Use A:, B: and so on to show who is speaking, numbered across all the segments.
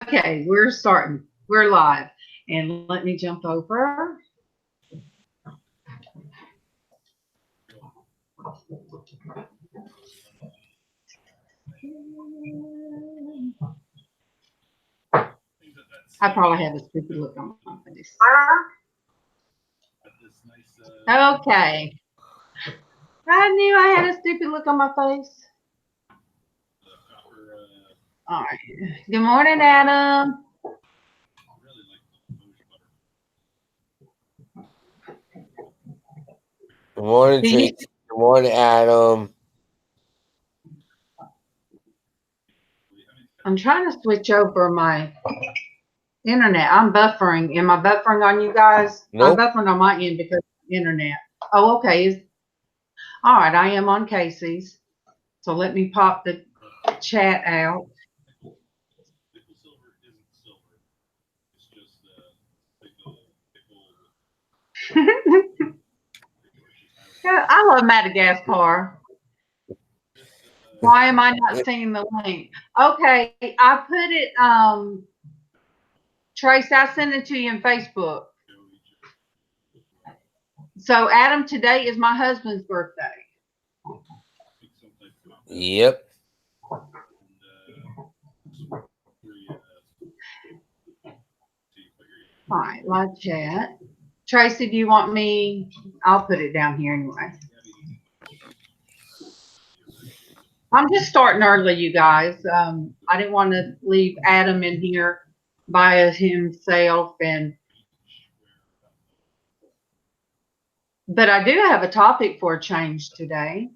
A: Okay, we're starting. We're live. And let me jump over. I probably have a stupid look on my face. Okay. I knew I had a stupid look on my face. All right. Good morning, Adam.
B: Good morning, Traci. Good morning, Adam.
A: I'm trying to switch over my internet. I'm buffering. Am I buffering on you guys?
B: Nope.
A: I'm buffering on my end because of the internet. Oh, okay. All right. I am on Casey's. So let me pop the chat out. Yeah, I love Madagascar. Why am I not seeing the link? Okay, I put it, Trace, I sent it to you in Facebook. So, Adam, today is my husband's birthday.
B: Yep.
A: All right, live chat. Tracy, do you want me? I'll put it down here anyway. I'm just starting early, you guys. I didn't want to leave Adam in here by himself, but I do have a topic for a change today.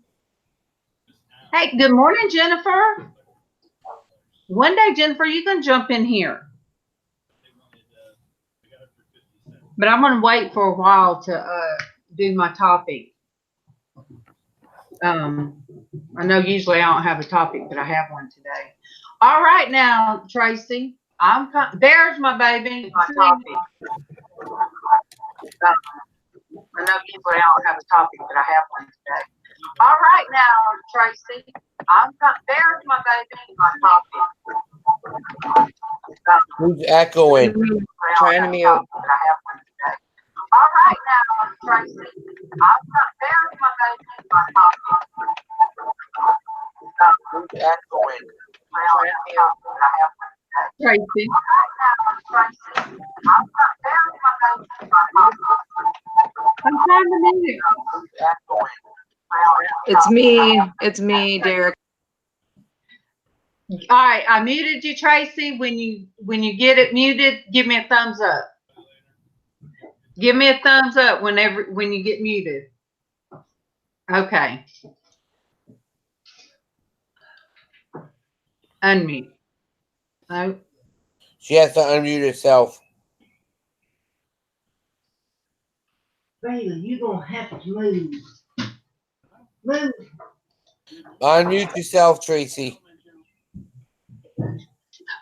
A: Hey, good morning, Jennifer. One day, Jennifer, you can jump in here. But I'm going to wait for a while to do my topic. I know usually I don't have a topic, but I have one today. All right, now, Tracy, there's my baby, my topic. I know usually I don't have a topic, but I have one today. All right, now, Tracy, there's my baby, my topic.
B: Who's echoing?
C: Trying to mute.
A: All right, now, Tracy, there's my baby, my topic.
B: Who's echoing?
A: Tracy. I'm trying to mute.
C: It's me, Derek.
A: All right, I muted you, Tracy. When you get it muted, give me a thumbs up. Give me a thumbs up when you get muted. Okay. Unmute. No.
B: She has to unmute herself.
D: Bailey, you're going to have to move. Move.
B: Unmute yourself, Traci.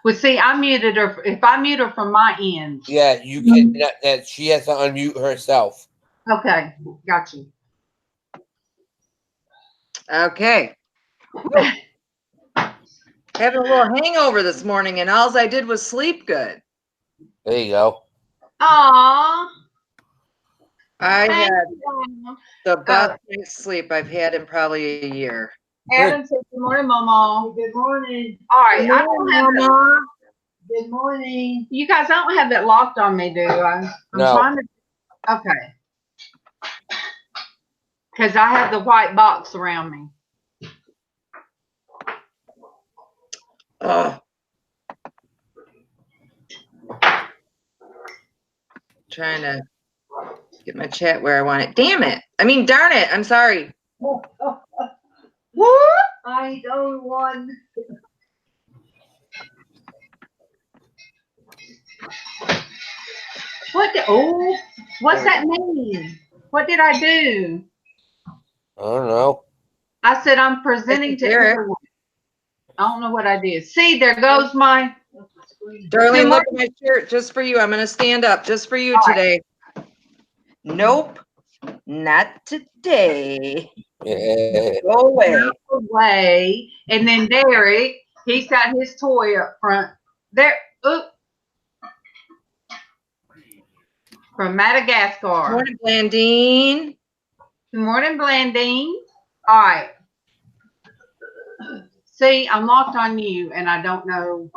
A: Well, see, I muted her. If I mute her from my end.
B: Yeah, you can. That she has to unmute herself.
A: Okay, got you.
C: Okay. Having a little hangover this morning, and all I did was sleep good.
B: There you go.
A: Aww.
C: I had the best night's sleep I've had in probably a year.
A: Adam said, "Good morning, MawMaw."
D: Good morning.
A: All right, I don't have
D: MawMaw. Good morning.
A: You guys don't have it locked on me, do I? I'm trying to. Okay. Because I have the white box around me.
C: Trying to get my chat where I want it. Damn it. I mean, darn it. I'm sorry.
D: What? I don't want.
A: What's that mean? What did I do?
B: I don't know.
A: I said I'm presenting to everyone. I don't know what I did. See, there goes my.
C: Darlene, look at my shirt just for you. I'm going to stand up just for you today. Nope. Not today. Go away.
A: Away. And then Derek, he's got his toy up front. There. Oop. From Madagascar.
C: Morning, Blandine.
A: Good morning, Blandine. All right. See, I'm locked on you, and I don't know.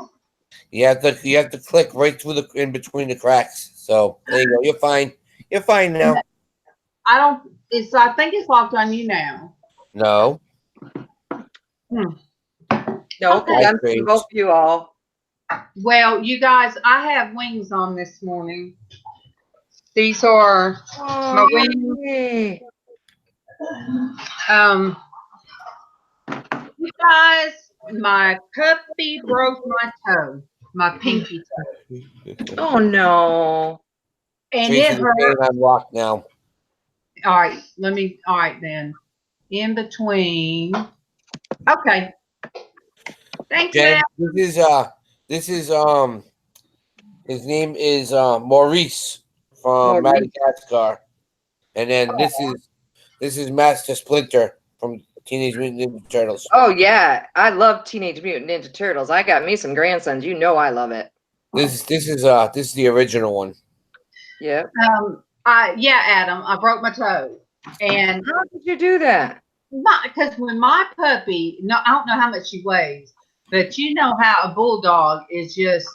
B: You have to click right through the in between the cracks. So there you go. You're fine. You're fine now.
A: I don't. It's. I think it's locked on you now.
B: No.
C: No,
A: Okay.
C: I'm seeing both of you all.
A: Well, you guys, I have wings on this morning. These are my wings.
C: Yay.
A: You guys, my puppy broke my toe, my pinky toe,
C: Oh no.
A: and
B: Tracy's
A: it hurt.
B: saying I'm locked now.
A: All right, all right then. In between. Okay. Thank you,
B: Jen,
A: Al.
B: this is his name is Maurice from
C: Maurice.
B: Madagascar. And then this is Master Splinter from Teenage Mutant Ninja Turtles.
C: Oh yeah, I love Teenage Mutant Ninja Turtles. I got me some grandsons. You know I love it.
B: This is the original one.
C: Yep.
A: Yeah, Adam, I broke my toe, and
C: How did you do that?
A: because when my puppy, no, I don't know how much she weighs, but you know how a bulldog is just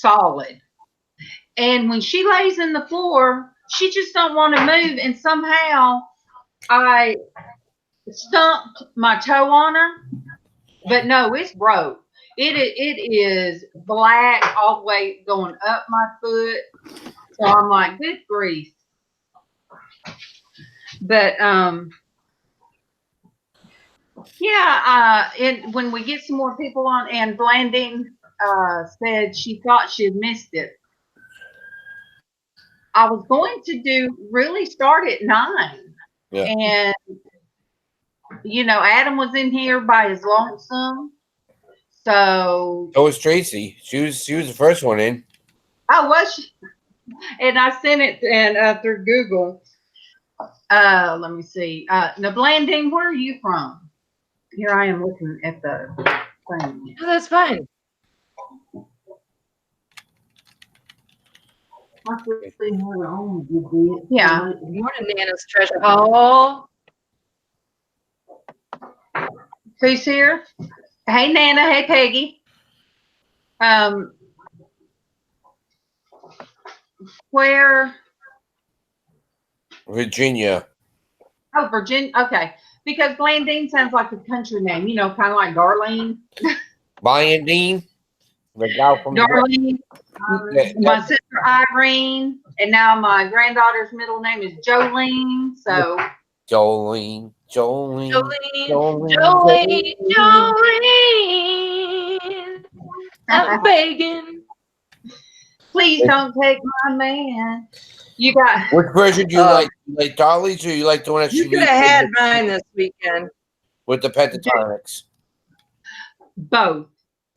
A: solid. And when she lays in the floor, she just don't want to move. And somehow I stumped my toe on her, but no, it's broke. It is black all the way going up my foot. So I'm like, good grief. But yeah, and when we get some more people on, and Blandine said she thought she had missed it. I was going to really start at 9.
B: Yeah.
A: And Adam was in here by his lonesome. So
B: was Tracy. She was the first one in.
A: I was, and I sent it through Google. Let me see. Now, Blandine, where are you from? Here I am looking at the thing.
C: Oh, that's fine.
A: Yeah.
C: Good morning, Nana's treasure. Oh,
A: Who's here? Hey, Nana. Hey, Peggy. Where?
B: Virginia.
A: Oh, Virginia. Okay. Because Blandine sounds like a country name, kind of like Darlene.
B: Blandine. The gal from
A: Darlene. My sister Irene, and now my granddaughter's middle name is Jolene. So
B: Jolene.
C: Jolene. I'm begging.
A: Please don't take my man. You got
B: Which version do you like? You like Dolly's or you like the one that
C: You
B: she
C: could have had mine this weekend.
B: with the pentatonics?
A: both.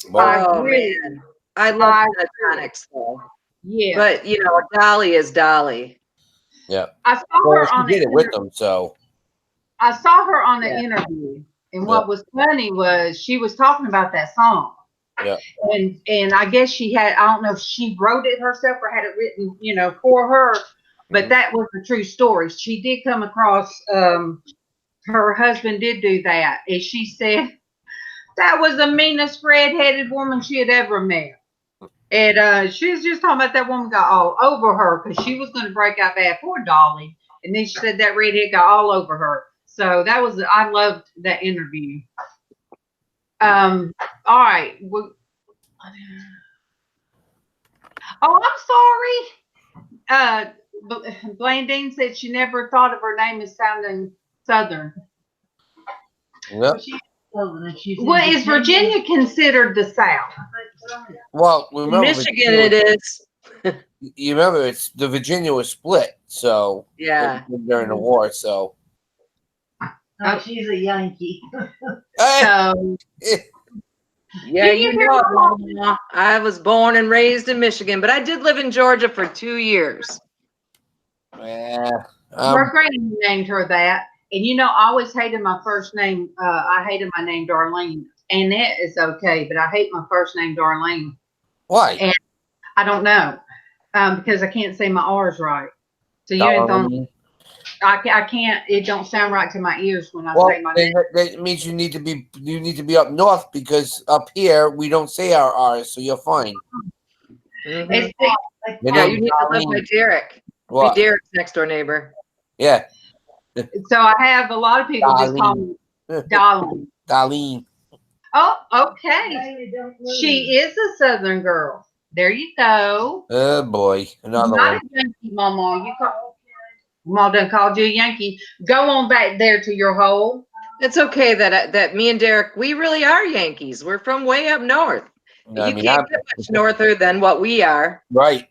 B: Well,
C: Man. I love pentatonics though.
A: Yeah.
C: But Dolly is Dolly.
B: yeah.
A: I saw
B: Well,
A: her
B: she
A: on
B: did it with them, so.
A: I saw her on an
C: Yeah.
A: interview, and what was funny was she was talking about that song.
B: Yeah.
A: And I guess she had, I don't know if she wrote it herself or had it written, for her, but that was the true story. She did come across, her husband did do that. And she said, that was the meanest red-headed woman she had ever met. And she was just talking about that woman got all over her because she was going to break out bad. Poor Dolly. And then she said that redhead got all over her. So I loved that interview. All right. Oh, I'm sorry. Blandine said she never thought of her name as sounding Southern.
B: Yep.
A: Well, is Virginia considered the South?
B: Well, remember
C: Michigan it is.
B: You remember the Virginia was split, so
C: Yeah.
B: during the war, so.
D: She's a Yankee.
A: So,
C: Yeah, MawMaw. I was born and raised in Michigan, but I did live in Georgia for 2 years.
B: Yeah.
A: her granny named her that. And I always hated my first name. I hated my name Darlene. Annette is okay, but I hate my first name, Darlene.
B: Why?
A: And I don't know, because I can't say my R's right. So you don't. I can't. It don't sound right to my ears when I say my name.
B: That means you need to be up north, because up here we don't say our R's, so you're fine.
C: Mhm.
B: Yeah,
C: you need to live by Derek.
B: What?
C: Be Derek's next door neighbor.
B: Yeah.
A: So I have a lot of people just call me Darlene.
B: Darlene.
A: Oh, okay. She is a Southern girl. There you go.
B: Oh boy, another
A: Not
B: one.
A: a Yankee, MawMaw. Mom done called you a Yankee. Go on back there to your hole.
C: It's okay that me and Derek, we really are Yankees. We're from way up north. You can't get much norther than what we are.
B: Right.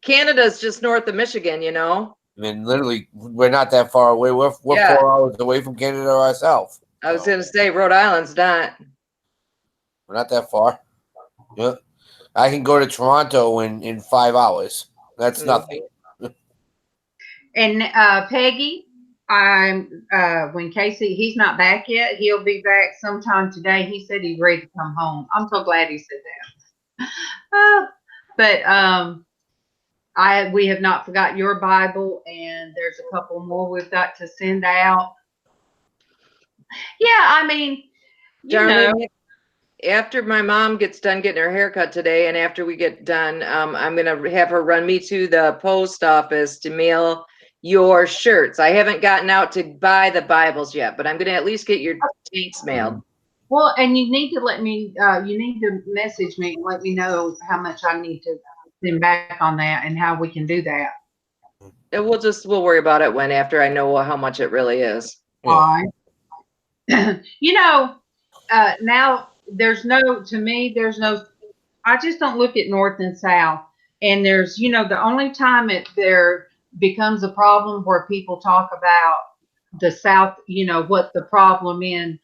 C: Canada's just north of Michigan, you know.
B: I mean, literally, we're not that far away. We're 4 hours away from Canada ourselves.
C: I was going to say Rhode Island's not.
B: We're not that far. Yeah. I can go to Toronto in 5 hours. That's nothing.
A: And Peggy, when Casey, he's not back yet. He'll be back sometime today. He said he's ready to come home. I'm so glad he said that. But we have not forgot your Bible, and there's a couple more we've got to send out. Yeah, I mean,
C: Darlene, after my mom gets done getting her haircut today, and after we get done, I'm going to have her run me to the post office to mail your shirts. I haven't gotten out to buy the Bibles yet, but I'm going to at least get your tanks mailed.
A: Well, and you need to let me, you need to message me and let me know how much I need to send back on that and how we can do that.
C: And we'll worry about it after I know how much it really is.
A: All right. Now I just don't look at north and south. And there's, the only time there becomes a problem where people talk about the South, what the problem in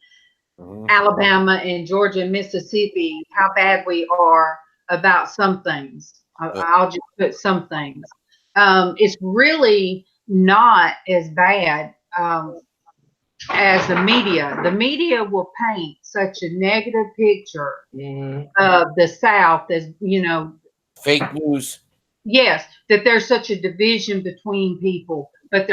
A: Alabama and Georgia and Mississippi, how bad we are about some things. I'll just put some things. It's really not as bad as the media. The media will paint such a negative picture of the South as,
B: fake news.
A: Yes, that there's such a division between people. But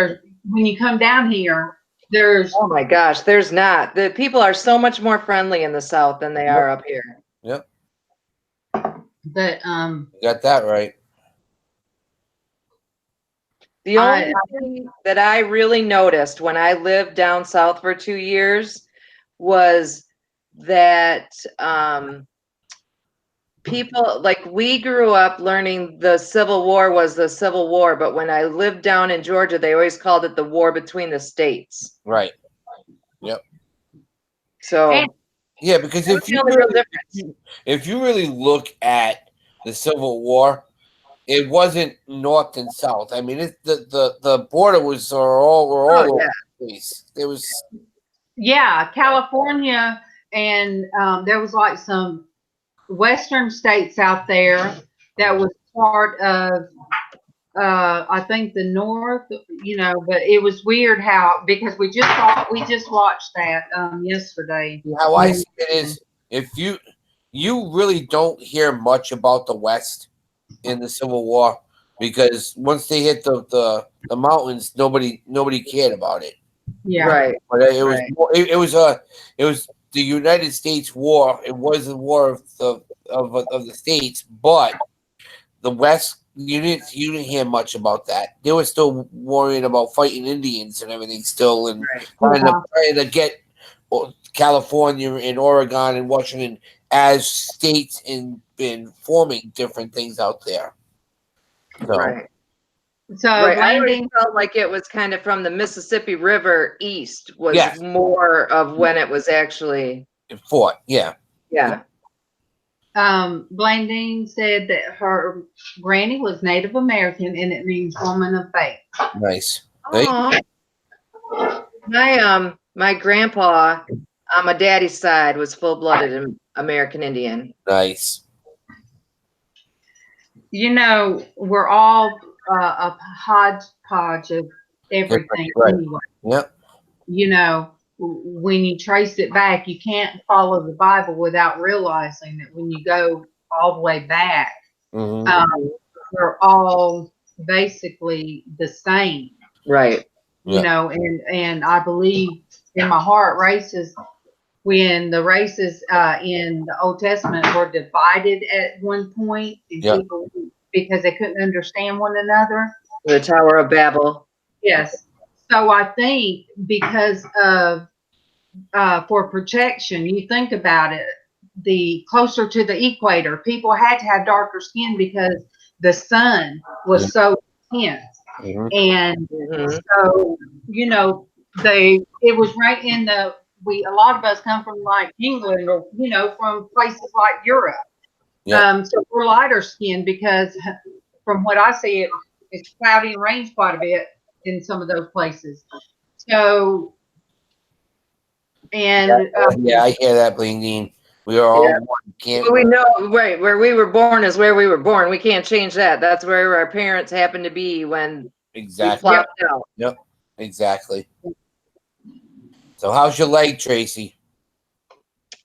A: when you come down here, there's...
C: Oh my gosh, there's not. The people are so much more friendly in the South than they are up here.
B: Yep.
A: But
B: you got that right.
C: The only thing that I really noticed when I lived down south for 2 years was that people, like, we grew up learning the Civil War was the Civil War, but when I lived down in Georgia, they always called it the war between the states.
B: Right. Yep.
C: So
B: yeah, because if you really look at the Civil War, it wasn't north and south. I mean, the border was all over the place. It was.
A: Yeah, California, and there was like some western states out there that was part of, I think, the North. But it was weird because we just watched that yesterday.
B: How I see it is, if you really don't hear much about the West in the Civil War, because once they hit the mountains, nobody cared about it.
A: Yeah,
C: right.
B: But it was it was the United States war. It was the war of the states, but the West, you didn't hear much about that. They were still worrying about fighting Indians and everything still, and trying to get California and Oregon and Washington as states and been forming different things out there.
A: So
C: I always felt like it was kind of from the Mississippi River east was more of when it was actually
B: fought. Yeah.
A: Blandine said that her granny was Native American, and it means woman of faith.
B: Nice.
C: My grandpa on my daddy's side was full-blooded American Indian.
B: Nice.
A: We're all a hodgepodge of everything anyway.
B: Yep.
A: when you trace it back, you can't follow the Bible without realizing that when you go all the way back,
B: Mm-hmm.
A: they're all basically the same.
C: Right.
A: You know, and I believe in my heart races, when the races in the Old Testament were divided at one point, and people, because they couldn't understand one another.
C: The Tower of Babel.
A: Yes. So I think because of for protection, you think about it, the closer to the equator, people had to have darker skin because the sun was so intense.
B: Mm-hmm.
A: And so, you know, it was right in a lot of us come from like England or, you know, from places like Europe. So we're lighter skinned because from what I see, it's cloudy and rains quite a bit in some of those places. So, and
B: I hear that, Bling Dean. We are all one. Can't.
C: Well, we know, right? Where we were born is where we were born. We can't change that. That's where our parents happened to be when
B: Exactly.
C: we plopped out.
B: Yep. Exactly. So, how's your leg, Traci?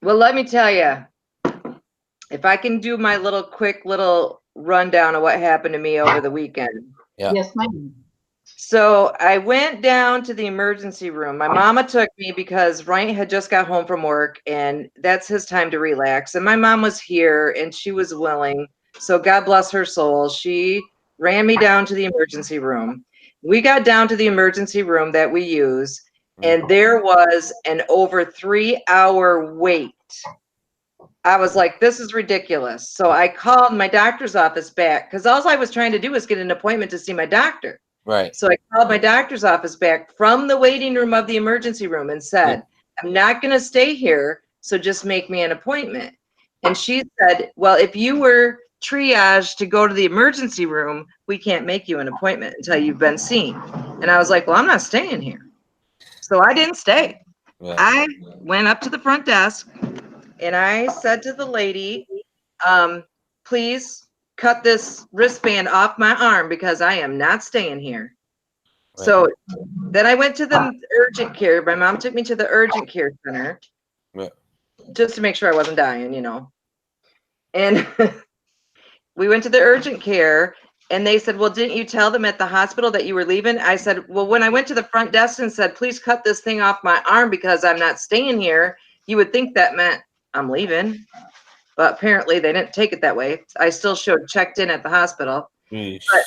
C: Well, let me tell you, if I can do my quick little rundown of what happened to me over the weekend.
B: Yeah.
A: Yes, ma'am.
C: So I went down to the emergency room. My mama took me because Ryan had just got home from work and that's his time to relax. And my mom was here and she was willing. So God bless her soul. She ran me down to the emergency room. We got down to the emergency room that we use, and there was an over 3-hour wait. I was like, this is ridiculous. So I called my doctor's office back because all I was trying to do was get an appointment to see my doctor.
B: Right.
C: So I called my doctor's office back from the waiting room of the emergency room and said, I'm not going to stay here, so just make me an appointment. And she said, well, if you were triaged to go to the emergency room, we can't make you an appointment until you've been seen. And I was like, well, I'm not staying here. So I didn't stay.
B: Yeah.
C: I went up to the front desk and I said to the lady, please cut this wristband off my arm because I am not staying here. Right. So then I went to the urgent care. My mom took me to the urgent care center just to make sure I wasn't dying, you know. And we went to the urgent care and they said, well, didn't you tell them at the hospital that you were leaving? I said, well, when I went to the front desk and said, please cut this thing off my arm because I'm not staying here, you would think that meant I'm leaving. But apparently they didn't take it that way. I still showed checked in at the hospital. But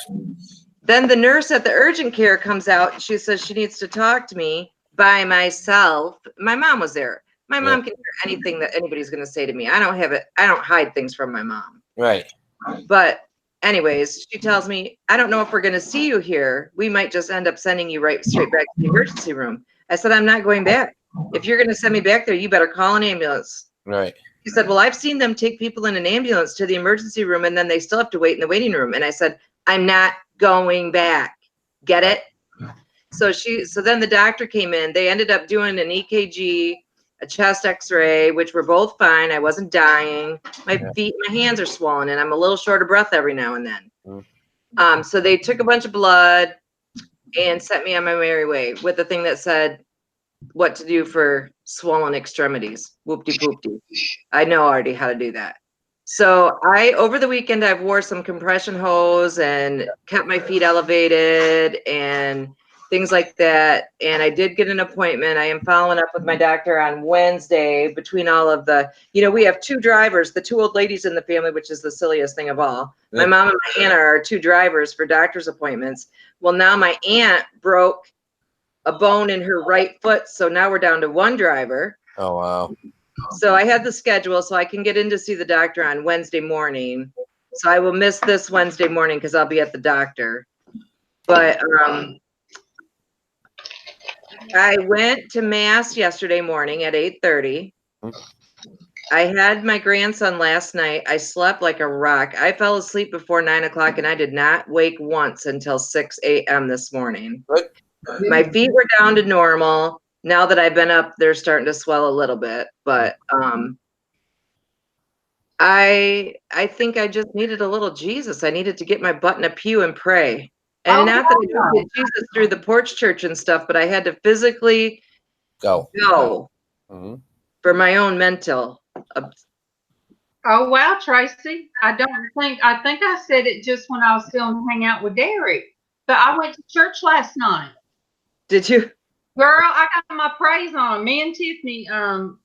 C: then the nurse at the urgent care comes out. She says she needs to talk to me by myself. My mom was there. My mom can hear anything that anybody's going to say to me. I don't hide things from my mom.
B: Right.
C: But anyways, she tells me, I don't know if we're going to see you here. We might just end up sending you straight back to the emergency room. I said, I'm not going back. If you're going to send me back there, you better call an ambulance.
B: Right.
C: She said, well, I've seen them take people in an ambulance to the emergency room and then they still have to wait in the waiting room. And I said, I'm not going back. Get it? So then the doctor came in. They ended up doing an EKG, a chest x-ray, which were both fine. I wasn't dying. My hands are swollen and I'm a little short of breath every now and then. So they took a bunch of blood and sent me on my merry way with the thing that said what to do for swollen extremities. Whoop-de-poop-de. I know already how to do that. So over the weekend, I've wore some compression hose and kept my feet elevated and things like that. And I did get an appointment. I am following up with my doctor on Wednesday between all of we have 2 drivers, the 2 old ladies in the family, which is the silliest thing of all. My mom and my aunt are our 2 drivers for doctor's appointments. Well, now my aunt broke a bone in her right foot. So now we're down to 1 driver.
B: Oh, wow.
C: So I had the schedule so I can get in to see the doctor on Wednesday morning. So I will miss this Wednesday morning because I'll be at the doctor. But I went to mass yesterday morning at 8:30. I had my grandson last night. I slept like a rock. I fell asleep before 9 o'clock and I did not wake once until 6 a.m. this morning.
B: What?
C: My feet were down to normal. Now that I've been up, they're starting to swell a little bit, but I think I just needed a little Jesus. I needed to get my butt in a pew and pray. And not that I don't get Jesus through the Porch church and stuff, but I had to physically
B: Go.
C: go for my own mental.
A: Oh wow, Tracy. I think I said it just when I was still hanging out with Derek. But I went to church last night.
C: Did you?
A: Girl, I got my praise on. Me and Tiffany, her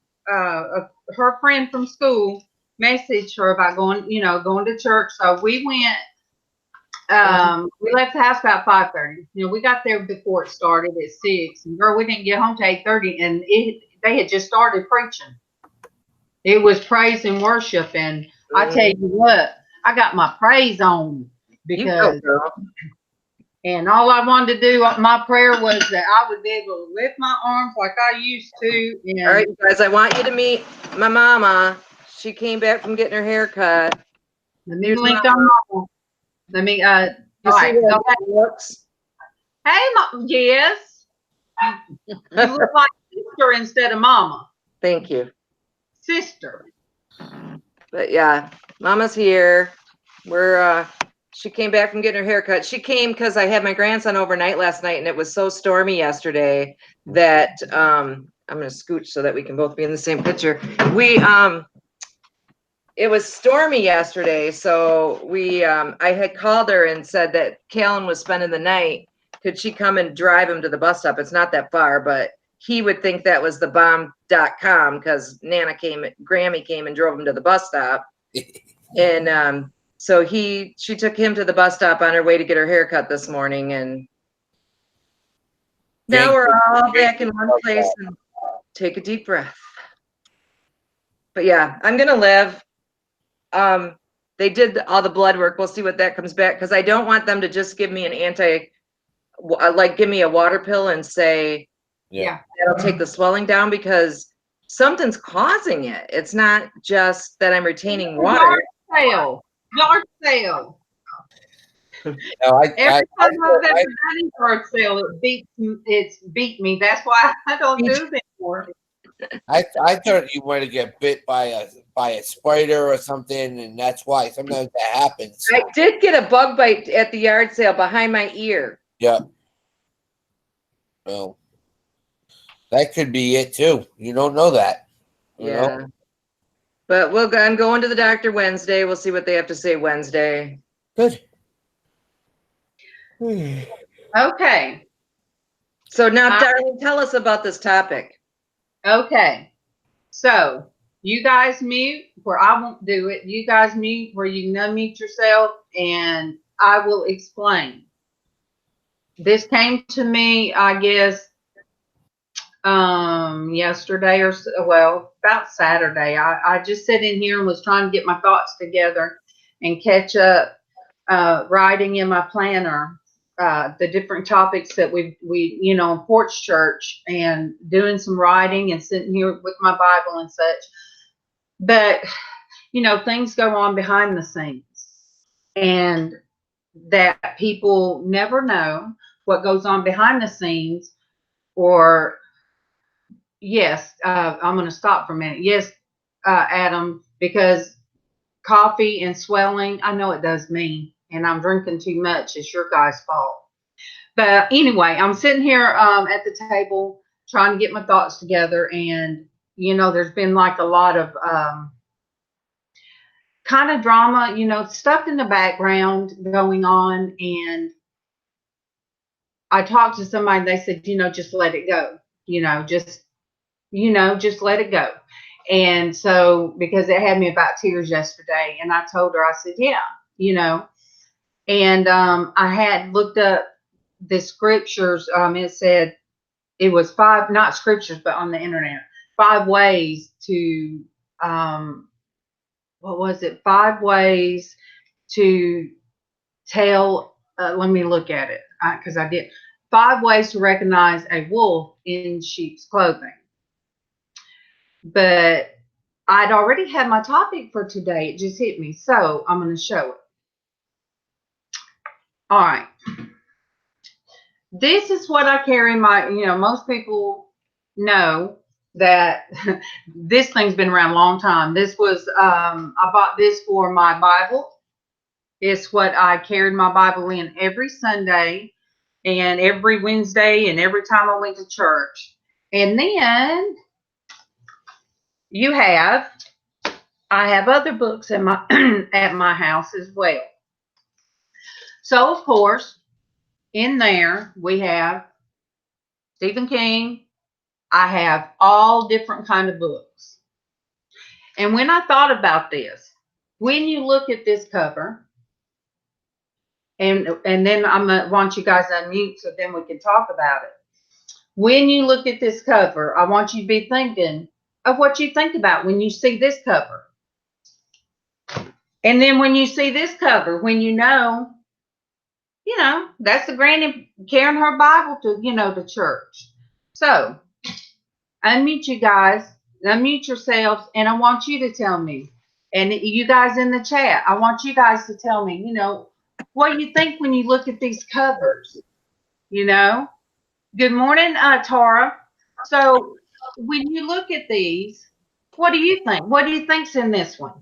A: friend from school, messaged her about going to church. So we went. We left the house about 5:30. We got there before it started at 6. And girl, we didn't get home till 8:30, and they had just started preaching. It was praise and worship, and I tell you what, I got my praise on because. And all I wanted to do, my prayer was that I would be able to lift my arms like I used to. And
C: all right, guys, I want you to meet my mama. She came back from getting her hair cut.
A: Let me link on mama. Let me,
C: You
A: all
C: see
A: right,
C: how it looks?
A: Hey, yes. You look like sister instead of mama.
C: Thank you.
A: Sister.
C: But yeah, mama's here. She came back from getting her hair cut. She came because I had my grandson overnight last night, and it was so stormy yesterday that I'm gonna scooch so that we can both be in the same picture. It was stormy yesterday, so I had called her and said that Callan was spending the night. Could she come and drive him to the bus stop? It's not that far, but he would think that was the bomb.com because Grammy came and drove him to the bus stop. And so she took him to the bus stop on her way to get her hair cut this morning, and now we're all back in one place and take a deep breath. But yeah, I'm gonna live. They did all the blood work. We'll see what that comes back, because I don't want them to just give me give me a water pill and say,
B: Yeah.
C: that'll take the swelling down, because something's causing it. It's not just that I'm retaining water.
A: Yard sale.
B: No,
A: Every time I've ever done a yard sale, it's beat me. That's why I don't do it anymore.
B: I thought you might have get bit by a spider or something, and that's why sometimes that happens.
C: I did get a bug bite at the yard sale behind my ear.
B: Yeah. Well, that could be it too. You don't know that. You know?
C: But I'm going to the doctor Wednesday. We'll see what they have to say Wednesday.
B: Good.
A: Okay.
C: So now, darling, tell us about this topic.
A: Okay. So you guys mute where I won't do it. You guys mute where you can unmute yourself, and I will explain. This came to me, I guess, yesterday or about Saturday. I just sat in here and was trying to get my thoughts together and catch up, writing in my planner the different topics that we in Porch Church, and doing some writing and sitting here with my Bible and such. But things go on behind the scenes, and that people never know what goes on behind the scenes. Or yes, I'm going to stop for a minute. Yes, Adam, because coffee and swelling, I know it does me, and I'm drinking too much. It's your guys' fault. But anyway, I'm sitting here at the table trying to get my thoughts together, and there's been like a lot of kind of drama, stuff in the background going on. And I talked to somebody, and they said, just let it go, just let it go. And so, because it had me about tears yesterday, and I told her, I said, yeah, and I had looked up the scriptures. It said it was 5, not scriptures, but on the internet, 5 ways to, what was it? 5 ways to tell, let me look at it, because I did. 5 ways to recognize a wolf in sheep's clothing. But I'd already had my topic for today. It just hit me. So I'm going to show it. All right. This is what I carry most people know that this thing's been around a long time. This was, I bought this for my Bible. It's what I carried my Bible in every Sunday and every Wednesday and every time I went to church. And then I have other books in my at my house as well. So of course, in there we have Stephen King. I have all different kind of books. And when I thought about this, when you look at this cover, and then I'm gonna want you guys to unmute so then we can talk about it. When you look at this cover, I want you to be thinking of what you think about when you see this cover. And then when you see this cover, when you know, that's the granny carrying her Bible to, to church. So unmute you guys, unmute yourselves, and I want you to tell me, and you guys in the chat, I want you guys to tell me, what you think when you look at these covers, Good morning, Tara. So when you look at these, what do you think? What do you think's in this one?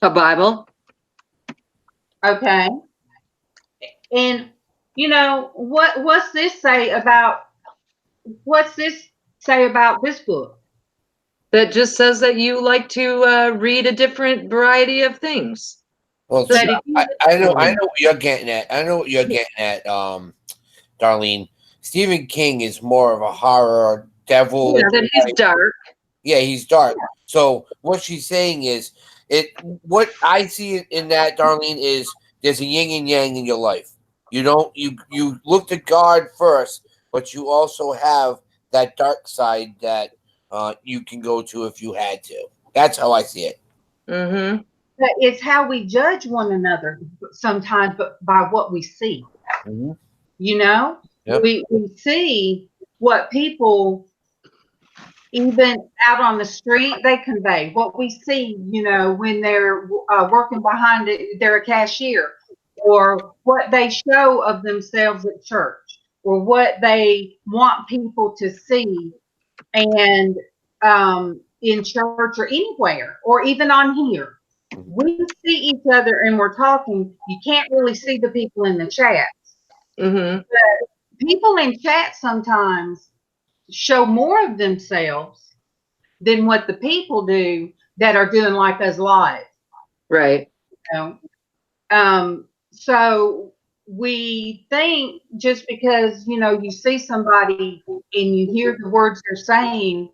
C: A Bible.
A: Okay. And what's this say about this book?
C: That just says that you like to read a different variety of things.
B: Well,
A: But
B: see, I know what you're getting at. Darlene. Stephen King is more of a horror devil.
C: Yeah, that he's dark.
B: Yeah, he's dark. So what she's saying is, what I see in that, Darlene, is there's a yin and yang in your life. You look to God first, but you also have that dark side that you can go to if you had to. That's how I see it.
C: Mm-hmm.
A: It's how we judge one another sometimes, but by what we see.
B: Mm-hmm.
A: Yep. We see what people, even out on the street, they convey. What we see, when they're working behind it, they're a cashier, or what they show of themselves at church, or what they want people to see, and in church or anywhere, or even on here. We see each other and we're talking. You can't really see the people in the chat.
C: Mm-hmm.
A: But people in chat sometimes show more of themselves than what the people do that are doing like us live.
C: Right.
A: So we think just because, you see somebody and you hear the words they're saying,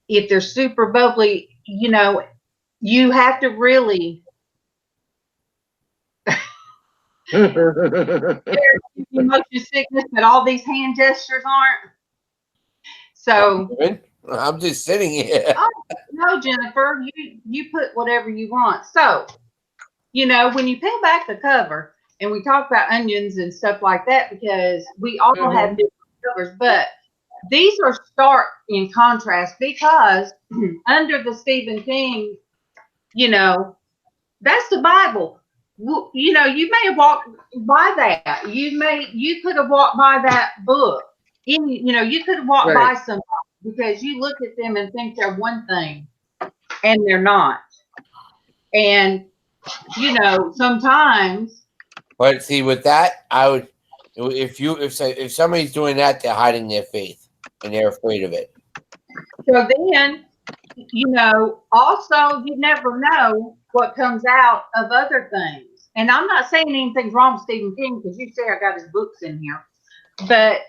A: if they're super bubbly, you have to really motion sickness, but all these hand gestures aren't. So
B: I'm just sitting here.
A: Oh, no, Jennifer, you put whatever you want. So, when you peel back the cover, and we talk about onions and stuff like that, because we all have different covers, but these are stark in contrast because under the Stephen King, that's the Bible. You may have walked by that. You could have walked by that book. You could have walked by somebody because you look at them and think they're one thing and they're not. And, sometimes.
B: But see, with that, I would, if somebody's doing that, they're hiding their faith and they're afraid of it.
A: So then, also you never know what comes out of other things. And I'm not saying anything's wrong with Stephen King because you say I got his books in here, but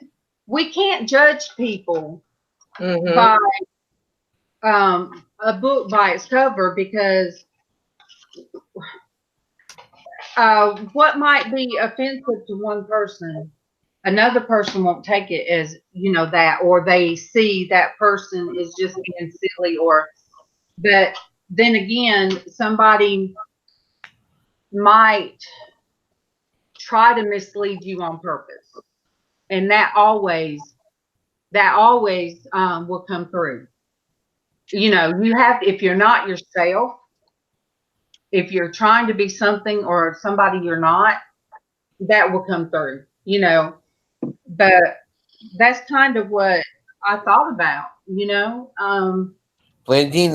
A: we can't judge people by a book by its cover, because what might be offensive to one person, another person won't take it as, that, or they see that person is just being silly, but then again, somebody might try to mislead you on purpose. And that always will come through. You have, if you're not yourself, if you're trying to be something or somebody you're not, that will come through, but that's kind of what I thought about,
B: Blandine,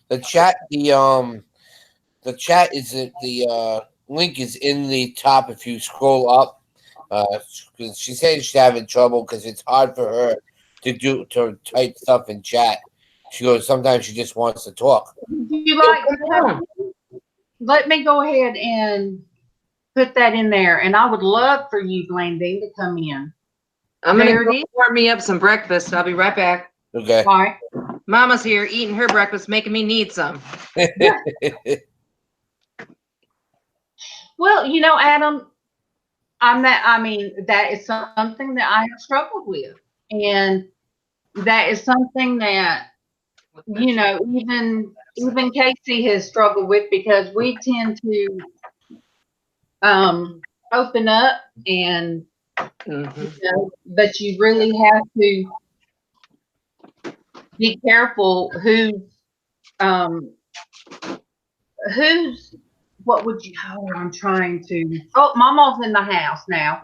B: the chat, the chat is the link is in the top if you scroll up. Because she said she's having trouble because it's hard for her to type stuff in chat. She goes, sometimes she just wants to talk.
A: Would you like to come? Let me go ahead and put that in there, and I would love for you, Blandine, to come in.
C: I'm gonna
A: There
C: go
A: it is.
C: warm me up some breakfast. I'll be right back.
B: Okay.
A: All right.
C: Mama's here eating her breakfast, making me need some.
A: Well, you know, Adam, that is something that I have struggled with. And that is something that, you know, even Casey has struggled with, because we tend to open up, and
C: Mhm.
A: you know, but you really have to be careful who's what would you I'm trying to Mama's in the house now.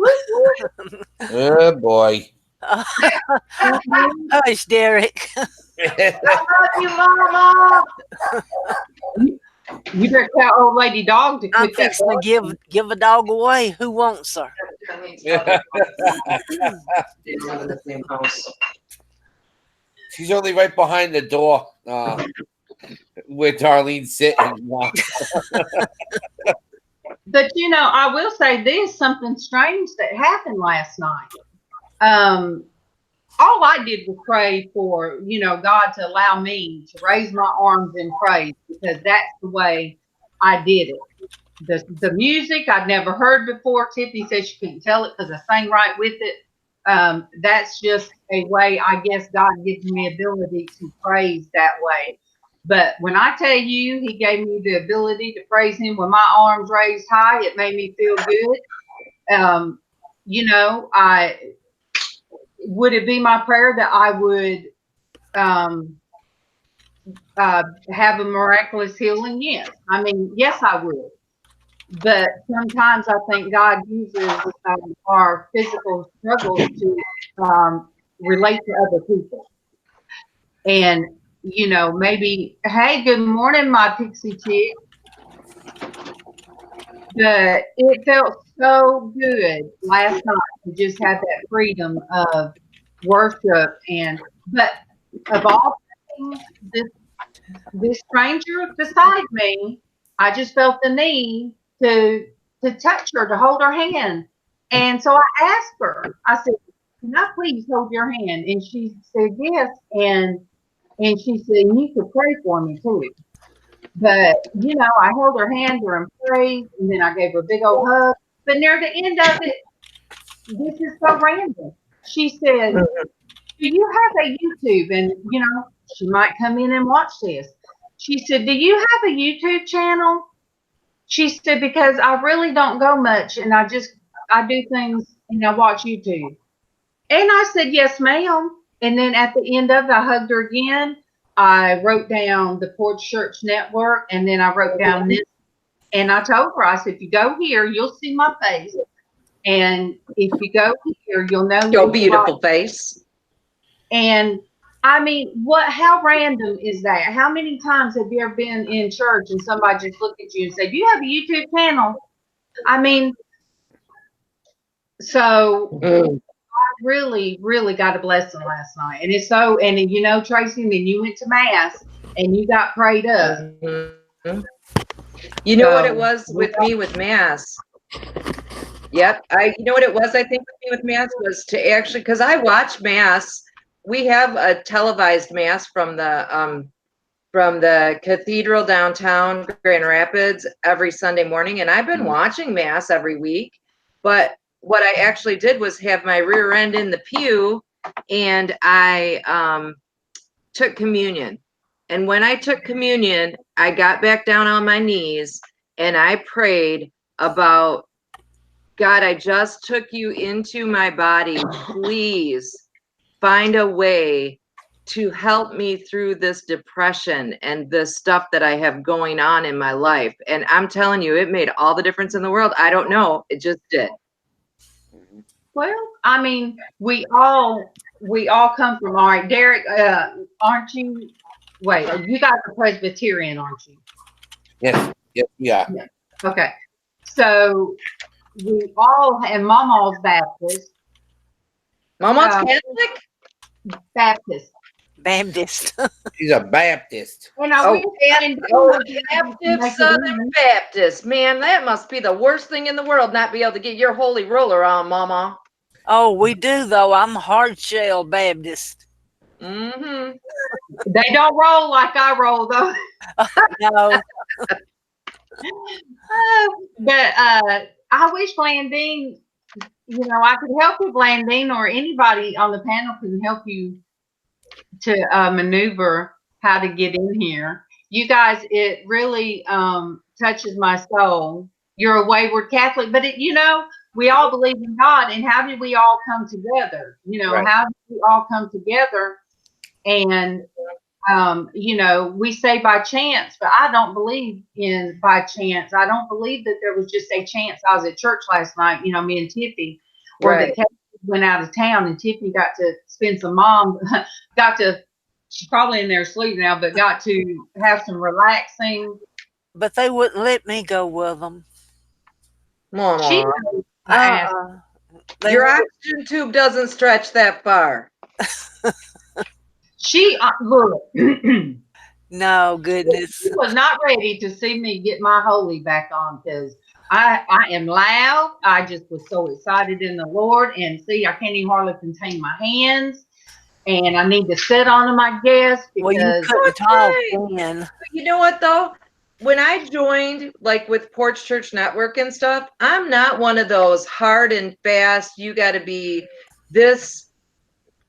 B: Oh boy.
E: Hush, Derek.
A: I love you, Mama. You better tell old lady dog to
E: I'm
A: quit that.
E: fixing to give a dog away. Who wants her?
C: They don't live in the same house.
B: She's only right behind the door where Darlene's sitting.
A: But you know, I will say this, something strange that happened last night. All I did was pray for, you know, God to allow me to raise my arms in praise, because that's the way I did it. The music I'd never heard before. Tiffany said she couldn't tell it because I sang right with it. That's just a way, I guess, God gives me ability to praise that way. But when I tell you, He gave me the ability to praise Him with my arms raised high, it made me feel good. You know, would it be my prayer that I would have a miraculous healing? Yes. I mean, yes, I would. But sometimes I think God uses our physical struggles to relate to other people. And, you know, maybe, hey, good morning, my pixie chick. But it felt so good last night to just have that freedom of worship. But of all things, this stranger beside me, I just felt the need to touch her, to hold her hand. And so I asked her, I said, can I please hold your hand? And she said yes. And she said, you could pray for me too. But, you know, I held her hand during praise, and then I gave her a big old hug. But near the end of it, this is so random. She said, do you have a YouTube? And, you know, she might come in and watch this. She said, do you have a YouTube channel? She said, because I really don't go much, and I do things and I watch YouTube. And I said, yes, ma'am. And then at the end of it, I hugged her again. I wrote down the Porch Church Network, and then I wrote down this. And I told her, I said, if you go here, you'll see my face. And if you go here, you'll know
C: Your beautiful face.
A: And I mean, how random is that? How many times have you ever been in church and somebody just looked at you and said, do you have a YouTube channel? I mean, so I really, really got a blessing last night. And it's so, and you know, Tracy, then you went to Mass and you got prayed up.
C: Mm-hmm. You know what it was with me with Mass? Yep. You know what it was, I think, with me with Mass was to actually, because I watch Mass. We have a televised Mass from the cathedral downtown Grand Rapids every Sunday morning. And I've been watching Mass every week. But what I actually did was have my rear end in the pew, and I took communion. And when I took communion, I got back down on my knees and I prayed about, God, I just took you into my body. Please find a way to help me through this depression and the stuff that I have going on in my life. And I'm telling you, it made all the difference in the world. I don't know. It just did.
A: Well, I mean, we all come from, all right, Derek, aren't you? Wait, you guys are Presbyterian, aren't you?
B: Yes, yeah.
A: Okay. So we all, and MawMaw's Baptist.
C: MawMaw's Catholic?
A: Baptist.
E: Baptist.
B: She's a Baptist.
A: And I
C: Oh,
A: wish Blandine
C: Oh,
A: would be able to
C: captive
A: make it
C: Southern
A: in.
C: Baptist. Man, that must be the worst thing in the world, not be able to get your holy roller on, Mama.
E: Oh, we do though. I'm hard shell Baptist.
C: Mm-hmm.
A: They don't roll like I roll though.
E: No.
A: But I wish Blandine, I could help you, Blandine, or anybody on the panel can help you to maneuver how to get in here. You guys, it really touches my soul. You're a wayward Catholic, but we all believe in God. And how did we all come together?
B: Right.
A: How did we all come together? And we say by chance, but I don't believe in by chance. I don't believe that there was just a chance. I was at church last night, me and Tiffany, or
C: Right.
A: that Kate went out of town and Tiffany got to spend she's probably in there asleep now, but got to have some relaxing.
E: But they wouldn't let me go with them.
C: Mama.
A: She asked.
C: Your oxygen tube doesn't stretch that far.
A: She look.
E: No, goodness.
A: She was not ready to see me get my holy back on because I am loud. I just was so excited in the Lord, and see, I can't even hardly contain my hands, and I need to sit on them, I guess,
E: Well, you
A: because
E: couldn't talk then.
C: You know what though? When I joined, like with Porch Church Network and stuff, I'm not one of those hard and fast. You got to be this,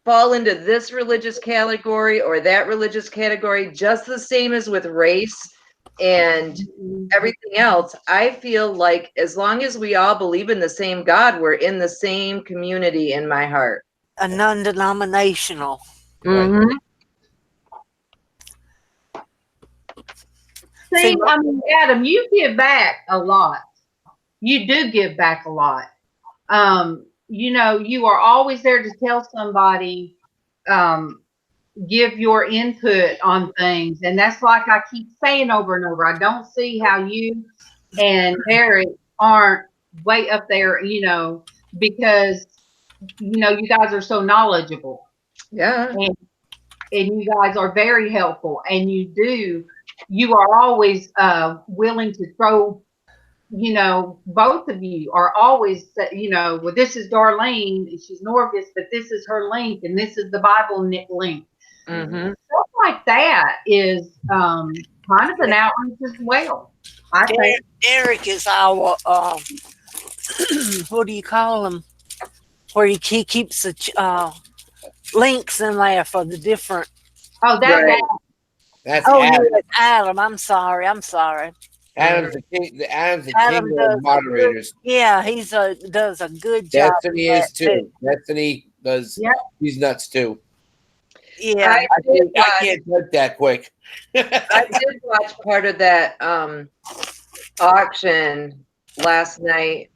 C: fall into this religious category or that religious category, just the same as with race and everything else. I feel like as long as we all believe in the same God, we're in the same community in my heart.
E: A non-denominational.
C: Mm-hmm.
A: see, I mean, Adam, you give back a lot. You do give back a lot. You are always there to tell somebody, give your input on things. And that's like I keep saying over and over. I don't see how you and Eric aren't way up there, because, you guys are so knowledgeable.
C: Yeah.
A: And you guys are very helpful. And you are always willing to throw, both of you are always, well, this is Darlene, she's Norvis, but this is her link, and this is the Bible link.
C: Mm-hmm.
A: Stuff like that is kind of an outreach as well. I think.
E: Eric is our, what do you call him? Where he keeps the links in there for the different.
A: Oh, that's
C: Right.
B: That's
E: Oh,
B: Adam.
E: yeah, Adam. I'm sorry.
B: Adam's the king. Adam's the
E: Adam
B: king
E: does
B: of moderators.
E: Yeah, does a good job.
B: Destiny is too. Destiny does.
A: Yep.
B: He's nuts too.
E: Yeah.
B: I can't type that quick.
C: I did watch part of that auction last night,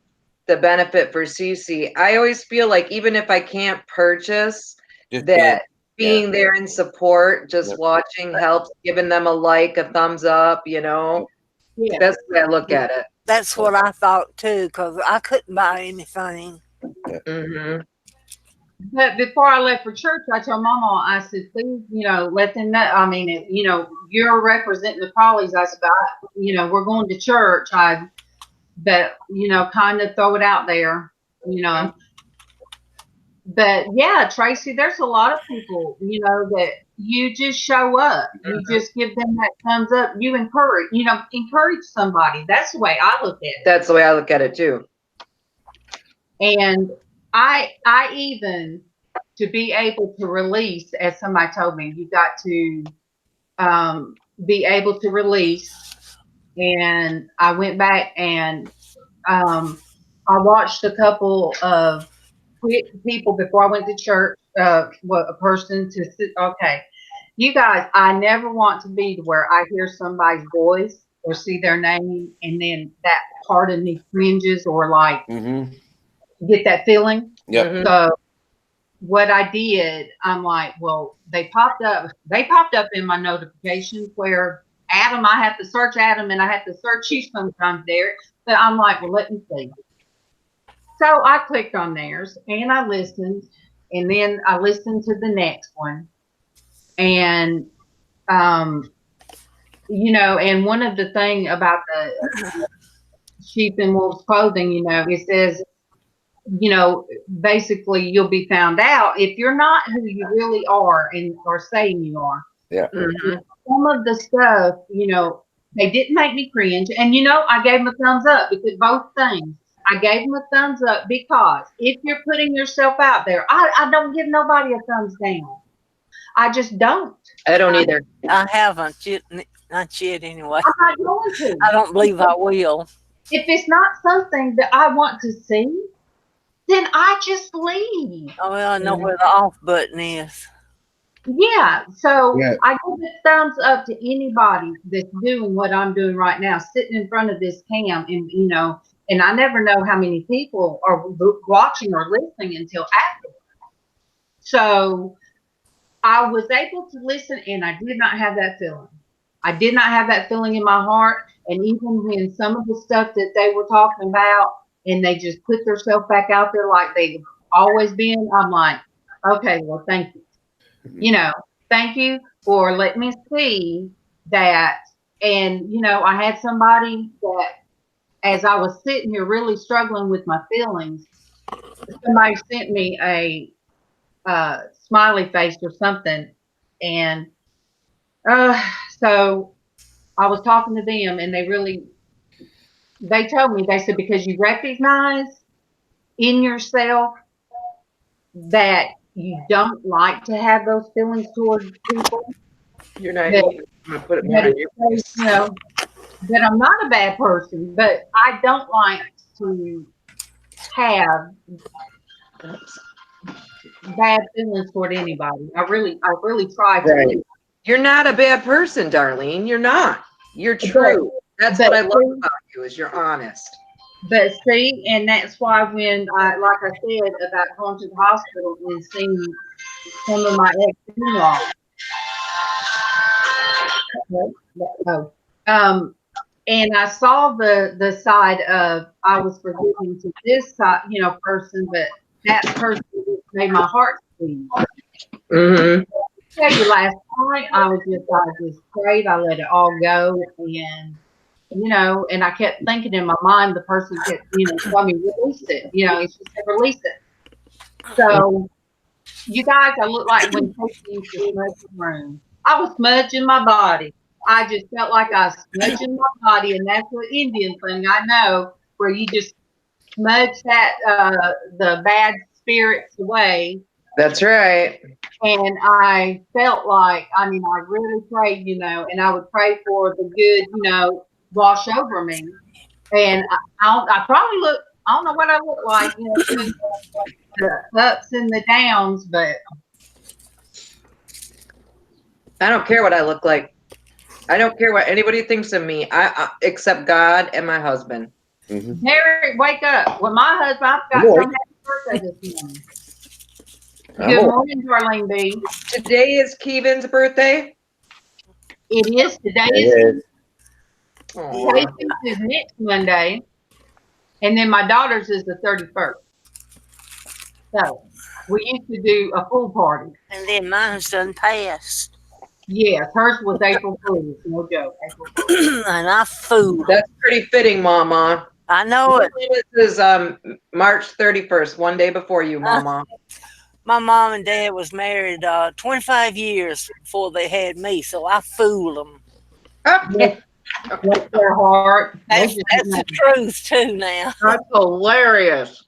C: the benefit for Cece. I always feel like even if I can't purchase,
B: Just
C: that being there in support, just watching helps, giving them a like, a thumbs up,
A: Yeah.
C: That's the way I look at it.
E: That's what I thought too, because I couldn't buy anything.
C: Mm-hmm.
A: But before I left for church, I told Mama, I said, please, let them know. I mean, you're representing the Crawleys. I said, we're going to church. Kind of throw it out there, But yeah, Traci, there's a lot of people, that you just show up. You just give them that thumbs up. You encourage somebody. That's the way I look at it.
C: That's the way I look at it too.
A: And I even, to be able to release, as somebody told me, you got to be able to release. And I went back and I watched a couple of people before I went to church. A person to sit. Okay, you guys, I never want to be to where I hear somebody's voice or see their name, and then that part of me cringes or like get that feeling.
B: Yep.
C: Mhm.
A: So what I did, I'm like, well, they popped up in my notifications where Adam, I have to search Adam and I have to search you sometimes, Derek. But I'm like, well, let me see. So I clicked on theirs and I listened, and then I listened to the next one, and you know, and one of the thing about the sheep in wolf's clothing, you know, it says, you know, basically you'll be found out if you're not who you really are and are saying you are.
B: Yeah.
C: Mhm.
A: Some of the stuff, you know, they didn't make me cringe. And, you know, I gave them a thumbs up because both things. I gave them a thumbs up because if you're putting yourself out there, I don't give nobody a thumbs down. I just don't.
C: I don't either.
E: I haven't yet, not yet anyway.
A: I'm not going to.
E: I don't believe I will.
A: If it's not something that I want to see, then I just leave.
E: Oh, well, I know where the off button is.
A: Yeah, so
B: Yeah.
A: I give a thumbs up to anybody that's doing what I'm doing right now, sitting in front of this cam, and you know, and I never know how many people are watching or listening until after. So I was able to listen, and I did not have that feeling. I did not have that feeling in my heart, and even when some of the stuff that they were talking about, and they just put themselves back out there like they've always been, I'm like, okay, well, thank you. You know, thank you for letting me see that. And, you know, I had somebody that, as I was sitting here really struggling with my feelings, somebody sent me a smiley face or something. And so I was talking to them, and they told me, they said, because you recognize in yourself that you don't like to have those feelings towards people.
C: You're not.
A: That,
C: I'm gonna put it more
A: that,
C: on you.
A: you know, that I'm not a bad person, but I don't like to have bad feelings toward anybody. I really try to.
C: Right. You're not a bad person, Darlene. You're not. You're true. That's what I love about you, is you're honest.
A: But see, and that's why when like I said about going to the hospital and seeing some of my ex-in-laws. And I saw the side of I was forgiving to this side, you know, person, but that person made my heart bleed.
C: Mm-hmm.
A: Tell you, last night I just prayed, I let it all go, and you know, and I kept thinking in my mind, the person kept, you know, telling me release it, you know, and she said release it. So you guys, I look like when Traci used to smudge the room. I was smudging my body. I just felt like I was smudging my body, and that's the Indian thing I know, where you just smudge that the bad spirits away.
C: That's right.
A: And I felt like, I mean, I really prayed, you know, and I would pray for the good, you know, wash over me. And I probably look, I don't know what I look like, you know, the ups and the downs, but
C: I don't care what I look like. I don't care what anybody thinks of me. I except God and my husband.
B: Mm-hmm.
A: Derek, wake up. Well, my husband, I've got some happy birthday this morning. Good morning, Darlene B.
C: Today is Keevan's birthday.
A: It is. Today is. Tracy's is next Monday. And then my daughter's is the 31st. So we used to do a full party.
E: And then mine's done passed.
A: Yes, hers was April Fool's. No joke. April Fool's.
E: And I fooled.
C: That's pretty fitting, MawMaw.
E: I know it.
C: This is March 31st, one day before you, MawMaw.
E: My mom and dad was married 25 years before they had me, so I fooled them.
C: Okay.
A: Bless their heart.
E: That's the truth, too, now.
C: That's hilarious.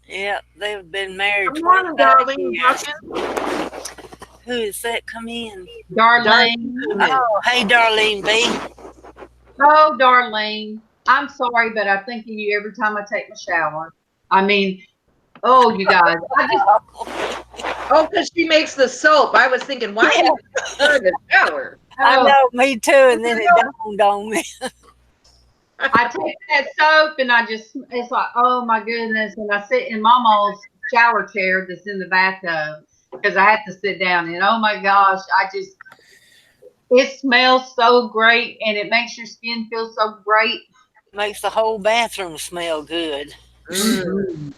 E: Yeah, they've been married.
C: Good morning,
E: 25
C: Darlene.
E: years. Who is that? Come in.
A: Darlene.
E: Oh, hey, Darlene B.
A: Oh, Darlene. I'm sorry, but I think of you every time I take my shower. I mean, oh, you guys.
C: Oh, because she makes the soap. I was thinking, why did you in the shower?
E: I know, me too, and then it dawned on me.
A: I take that soap and it's like, oh my goodness. And I sit in MawMaw's shower chair that's in the bathtub because I have to sit down. And oh my gosh, it smells so great and it makes your skin feel so great.
E: Makes the whole bathroom smell good.
C: Mm.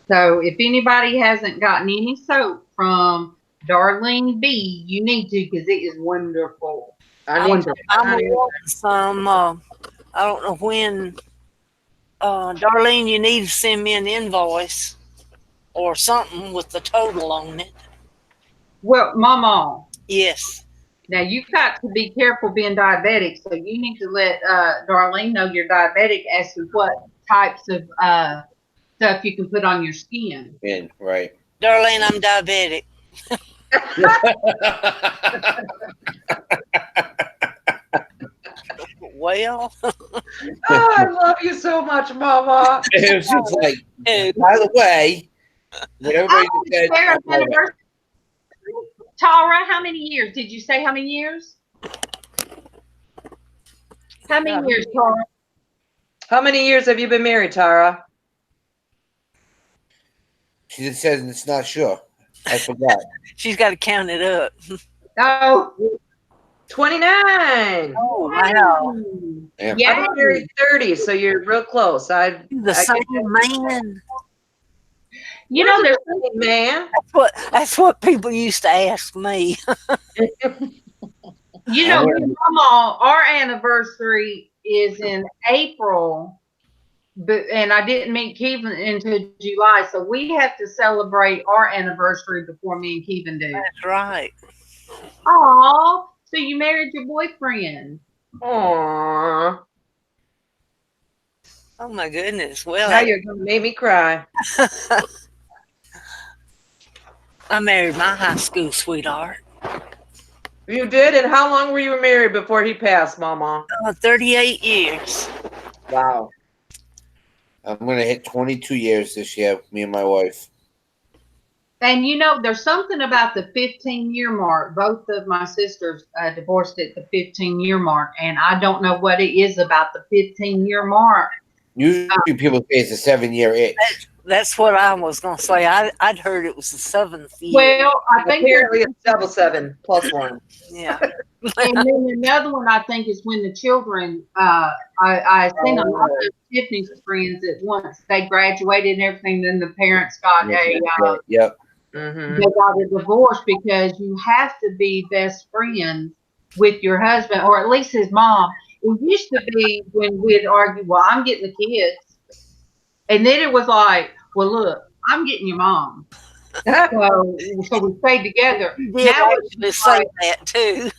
A: So if anybody hasn't gotten any soap from Darlene B, you need to because it is wonderful.
C: I need to.
E: I'm wanting some. I don't know when. Darlene, you need to send me an invoice or something with the total on it.
A: Well, MawMaw,
E: Yes.
A: now you've got to be careful being diabetic, so you need to let Darlene know you're diabetic as to what types of stuff you can put on your skin.
B: And right.
E: Darlene, I'm diabetic. Well,
C: Oh, I love you so much, Mama.
B: It was just like, by the way, when everybody
A: Oh,
B: said,
A: Sarah's anniversary. Tara, how many years? Did you say how many years? How many years, Tara?
C: How many years have you been married, Tara?
B: she just says it's not sure. I forgot.
E: she's got to count it up.
A: Oh,
C: 29.
E: Oh, wow.
B: Yeah.
A: yeah.
C: I've been married 30, so you're real close.
E: You're the same man.
A: You know, there's
C: man.
E: That's what people used to ask me.
A: You know, Mama, our anniversary is in April, and I didn't meet Kevin until July, so we have to celebrate our anniversary before me and Kevin do.
E: That's right.
A: Aw, so you married your boyfriend?
C: Aww.
E: Oh my goodness. Well,
C: Now you're gonna make me cry.
E: I married my high school sweetheart.
C: You did? And how long were you married before he passed, Mama?
E: 38 years.
C: Wow.
B: I'm going to hit 22 years this year, me and my wife.
A: And you know, there's something about the 15-year mark. Both of my sisters divorced at the 15-year mark, and I don't know what it is about the 15-year mark.
B: Usually people say it's a 7-year itch.
E: That's what I was going to say. I'd heard it was the 7th year.
A: Well, I think
C: Apparently it's double 7 plus 1.
E: Yeah.
A: and then another one I think is when the children. I seen a lot of Tiffany's friends at once. They graduated and everything. Then the parents got
B: Yep.
C: Mm-hmm.
A: they got a divorce because you have to be best friends with your husband, or at least his mom. It used to be when we'd argue, well, I'm getting the kids. And then it was like, well, look, I'm getting your mom. So we stayed together.
E: Yeah,
A: Now
E: I
A: it's
E: used to
A: like,
E: say that too.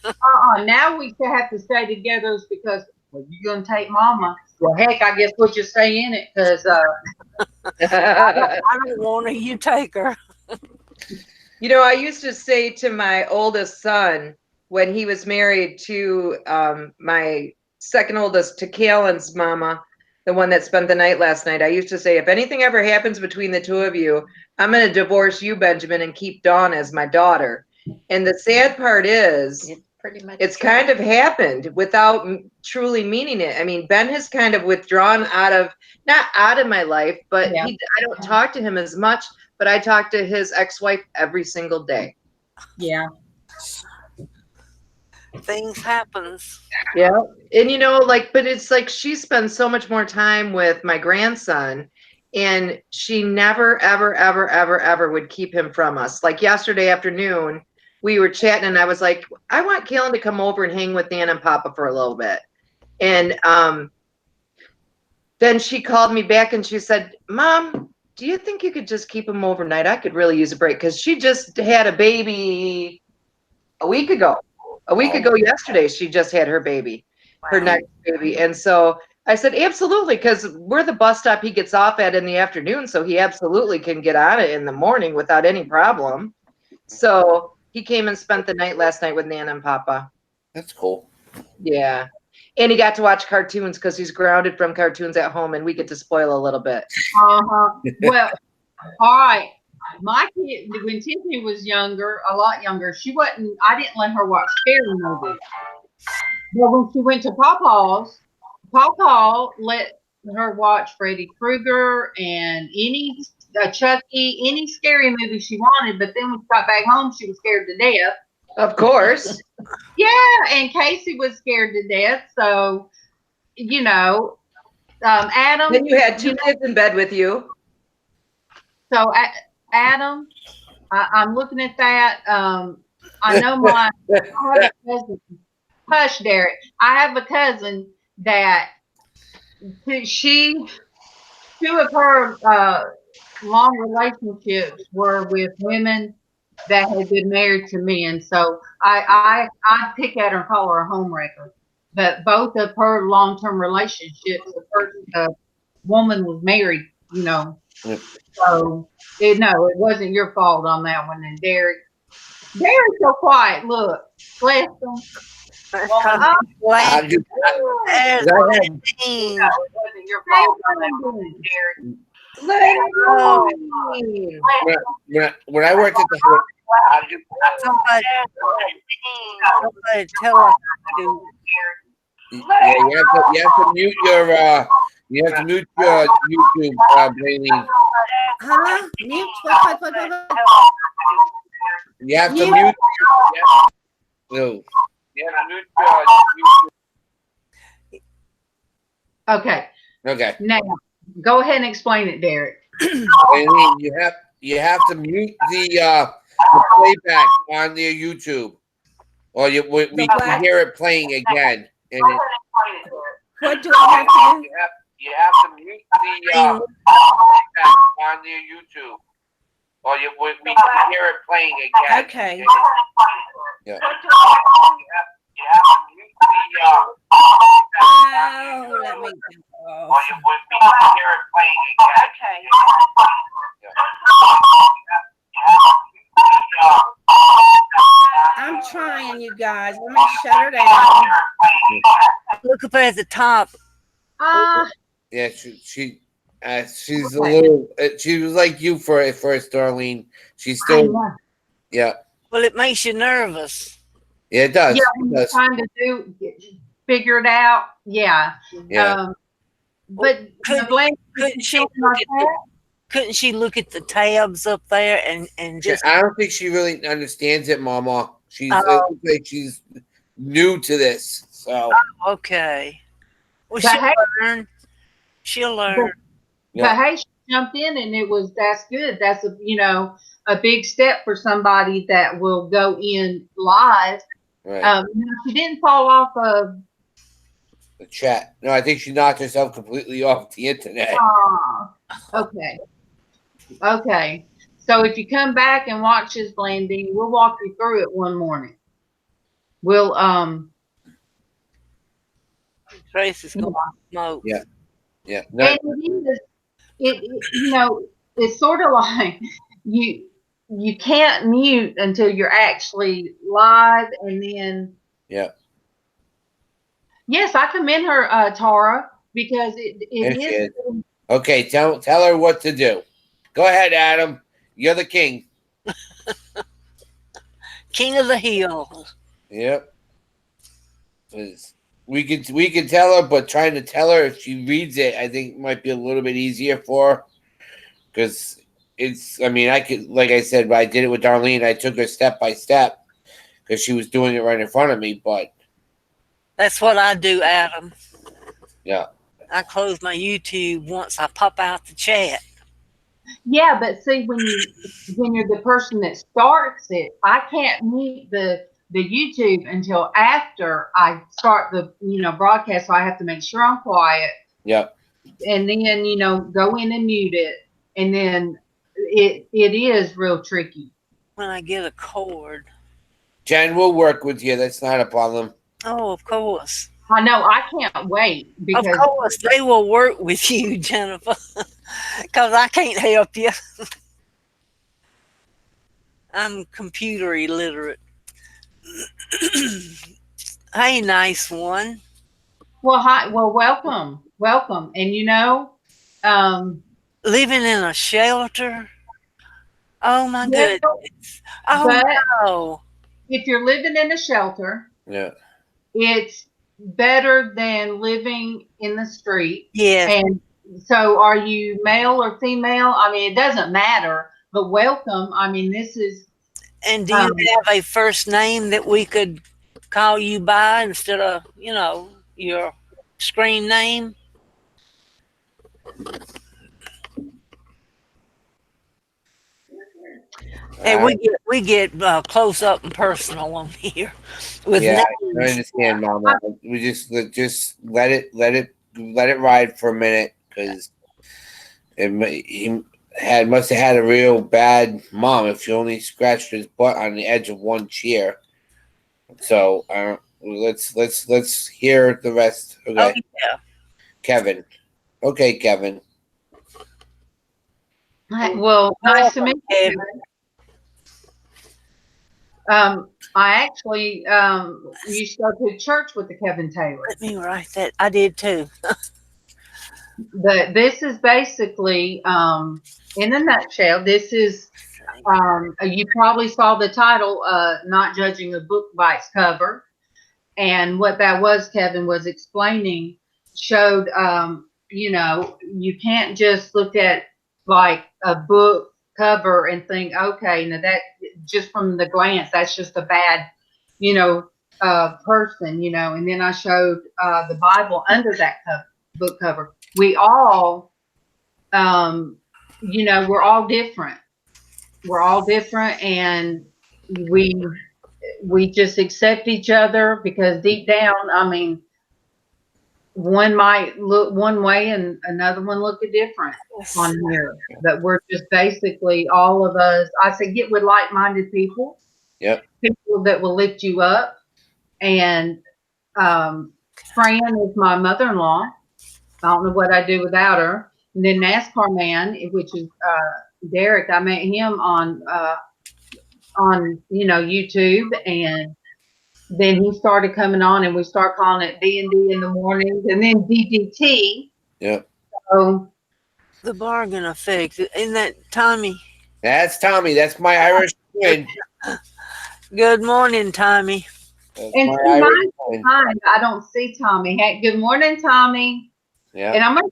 A: now we still have to stay together because, well, you're going to take mama. Well, heck, I guess we'll just stay in it because
E: I don't want her. You take her.
C: You know, I used to say to my oldest son when he was married to my second oldest, to Kalen's mama, the one that spent the night last night, I used to say, if anything ever happens between the two of you, I'm going to divorce you, Benjamin, and keep Dawn as my daughter. And the sad part is, it's kind of happened without truly meaning it. I mean, Ben has kind of withdrawn not out of my life, but
A: Yeah.
C: I don't talk to him as much, but I talk to his ex-wife every single day.
A: yeah.
E: Things happens.
C: Yeah. And you know, but it's like she spends so much more time with my grandson, and she never, ever, ever, ever, ever would keep him from us. Like yesterday afternoon, we were chatting and I was like, I want Kalen to come over and hang with Nan and Papa for a little bit. And then she called me back and she said, Mom, do you think you could just keep him overnight? I could really use a break, because she just had a baby a week ago. A week ago yesterday, she just had her baby, her next baby. And so I said, absolutely, because we're the bus stop he gets off at in the afternoon, so he absolutely can get on it in the morning without any problem. So he came and spent the night last night with Nana and Papa.
B: That's cool.
C: Yeah. And he got to watch cartoons because he's grounded from cartoons at home, and we get to spoil a little bit.
A: Well, all right. My kid, when Tiffany was younger, a lot younger, I didn't let her watch scary movies. But when she went to Pawpaw's, Pawpaw let her watch Freddy Krueger and any Chucky, any scary movie she wanted. But then when she got back home, she was scared to death.
C: Of course.
A: Yeah, and Casey was scared to death. So, you know, Adam.
C: Then you had two kids in bed with you.
A: So, Adam, I'm looking at that. I know I have a cousin. Hush, Derek. I have a cousin that she, two of her long relationships were with women that had been married to men. So I pick at her and call her a homewrecker. But both of her long term relationships, the first woman was married, you know.
B: Yep.
A: So no, it wasn't your fault on that one. And Derek's so quiet. Look, bless him.
E: That's
A: Woman,
E: called
A: oh,
B: I
E: glad.
B: just,
E: There's
B: I had,
A: no,
E: Dean.
A: it wasn't your fault on that one, Derek.
C: Oh,
B: when I worked at the
E: Somebody, somebody tell us to.
B: yeah, you have to mute your you have to mute your YouTube, Blaney.
F: Huh? Mute? What?
B: You have to
F: Mute?
B: mute. No. You have to mute your
A: Okay,
B: Okay.
A: now go ahead and explain it, Derek.
B: Blaney, you have to mute the playback on their YouTube, or we can hear it playing again. And
F: What do I have to do?
B: you have to mute the playback on their YouTube, or we can hear it playing again.
F: Okay.
B: Yeah.
F: Oh, let me go. Okay. I'm trying, you guys. Let me shut her down.
E: Look up at the top.
B: Yeah, she's a little. She was like you for at first, Darlene. She's still. Yeah.
E: Well, it makes you nervous.
B: Yeah, it does.
A: Yeah,
B: It
A: when you're
B: does.
A: trying to figure it out. Yeah.
B: Yeah.
A: But
E: Couldn't she look at the tabs up there and just?
B: I don't think she really understands it, MawMaw. She's it looks like she's new to this. So
E: Okay. Well,
A: But hey-
E: learn. She'll learn.
A: But hey, she jumped in and that's good. That's a big step for somebody that will go in live.
B: right.
A: She didn't fall off of.
B: The chat. No, I think she knocked herself completely off the internet.
A: Okay. So if you come back and watch this blending, we'll walk you through it one morning. We'll
E: Tracy's going to smoke.
B: Yeah. Yeah. No,
A: and it's sort of like you can't mute until you're actually live, and then
B: yeah.
A: yes, I commend her, Tara, because it
B: There she
A: is.
B: is. Okay, tell her what to do. Go ahead, Adam. You're the king.
E: King of the hill.
B: Yep. We can tell her, but trying to tell her if she reads it, I think might be a little bit easier for her. Because I mean, I could, like I said, but I did it with Darlene. I took her step by step because she was doing it right in front of me. But
E: That's what I do, Adam.
B: yeah.
E: I close my YouTube once I pop out the chat.
A: Yeah, but see, when you're the person that starts it, I can't mute the YouTube until after I start the broadcast. So I have to make sure I'm quiet.
B: Yep.
A: And then go in and mute it, and then it is real tricky.
E: When I get a cord.
B: Jen will work with you. That's not a problem.
E: Oh, of course.
A: I know. I can't wait because
E: Of course, they will work with you, Jennifer, because I can't help you. I'm computer illiterate. Hey, nice one.
A: Well, hi. Well, welcome. And
E: Living in a shelter. Oh my
A: Yeah,
E: goodness. Oh
A: but
E: no.
A: if you're living in a shelter,
B: Yeah.
A: it's better than living in the street.
E: Yes.
A: And so, are you male or female? I mean, it doesn't matter. But welcome. I mean, this is.
E: And do you have a first name that we could call you by instead of, your screen name? Hey, we get close up and personal on here with
B: Yeah, I
E: names.
B: understand, Mama. We just let it ride for a minute because he must have had a real bad mom if he only scratched his butt on the edge of one chair. So let's hear the rest. Okay,
E: Oh yeah.
B: Kevin. Okay, Kevin.
A: Well, nice to meet you.
E: Kevin.
A: I actually used to go to church with the Kevin Taylor.
E: Let me write that. I did too.
A: But this is basically, in a nutshell, this is, you probably saw the title, Not Judging a Book by Its Cover. And what that was, Kevin was explaining, showed, you can't just look at like a book cover and think, okay, now that just from the glance, that's just a bad, person, and then I showed the Bible under that book cover. We all, we're all different. We're all different, and we just accept each other because deep down, I mean, one might look one way and another one look different on here. But we're just basically all of us. I say get with like-minded people.
B: Yep.
A: People that will lift you up. And Fran is my mother-in-law. I don't know what I'd do without her. And then NASCARman, which is Derek. I met him on YouTube, and then he started coming on, and we start calling it D&D in the mornings, and then DDT.
B: Yeah.
A: So
E: The bargain effect. Isn't that Tommy?
B: That's Tommy. That's my Irish twin.
E: Good morning, Tommy.
B: That's
A: and
B: my
A: see,
B: Irish twin.
A: I don't see Tommy. Hey, good morning, Tommy.
B: Yeah.
A: And I'm gonna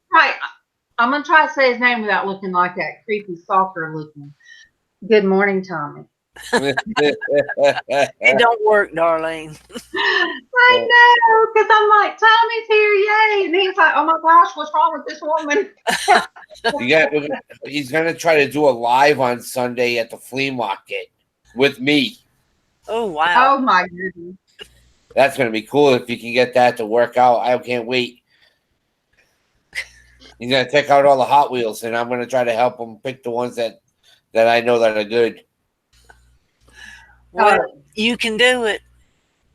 A: try to say his name without looking like that creepy stalker looking. Good morning, Tommy.
E: It don't work, Darlene.
A: I know, because I'm like, Tommy's here, yay. And he's like, oh my gosh, what's wrong with this woman?
B: He's gonna try to do a live on Sunday at the flea market with me.
E: Oh wow.
A: Oh my goodness.
B: That's gonna be cool if you can get that to work out. I can't wait. He's gonna take out all the Hot Wheels, and I'm gonna try to help him pick the ones that I know that are good.
E: Well, you can do it.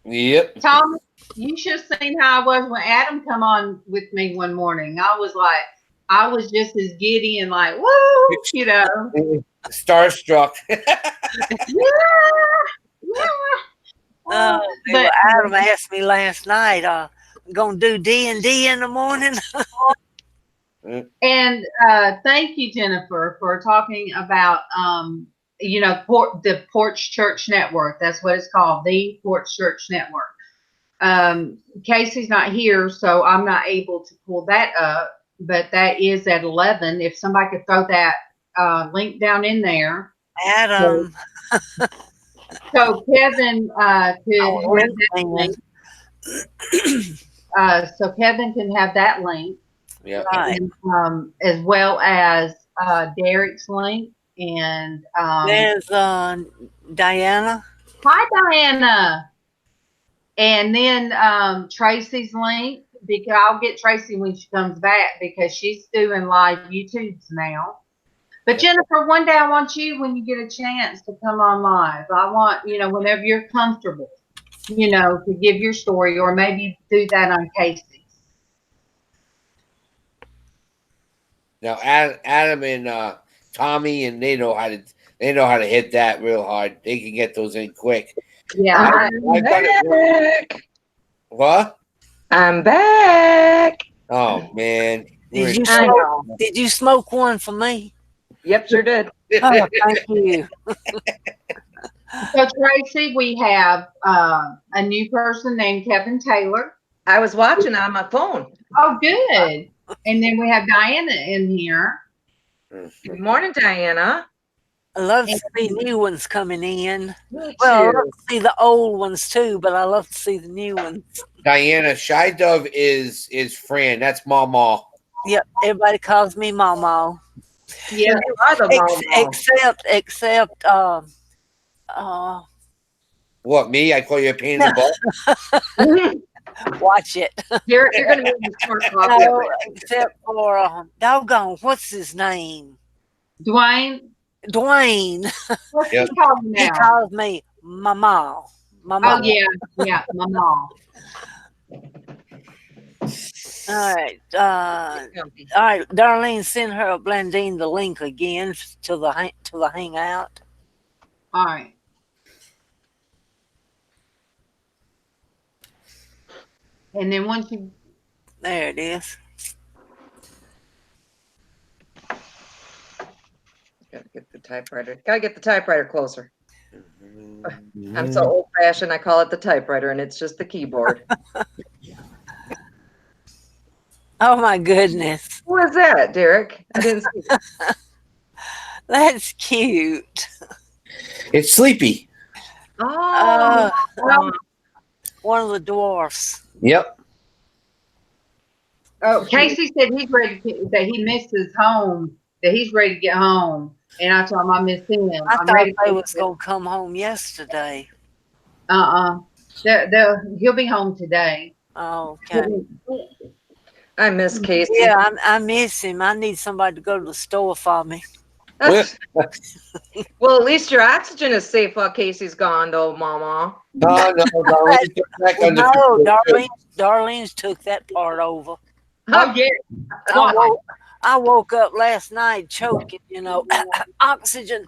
B: Yep.
A: Tommy, you should have seen how I was when Adam come on with me one morning. I was just as giddy and like, woo,
B: Starstruck.
A: yeah.
E: But Adam asked me last night, I'm gonna do D&D in the morning.
A: And thank you, Jennifer, for talking about the Porch Church Network. That's what it's called, the Porch Church Network. Casey's not here, so I'm not able to pull that up, but that is at 11. If somebody could throw that link down in there.
E: Adam.
A: So Kevin could have that link. So Kevin can have that link.
B: Yeah.
A: And, as well as Derek's link. And
E: there's Diana.
A: Hi, Diana. And then Traci's link, because I'll get Traci when she comes back because she's doing live YouTubes now. But Jennifer, one day I want you, when you get a chance, to come on live. I want, whenever you're comfortable, to give your story, or maybe do that on Casey.
B: Now Adam and Tommy, and they know how to hit that real hard. They can get those in quick.
A: Yeah.
C: I'm back.
B: What?
C: I'm back.
B: Oh man.
E: Did you smoke one for me?
C: Yep, sure did.
E: Oh, thank you.
A: So Traci, we have a new person named Kevin Taylor.
C: I was watching on my phone.
A: Oh, good. And then we have Diana in here.
C: Good morning, Diana.
E: I love to see new ones coming in.
C: Me
E: Well, I
C: too.
E: love to see the old ones too, but I love to see the new ones.
B: Diana, Xshydovex is Fran. That's MawMaw.
E: Yep, everybody calls me MawMaw.
A: Yeah.
C: You are the mom.
E: Except Uh,
B: What, me? I call you a pain in the butt?
E: watch it.
C: You're gonna make me smart coffee.
E: No, except for doggone, what's his name?
A: Dwayne,
E: Dwayne.
A: what's
B: Yep.
A: he called
E: He
A: now?
E: calls me MawMaw.
A: Oh
E: MawMaw.
A: yeah, MawMaw.
E: All right. All right, Darlene, send her Blandine the link again to the hangout.
A: All right. And then once you,
E: There it is.
C: Gotta get the typewriter. Gotta get the typewriter closer. I'm so old fashioned. I call it the typewriter, and it's just the keyboard.
E: Oh my goodness,
C: Who is that, Derek? I didn't see it.
E: that's cute.
B: It's Sleepy.
C: Oh,
E: One of the dwarfs.
B: Yep.
A: oh, Casey said he's ready that he misses home, that he's ready to get home. And I told him I miss him.
E: I
A: I'm
E: thought
A: ready
E: they
A: to
E: was gonna come home yesterday.
A: He'll be home today.
E: Oh, okay.
C: I miss Casey.
E: Yeah, I miss him. I need somebody to go to the store for me.
C: Well, at least your oxygen is safe while Casey's gone, though, Mama.
B: No, Darlene took back on the
E: No, Darlene's took that part over.
A: Oh yeah.
E: I woke up last night choking, oxygen,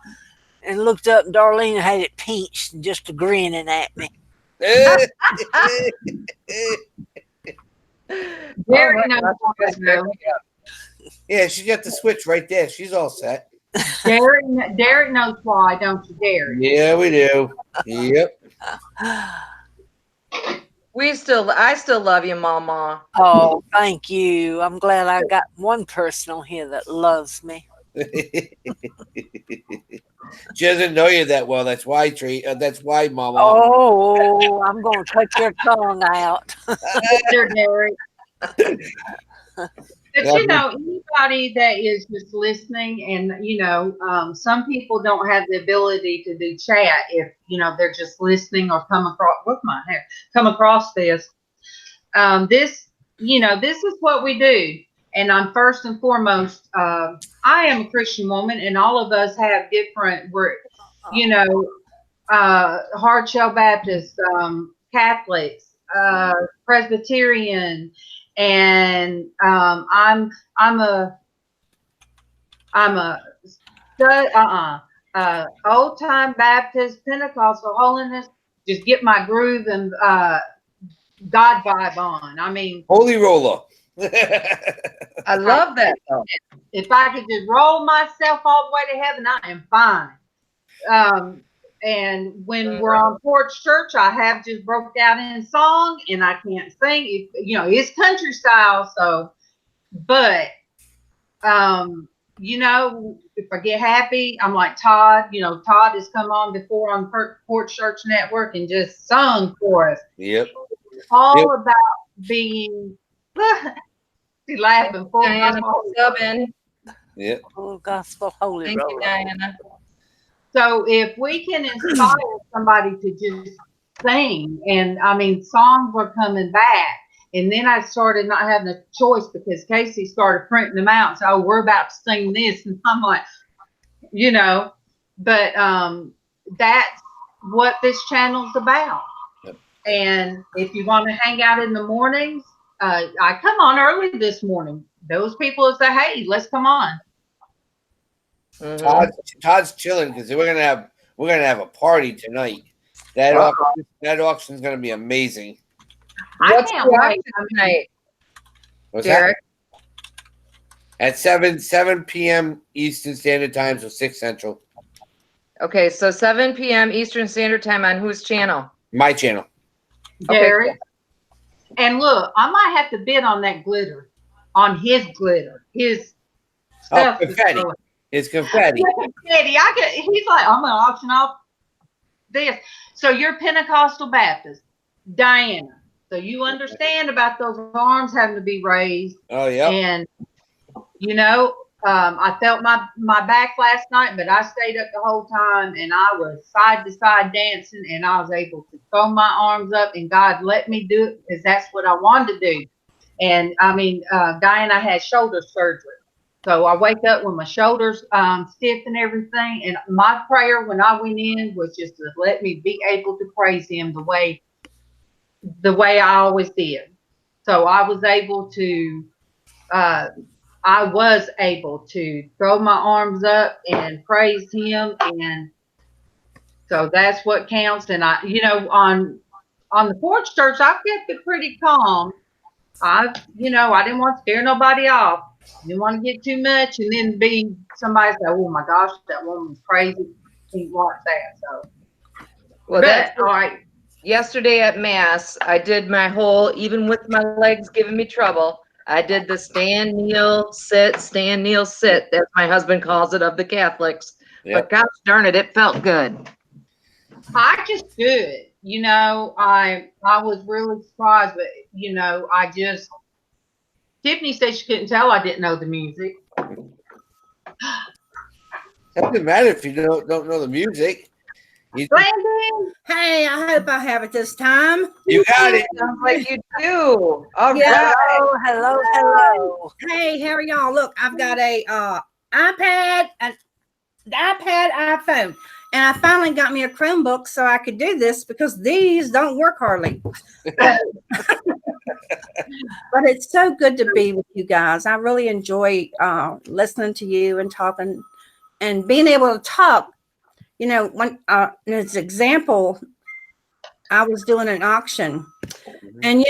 E: and looked up. And Darlene had it pinched and just grinning at me.
A: Derek knows why, though.
B: Yeah, she got the switch right there. She's all set.
A: Derek knows why, don't you, Derek?
B: Yeah, we do. Yep.
C: I still love you, Mama.
E: Oh, thank you. I'm glad I got one person on here that loves me.
B: She doesn't know you that well. That's why, that's why, Mama.
E: Oh, I'm going to cut your tongue out.
A: Sure, Derek. But anybody that is just listening, and some people don't have the ability to do chat if they're just listening or come across this. This is what we do. And I'm first and foremost, I am a Christian woman, and all of us have different, hard shell Baptists, Catholics, Presbyterian, and I'm a old time Baptist, Pentecostal, holiness. Just get my groove and God vibe on. I mean,
B: Holy roller.
C: I love that, though.
A: if I could just roll myself all the way to heaven, I am fine. And when we're on Porch Church, I have just broke out in song, and I can't sing. It's country style. So, but if I get happy, I'm like Todd. Todd has come on before on Porch Church Network and just sung for us.
B: Yep.
A: All about being. She laughing full
C: Diana, subbing.
B: Yep.
E: Oh, gospel holy
C: Thank you,
E: roller.
C: Diana.
A: So if we can inspire somebody to just sing, and I mean, songs were coming back, and then I started not having a choice because Casey started printing them out. So we're about to sing this, and I'm like, but that's what this channel's about.
B: Yep.
A: And if you want to hang out in the mornings, I come on early this morning. Those people say, "Hey, let's come on."
C: Mhm.
B: Todd's chilling because we're gonna have a party tonight. That auction's gonna be amazing.
A: I can't wait.
C: Tonight,
B: What's
C: Derek?
B: that? At 7 p.m. Eastern Standard Time, so 6 Central.
C: Okay, so 7 p.m. Eastern Standard Time on whose channel?
B: My channel.
A: Derek. And look, I might have to bid on that glitter, on his glitter, his stuff.
B: Confetti. It's confetti.
A: Confetti. He's like, I'm gonna auction off this. So you're Pentecostal Baptist, Diana. So you understand about those arms having to be raised.
B: Oh yeah.
A: And I felt my back last night, but I stayed up the whole time, and I was side to side dancing, and I was able to throw my arms up, and God let me do it because that's what I wanted to do. And I mean, Diana had shoulder surgery, so I wake up with my shoulders stiff and everything. And my prayer when I went in was just to let me be able to praise Him the way I always did. So I was able to. I was able to throw my arms up and praise Him, and so that's what counts. And I, on the Porch Church, I kept it pretty calm. I didn't want to scare nobody off. Didn't want to get too much, and then be somebody say, "Oh my gosh, that woman's crazy." Didn't want that. So,
C: Well,
A: but
C: that's
A: all right.
C: yesterday at Mass. I did my whole, even with my legs giving me trouble, I did the stand, kneel, sit, stand, kneel, sit. That's my husband calls it of the Catholics.
B: Yep.
C: But gosh darn it, it felt good.
A: I just good. I was really surprised, but I just Tiffany said she couldn't tell I didn't know the music.
B: Doesn't matter if you don't know the music.
A: Brandon,
F: Hey, I hope I have it this time.
B: You got it.
C: Sounds like you do. All
F: Yeah.
C: right.
E: Hello.
F: Hey, how are y'all? Look, I've got a iPad, the iPad, iPhone, and I finally got me a Chromebook so I could do this because these don't work hardly. But it's so good to be with you guys. I really enjoy listening to you and talking and being able to talk. When as an example, I was doing an auction, and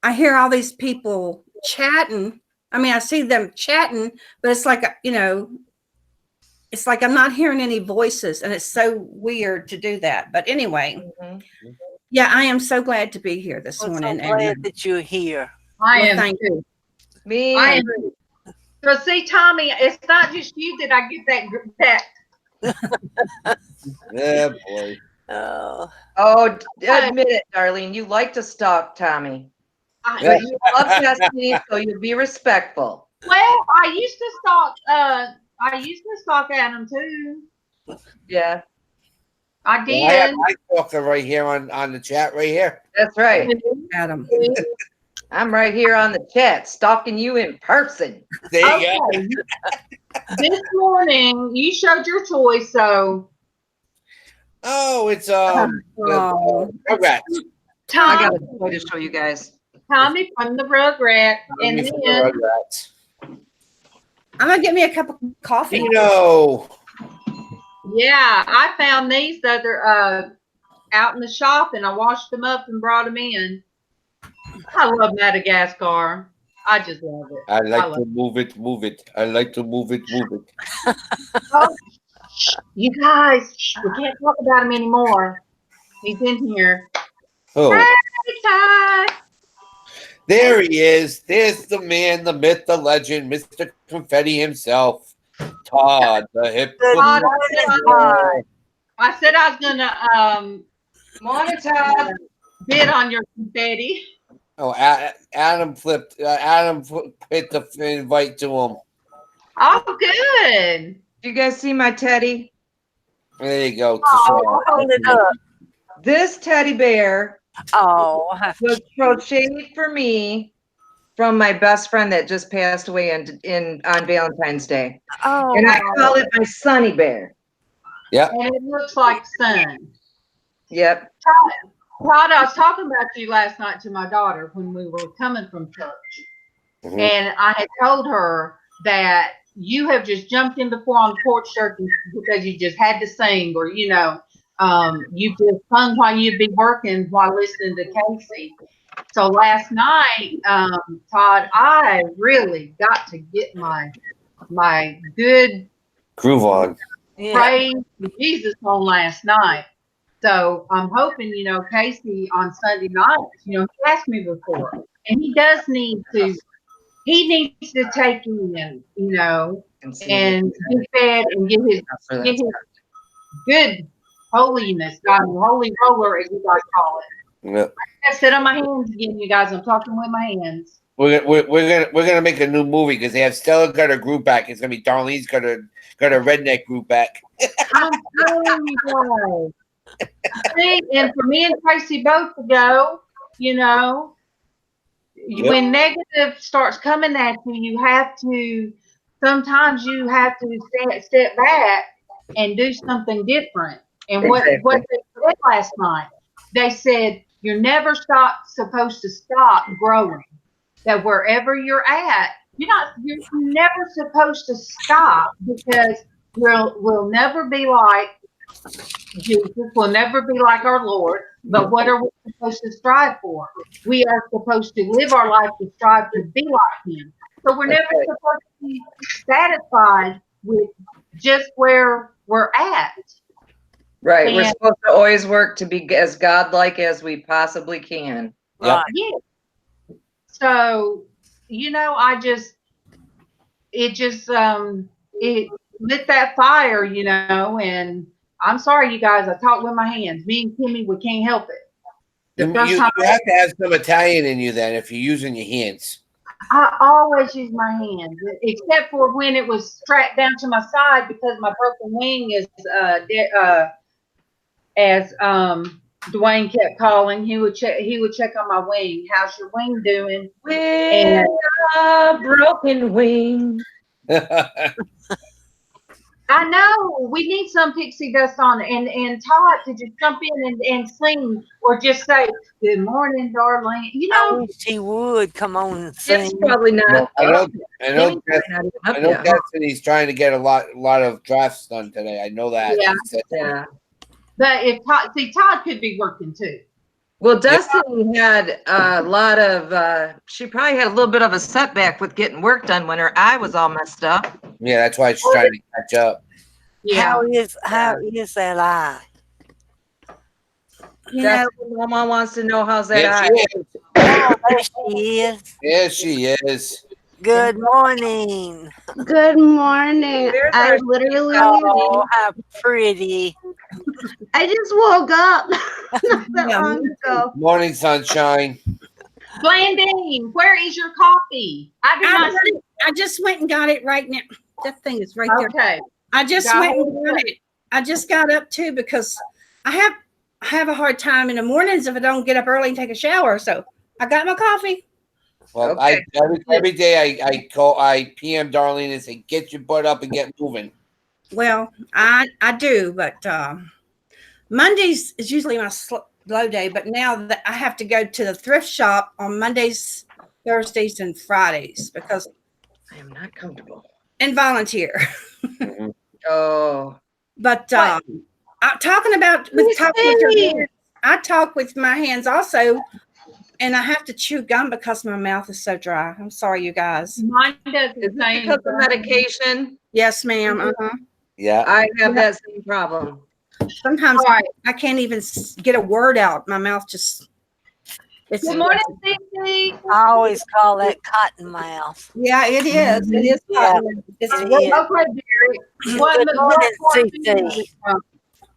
F: I hear all these people chatting. I mean, I see them chatting, but it's like it's like I'm not hearing any voices, and it's so weird to do that. But anyway, yeah, I am so glad to be here this morning.
E: I'm glad that you're here.
A: I
F: Well,
A: am
F: thank
A: too.
C: Me.
A: I am. So see, Tommy, it's not just you that I get that.
B: Yeah, boy.
E: Oh,
C: Oh, admit it, Darlene. You like to stalk Tommy. But you love Destiny, so you'll be respectful.
A: Well, I used to stalk. I used to stalk Adam too.
C: Yeah,
A: I did.
B: Well, I have my talker right here on the chat right here.
C: that's right.
F: Adam.
C: I'm right here on the chat, stalking you in person.
B: There you go.
A: Okay. This morning you showed your choice, so
B: Oh, it's
F: Oh.
B: Rugrats.
C: I got
A: Tommy,
C: a toy to show you guys.
A: Tommy from the Rugrat, and then
B: Rugrats.
F: I'm gonna get me a cup of coffee.
A: yeah, I found these the other out in the shop, and I washed them up and brought them in. I love Madagascar. I just love it.
B: I like to move it. I like to move it.
A: Oh, you guys, we can't talk about him anymore. He's in here.
B: Oh,
A: Hey, Ty.
B: there he is. There's the man, the myth, the legend, Mr. Confetti himself. Todd, the hip.
A: Todd, I said I was gonna
C: Morning, Todd.
A: bid on your confetti.
B: Oh, Adam flipped. Adam hit the invite to him.
A: Oh, good.
C: Do you guys see my teddy?
B: There you go.
E: hold it up.
C: This teddy bear
E: Oh,
C: was crocheted for me from my best friend that just passed away on Valentine's Day.
E: oh,
C: And I call it my Sunny Bear.
B: Yep.
A: And it looks like sun.
C: Yep.
A: Todd, I was talking about you last night to my daughter when we were coming from church.
B: Mhm.
A: And I had told her that you have just jumped in before on the porch church because you just had to sing, or you just sung while you'd be working while listening to Casey. So last night, Todd, I really got to get my good
B: Groove on.
E: yeah.
A: praise to Jesus on last night. So I'm hoping, Casey on Sunday night, he asked me before, and he needs to take in, and get fed and get his good holiness, holy roller, as you guys call it.
B: Yep.
A: I sit on my hands again, you guys. I'm talking with my hands.
B: we're gonna make a new movie because they have Stella got her group back. It's gonna be Darlene's got a redneck group back.
A: I'm telling you guys. See, and for me and Tracy both to go, you know, when negative starts coming at you, you have to. Sometimes you have to step back and do something different. And what they said last night, they said you're never supposed to stop growing. That wherever you're at, you're never supposed to stop because we'll never be like Jesus, will never be like our Lord. But what are we supposed to strive for? We are supposed to live our life to strive to be like Him. So we're never supposed to be satisfied with just where we're at.
C: Right. We're supposed to always work to be as godlike as we possibly can.
E: Right.
A: Yeah. So, it lit that fire, and I'm sorry, you guys, I talk with my hands. Me and Kimmy, we can't help it.
B: You have to have some Italian in you then if you're using your hands.
A: I always use my hands, except for when it was strapped down to my side because my broken wing is, as Dwayne kept calling, he would check on my wing. How's your wing doing?
C: With a broken wing.
A: I know we need some pixie dust on it, and Todd to just jump in and sing or just say good morning, Darlene.
E: I wish he would come on and sing.
C: It's probably not.
B: I know Destiny's trying to get a lot of drafts done today. I know that.
C: Yeah.
A: But Todd could be working too.
C: Well, Destiny had a lot of, she probably had a little bit of a setback with getting work done when her eye was all messed up.
B: Yeah, that's why she's trying to catch up.
A: Yeah.
E: How is that eye?
C: MawMaw wants to know how's that eye.
E: Oh, there she is.
B: Yes, she is.
E: Good morning.
G: Good morning. I literally,
E: Oh, how pretty.
G: I just woke up not that long ago.
B: Morning, sunshine.
A: Blandine, where is your coffee?
F: I just went and got it right now. That thing is right there.
A: Okay.
F: I just went and got it. I just got up too because I have a hard time in the mornings if I don't get up early and take a shower. So I got my coffee.
B: Well, every day I PM Darlene and say, get your butt up and get moving.
F: Well, I do, but Mondays is usually my slow day. But now that I have to go to the thrift shop on Mondays, Thursdays, and Fridays because
C: I am not comfortable.
F: And volunteer.
B: Mm-hmm.
C: Oh,
F: but I'm talking about with your hands. I talk with my hands also. And I have to chew gum because my mouth is so dry. I'm sorry, you guys.
A: Mine does the
C: is it
A: same.
C: because of medication?
F: Yes, ma'am. Uh-huh.
B: Yeah.
C: I have that same problem.
F: Sometimes I can't even get a word out. My mouth just.
A: Good morning, Stacey.
E: I always call that cotton mouth.
F: Yeah, it is. It is.
E: Yeah.
A: Okay, Derek.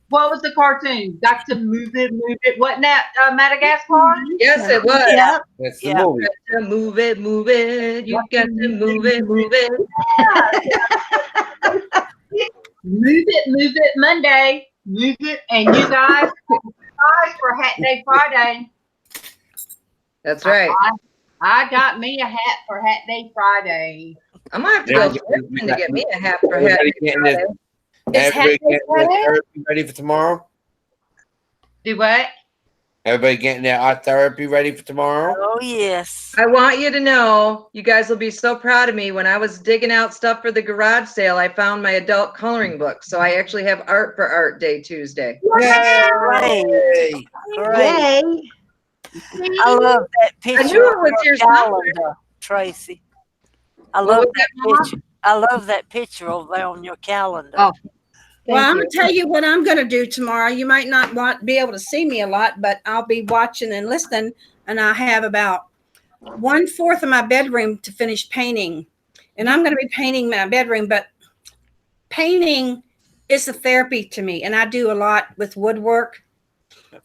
A: What was the cartoon? Got to move it. Wasn't that Madagascar?
C: Yes, it was.
E: Yeah.
B: That's the movie.
C: You got to move it. You got to move it.
A: Move it Monday. Move it. And you guys for Hat Day Friday.
C: That's right.
A: I got me a hat for Hat Day Friday.
C: I'm going to have to go to get me a hat for Hat Day Friday.
B: Everybody getting their therapy ready for tomorrow?
A: Do what?
B: Everybody getting their art therapy ready for tomorrow?
E: Oh, yes.
C: I want you to know, you guys will be so proud of me. When I was digging out stuff for the garage sale, I found my adult coloring book. So I actually have art for Art Day Tuesday.
B: Yay!
E: Great. I love that picture.
C: I knew it was your
E: calendar, Tracy. I love that picture. I love that picture over there on your calendar.
C: Oh,
F: well, I'm going to tell you what I'm going to do tomorrow. You might not be able to see me a lot, but I'll be watching and listening. And I have about 1/4 of my bedroom to finish painting. And I'm going to be painting my bedroom, but painting is a therapy to me. And I do a lot with woodwork.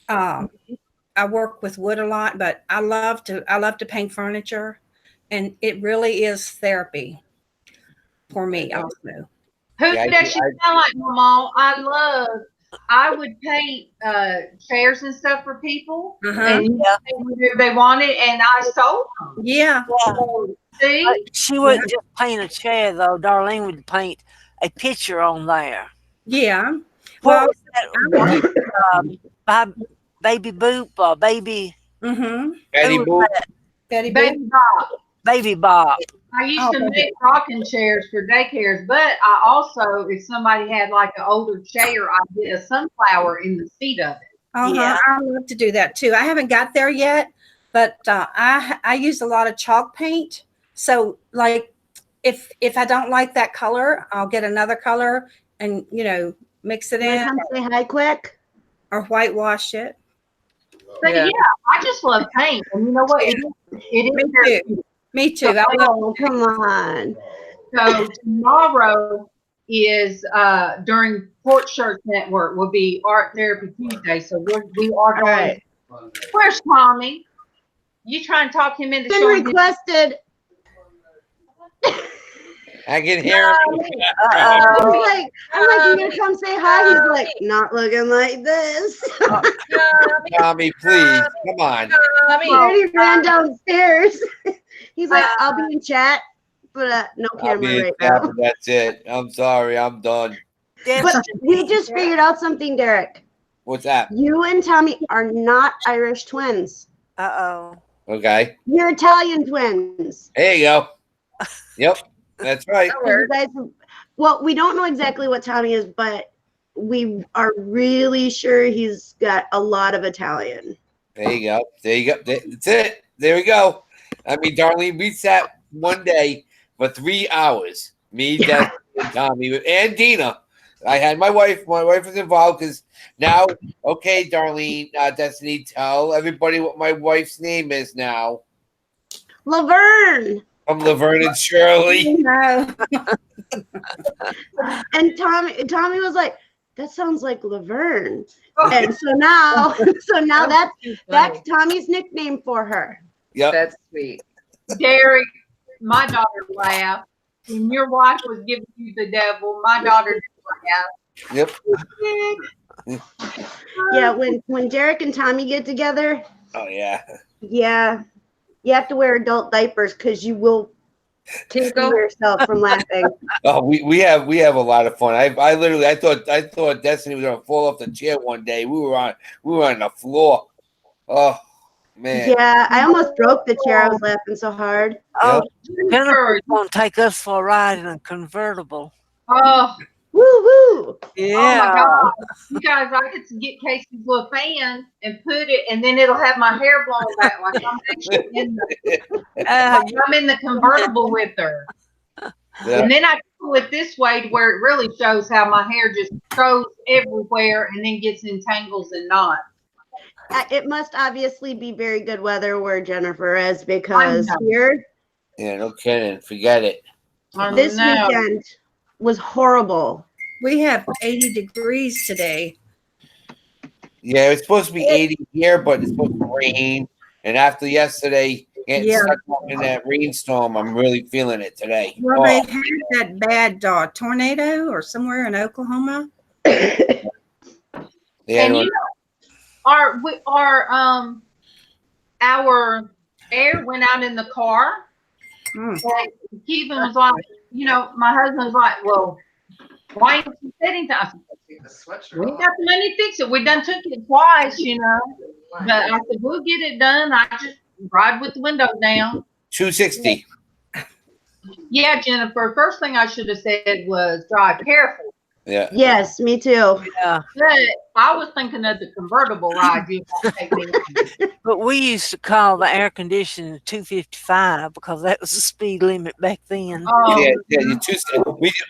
F: I work with wood a lot, but I love to paint furniture And it really is therapy for me also.
A: Who
B: Yeah,
A: does she sound like, MawMaw? I would paint chairs and stuff for people,
F: Uh-huh.
A: and they wanted, and I sold them.
F: Yeah.
A: See,
E: She wouldn't just paint a chair though. Darlene would paint a picture on there.
F: Yeah.
E: What
F: Well,
E: was that? Baby Boop, baby.
F: mm-hmm.
B: Betty
E: Who was
B: Boop.
E: that?
F: Betty
A: Baby
F: Boop.
A: Bob.
E: Baby Bob.
A: I used to make rocking chairs for daycares, but I also, if somebody had like an older chair, I did a sunflower in the seat of it.
F: Uh-huh.
E: Yeah.
F: I love to do that too. I haven't got there yet, but I use a lot of chalk paint. So like if I don't like that color, I'll get another color and mix it
G: Wanna
F: in
G: come say hi quick?
F: or whitewash it.
A: But yeah, I just love paint, and you know what? It is very
F: too. Me too. I love
G: Oh, come on.
A: So tomorrow is during Porch Church Network will be Art Therapy Tuesday. So we are going.
G: right.
A: Where's Tommy? You try and talk him into
G: Been
A: showing him.
G: requested.
B: I can hear him.
G: I'm like, you gonna come say hi? He's like, not looking like this.
B: Tommy, please. Come on.
G: He already ran downstairs. He's like, I'll be in chat, but no
B: I'll
G: camera
B: be in
G: right
B: chat,
G: now.
B: but that's it. I'm sorry. I'm done.
G: But we just figured out something, Derek.
B: What's that?
G: You and Tommy are not Irish twins.
E: Uh-oh.
B: Okay.
G: You're Italian twins.
B: There you go. Yep. That's right.
G: You guys, well, we don't know exactly what Tommy is, but we are really sure he's got a lot of Italian.
B: There you go. There you go. That's it. There we go. I mean, Darlene, we sat one day for 3 hours. Me, Destinie, and Tommy, and Dina. I had my wife. My wife was involved because now, okay, Darlene, Destinie, tell everybody what my wife's name is now.
G: Laverne.
B: I'm Laverne and Shirley.
F: No.
G: And Tommy was like, that sounds like Laverne. And so now that's Tommy's nickname for her.
B: Yep.
C: That's sweet.
A: Derek, my daughter laughed. When your wife was giving you the devil, my daughter did laugh.
B: Yep.
G: Yeah, when Derek and Tommy get together,
B: Oh yeah.
G: yeah, you have to wear adult diapers because you will tickle yourself from laughing.
B: Oh, we have a lot of fun. I thought Destinie was gonna fall off the chair one day. We were on the floor. Oh man.
G: Yeah, I almost broke the chair. I was laughing so hard.
E: Oh, Jennifer's going to take us for a ride in a convertible.
A: Oh,
G: Woo woo!
E: Yeah.
A: oh my God. You guys, I get to get Casey's little fan and put it, and then it'll have my hair blown back like I'm actually I'm in the convertible with her.
B: Yeah.
A: And then I pull it this way to where it really shows how my hair just goes everywhere and then gets in tangles and knots.
G: It must obviously be very good weather where Jennifer is because here
B: Yeah, no kidding. Forget it.
G: this weekend was horrible.
F: We have 80 degrees today.
B: Yeah, it's supposed to be 80 here, but it's supposed to rain. And after yesterday getting stuck in that rainstorm, I'm really feeling it today.
F: Well, they had that bad tornado or somewhere in Oklahoma.
B: Yeah,
A: And you know, our air went out in the car. And Kevin was like, my husband was like, well, why ain't you said anything? I said, we got the money to fix it. We done took it twice, But I said, we'll get it done. I just ride with the window down.
B: 260.
A: Yeah, Jennifer, first thing I should have said was drive careful.
B: Yeah.
G: Yes, me too.
E: Yeah.
A: But I was thinking of the convertible ride.
E: But we used to call the air conditioning 255 because that was the speed limit back then.
A: Oh,
B: Yeah,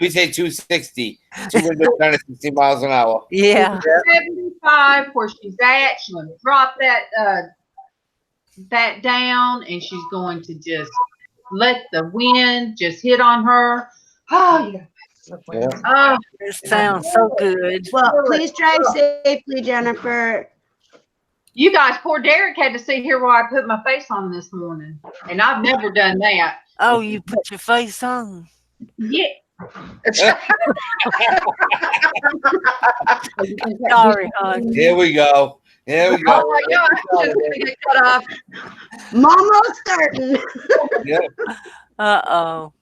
B: we say 260. 260 miles an hour.
E: Yeah.
A: 75 where she's at. She's going to drop that down, and she's going to just let the wind just hit on her. Oh, yeah.
B: Yeah.
E: It sounds so good.
G: Well, please drive safely, Jennifer.
A: You guys, poor Derek had to sit here while I put my face on this morning, and I've never done that.
E: Oh, you put your face on.
A: Yeah.
E: Sorry, hon.
B: Here we go. Here we go.
C: Oh my God, I'm just gonna get cut off.
G: MawMaw's starting.
B: Yeah.
E: Uh-oh.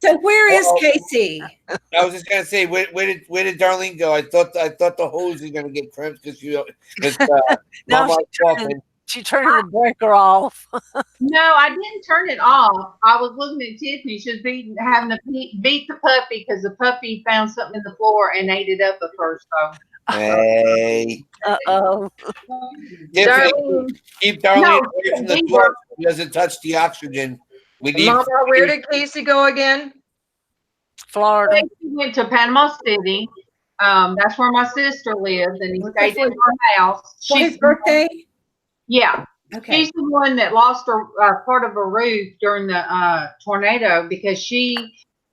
F: So where is
B: Uh-oh.
F: Casey?
B: I was just gonna say, where did Darlene go? I thought the hose was gonna get crimped because
E: No,
B: Mama's coughing.
E: She turned the breaker off.
A: No, I didn't turn it off. I was looking at Tiffany. She was having to beat the puppy because the puppy found something in the floor and ate it up at first. So.
B: Hey,
E: Uh-oh.
B: Tiffany,
C: Darlene,
B: keep Darlene
A: No,
B: away from the
A: we
B: door. So she doesn't touch the oxygen. We need.
C: Mama, where did Casey go again?
E: Florida.
A: We went to Panama City. That's where my sister lives, and he stayed in her house.
F: For his birthday?
A: Yeah.
F: Okay.
A: She's the one that lost her part of her roof during the tornado because she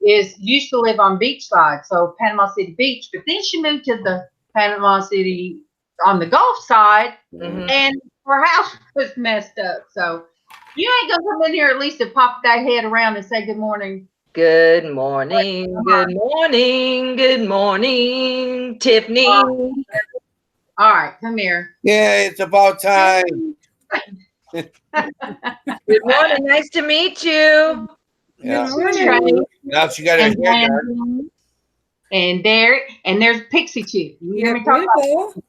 A: used to live on beachside, so Panama City Beach. But then she moved to the Panama City on the Gulf side, and her house was messed up. So you ain't gonna come in here at least to pop that head around and say good morning.
C: Good morning, good morning, good morning, Tiffany.
A: All right, come here.
B: Yeah, it's about time.
C: Good morning, nice to meet you.
B: Yeah.
A: Traci
B: Now she got her
A: and
B: hair done.
A: Brandon and Derek, and there's Pixie Chick. You hear
F: You're
A: me talk about
F: beautiful.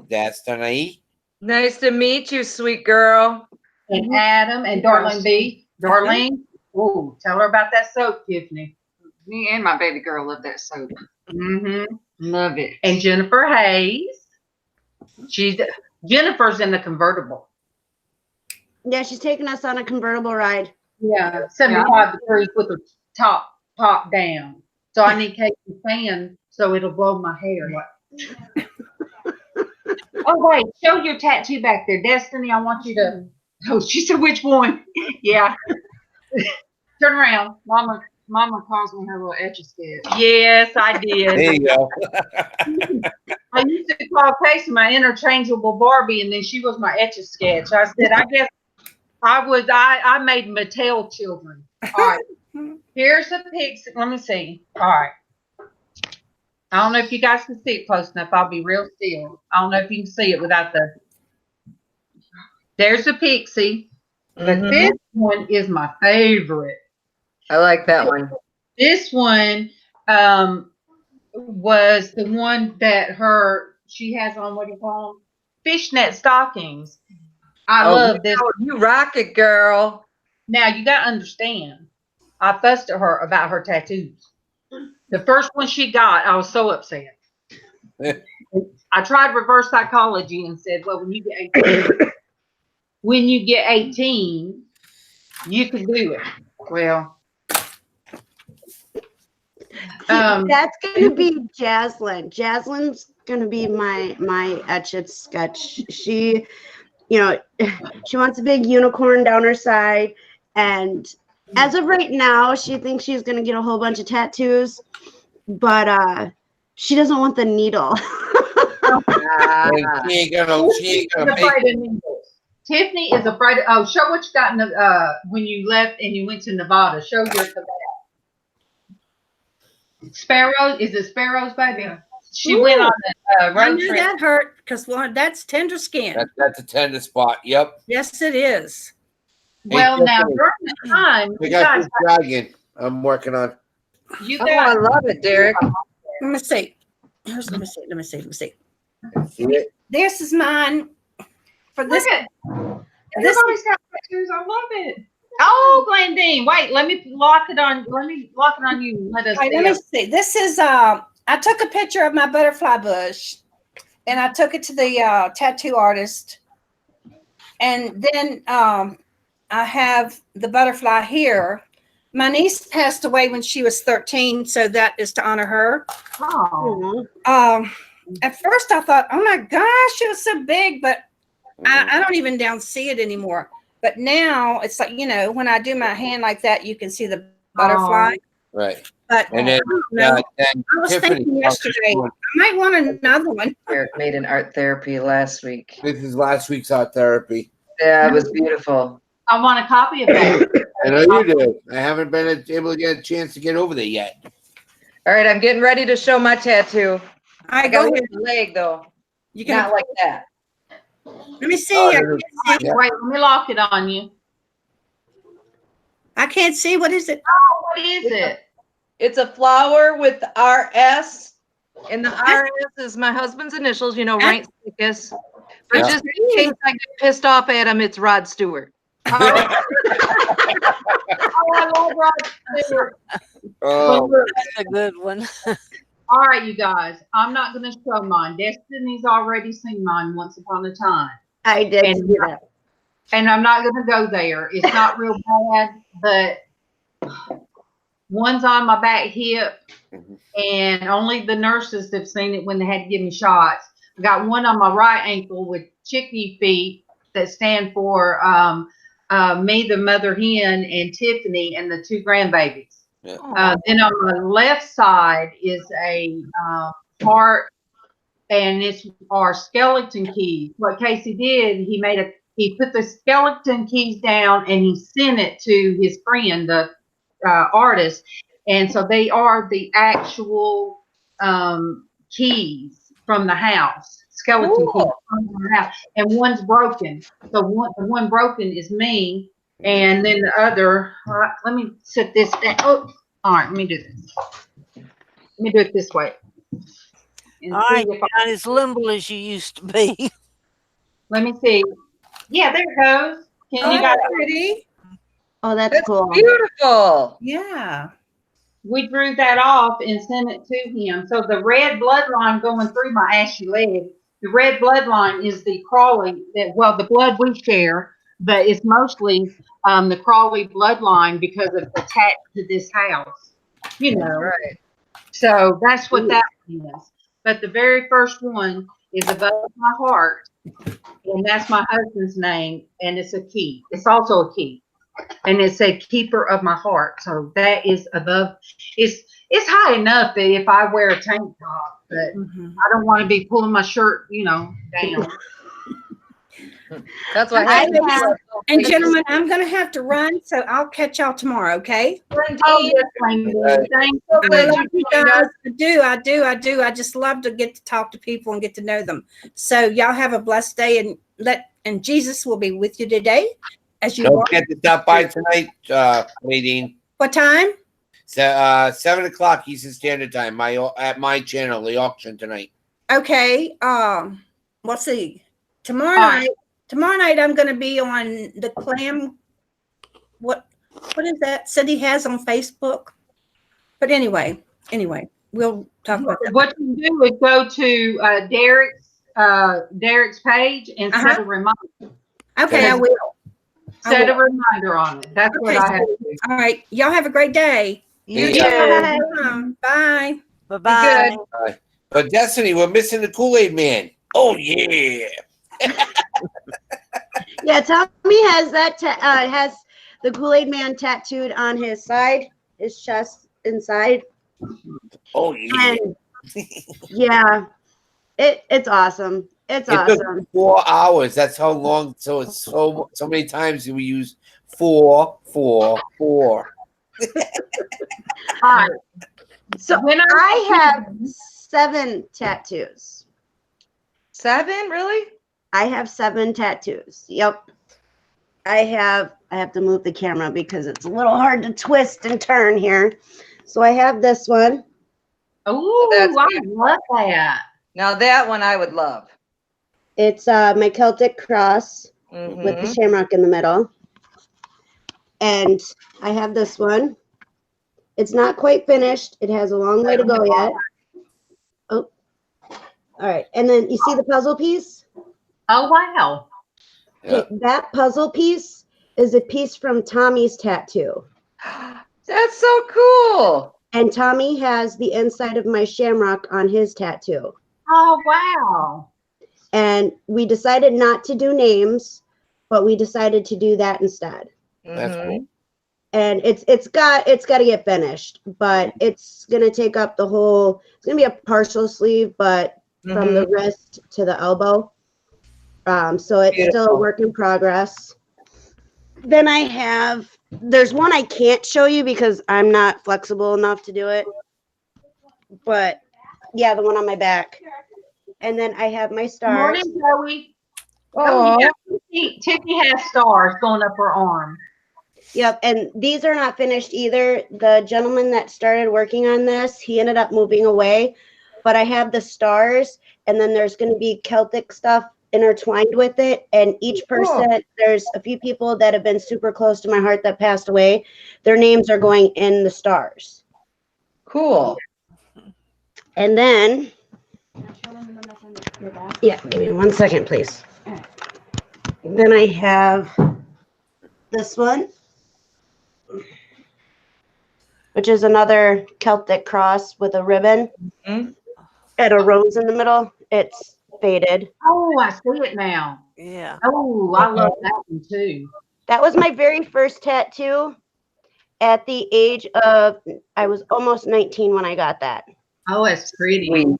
B: Destinie.
C: Nice to meet you, sweet girl.
A: and Adam and Darlene B. Darlene, oh, tell her about that soap, Tiffany.
H: Me and my baby girl love that soap.
A: Mm-hmm.
H: Love it.
A: And Jennifer Hayes. Jennifer's in the convertible.
G: Yeah, she's taking us on a convertible ride.
A: Yeah, 75 degrees with the top down. So I need Casey's fan so it'll blow my hair. Oh wait, show your tattoo back there, Destiny. I want you to. Oh, she said which one? Yeah. Turn around, Mama.
H: Mama calls me her little Etch-a-Sketch.
A: Yes, I did.
B: There you go.
A: I used to call Casey my interchangeable Barbie, and then she was my Etch-a-Sketch. I said, I guess I made Mattel children. All right. Here's a picture. Let me see. All right. I don't know if you guys can see it close enough. I'll be real still. I don't know if you can see it without the. There's a pixie. But this one is my favorite.
C: I like that one.
A: This one was the one that she has on, what do you call them? Fishnet stockings. I love this.
C: You rock it, girl.
A: Now, you got to understand, I fussed at her about her tattoos. The first one she got, I was so upset. I tried reverse psychology and said, well, when you get 18, you can do it. Well,
G: That's gonna be Jaslyn. Jaslyn's gonna be my Etch-a-Sketch. She wants a big unicorn down her side, and as of right now, she thinks she's gonna get a whole bunch of tattoos, but she doesn't want the needle.
B: And she ain't gonna make.
A: Tiffany is afraid. Oh, show what you got in the when you left and you went to Nevada. Show your Sparrows. Is it Sparrows, baby? Yeah. She went on the
F: I
A: road
F: knew
A: trip.
F: that hurt because that's tender skin.
B: That's a tender spot. Yep.
F: Yes, it is.
A: Well,
B: Hey,
A: now
B: Tiffany,
A: during the time,
B: we
A: you
B: got
A: guys,
B: this dragon I'm working on.
A: you
C: Oh, I
A: got
C: love it, Derek.
F: Let me see. Let me see.
B: See it?
F: This is mine. For this,
A: look at
F: this
A: everybody's got tattoos. I love it. Oh, Glendine, wait. Let me lock it on. Let me lock it on you. Let us
F: All right,
A: see.
F: let me see. This is I took a picture of my butterfly bush, and I took it to the tattoo artist, and then I have the butterfly here. My niece passed away when she was 13, so that is to honor her.
A: Oh,
F: At first, I thought, oh my gosh, it was so big, but I don't even down see it anymore. But now it's like, when I do my hand like that, you can see the butterfly.
B: Right.
F: But
B: And then,
F: I
B: then
F: was
B: Tiffany
F: thinking yesterday, might want another one.
C: Eric made an art therapy last week.
B: This is last week's art therapy.
C: Yeah, it was beautiful.
A: I want a copy of that.
B: I know you do. I haven't been able to get a chance to get over there yet.
C: All right, I'm getting ready to show my tattoo.
F: I
C: I got a leg though.
F: You can
C: Not like that.
F: let me see.
B: Oh,
F: I can't see.
B: yeah.
A: Wait, let me lock it on you.
F: I can't see. What is it?
A: Oh, what is it?
C: It's a flower with RS, and the RS is my husband's initials, you know, right? Sikkes. But
B: Yeah.
C: just in case I get pissed off at him, it's Rod Stewart.
A: Oh, I love Rod Stewart.
B: Oh,
E: That's a good one.
A: All right, you guys. I'm not going to show mine. Destiny's already seen mine once upon a time.
G: I did
A: And-
G: see that.
A: And I'm not going to go there. It's not real bad, but one's on my back hip, and only the nurses have seen it when they had to give me shots. I got one on my right ankle with chickadee feet that stand for me, the mother hen, and Tiffany, and the 2 grandbabies.
B: Yeah.
A: Then on my left side is a heart, and it's our skeleton keys. What Casey did, he put the skeleton keys down and he sent it to his friend, the artist, and so they are the actual keys from the house. Skeleton keys from the house, and one's broken. So the one broken is me, and then the other. Let me set this down. Oh, all right. Let me do this. Let me do it this way. And
E: All
A: see
E: right,
A: if
E: you're not as limble as you used to be.
A: let me see. Yeah, there it goes. Can you guys?
F: Pretty.
G: Oh, that's
C: That's
G: cool.
C: beautiful.
F: Yeah.
A: We drew that off and sent it to him. So the red bloodline going through my ashy leg, the red bloodline is the Crawley, the blood we share, but it's mostly the Crawley bloodline because it's attached to this house, you know.
C: Right.
A: So that's what that one is. But the very first one is above my heart, and that's my husband's name, and it's a key. It's also a key. And it said keeper of my heart. So that is above. It's high enough that if I wear a tank top, but I don't want to be pulling my shirt, down.
C: That's why
G: I
C: I
G: have-
F: And gentlemen, I'm going to have to run, so I'll catch y'all tomorrow, okay?
A: Oh, yes, Lindsay. Thank
F: I
A: you.
F: love you guys. I do. I just love to get to talk to people and get to know them. So y'all have a blessed day, and Jesus will be with you today as you
B: don't
F: walk.
B: forget to stop by tonight, Nadine.
F: What time?
B: 7 o'clock Eastern Standard Time. At my channel, the auction tonight.
F: Okay. Let's see. Tomorrow
A: right.
F: night I'm going to be on the clam. What is that Cindy has on Facebook? But anyway, we'll talk about that.
A: What you do is go to Derek's page and set a reminder.
F: Okay, I will.
A: Set a reminder on it. That's what I have to do.
F: All right. Y'all have a great day.
C: You
B: Yeah.
C: too.
F: Bye.
E: Bye-bye.
B: But Destiny, we're missing the Kool-Aid Man. Oh yeah.
G: Yeah, Tommy has that has the Kool-Aid Man tattooed on his side, his chest inside.
B: Oh yeah.
G: And yeah, it's awesome. It's
B: It
G: awesome.
B: took 4 hours. That's how long. So it's so many times we use 4, 4, 4.
A: All right.
G: So
A: When
G: I have 7 tattoos.
C: 7, really?
G: I have 7 tattoos. Yep. I have to move the camera because it's a little hard to twist and turn here. So I have this one.
A: Oh,
C: That's
A: I
C: good.
A: love that.
C: Now that one I would love.
G: It's my Celtic cross
C: Mhm.
G: with the shamrock in the middle. And I have this one. It's not quite finished. It has a long way to go yet. Oh, all right. And then you see the puzzle piece?
A: Oh, wow.
B: Yeah.
G: Okay, that puzzle piece is a piece from Tommy's tattoo.
C: That's so cool.
G: And Tommy has the inside of my shamrock on his tattoo.
A: Oh, wow.
G: And we decided not to do names, but we decided to do that instead.
B: That's
C: Mhm.
B: cool.
G: and it's got to get finished, but it's gonna take up the whole. It's gonna be a partial sleeve, but from the wrist to the elbow. So it's still a work in progress. Then I have, there's one I can't show you because I'm not flexible enough to do it. But yeah, the one on my back. And then I have my stars.
A: Morning, Joey. Oh, yeah. Tiffany has stars going up her arm.
G: Yep, and these are not finished either. The gentleman that started working on this, he ended up moving away. But I have the stars, and then there's going to be Celtic stuff intertwined with it. And each person, there's a few people that have been super close to my heart that passed away. Their names are going in the stars.
C: Cool.
G: And then, yeah, give me 1 second, please. Then I have this one, which is another Celtic cross with a ribbon and a rose in the middle. It's faded.
A: Oh, I see it now.
E: Yeah.
A: Oh, I love that one too.
G: That was my very first tattoo at the age of, I was almost 19 when I got that.
A: Oh, it's pretty.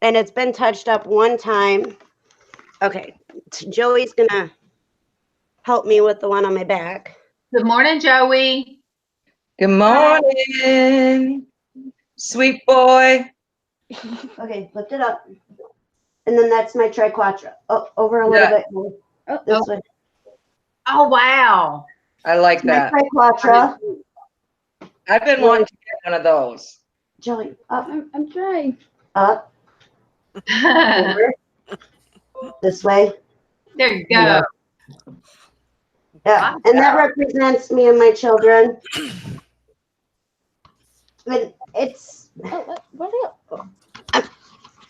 G: And it's been touched up one time. Okay, Joey's gonna help me with the one on my back.
A: Good morning, Joey.
C: Good morning, sweet boy.
G: Okay, lift it up. And then that's my triquetra. Oh, over a little bit more. Oh, this way.
A: Oh, wow.
C: I like
G: My
C: that.
G: triquetra.
C: I've been wanting to get one of those.
G: Joey, up.
I: I'm trying.
G: Up. Over. This way.
A: There you go.
G: Yeah, and that represents me and my children. But it's.
I: What else?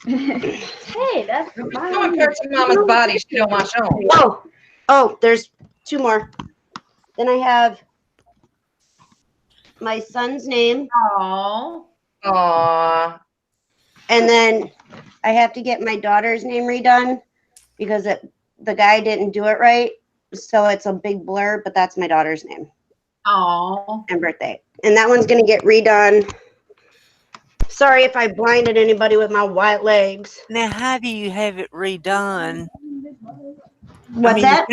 I: Hey, that's
C: Showing parts of Mama's body she don't want shown.
G: Oh, there's two more. Then I have my son's name.
A: Oh.
C: Aww.
G: And then I have to get my daughter's name redone because the guy didn't do it right. So it's a big blur, but that's my daughter's name.
A: Oh.
G: And birthday. And that one's going to get redone. Sorry if I blinded anybody with my white legs.
E: Now, how do you have it redone?
G: What's that?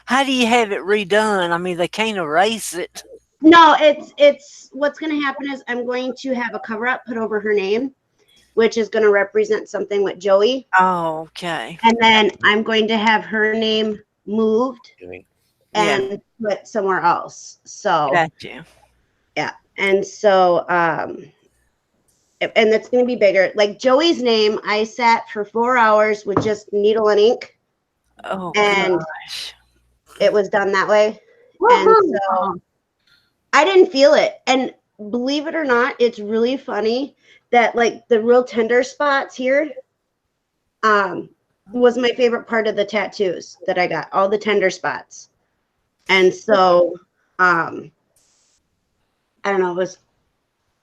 E: How do you have it redone? I mean, they can't erase it.
G: No, it's what's going to happen is I'm going to have a cover up put over her name, which is going to represent something with Joey.
E: Oh, okay.
G: And then I'm going to have her name moved and put somewhere else. So
E: Gotcha.
G: Yeah. And so and it's going to be bigger. Like Joey's name, I sat for 4 hours with just needle and ink.
E: Oh,
G: and
E: gosh.
G: It was done that way.
A: Woo-hoo.
G: And so I didn't feel it. And believe it or not, it's really funny that like the real tender spots here was my favorite part of the tattoos that I got, all the tender spots. And so I don't know, it was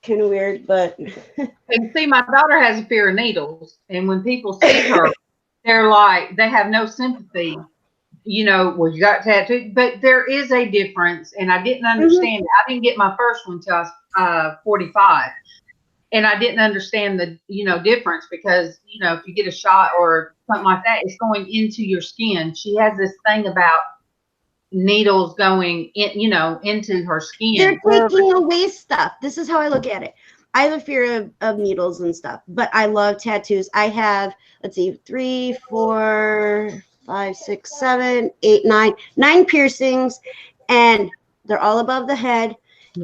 G: kind of weird, but
A: And see, my daughter has a fear of needles, and when people see her, they're like, they have no sympathy. You know, well, you got tattooed, but there is a difference, and I didn't understand it. I didn't get my first one till I was 45, and I didn't understand the difference because if you get a shot or something like that, it's going into your skin. She has this thing about needles going in, into her skin.
G: they're taking away stuff. This is how I look at it. I have a fear of needles and stuff, but I love tattoos. I have, let's see, 3, 4, 5, 6, 7, 8, 9 piercings, and they're all above the head,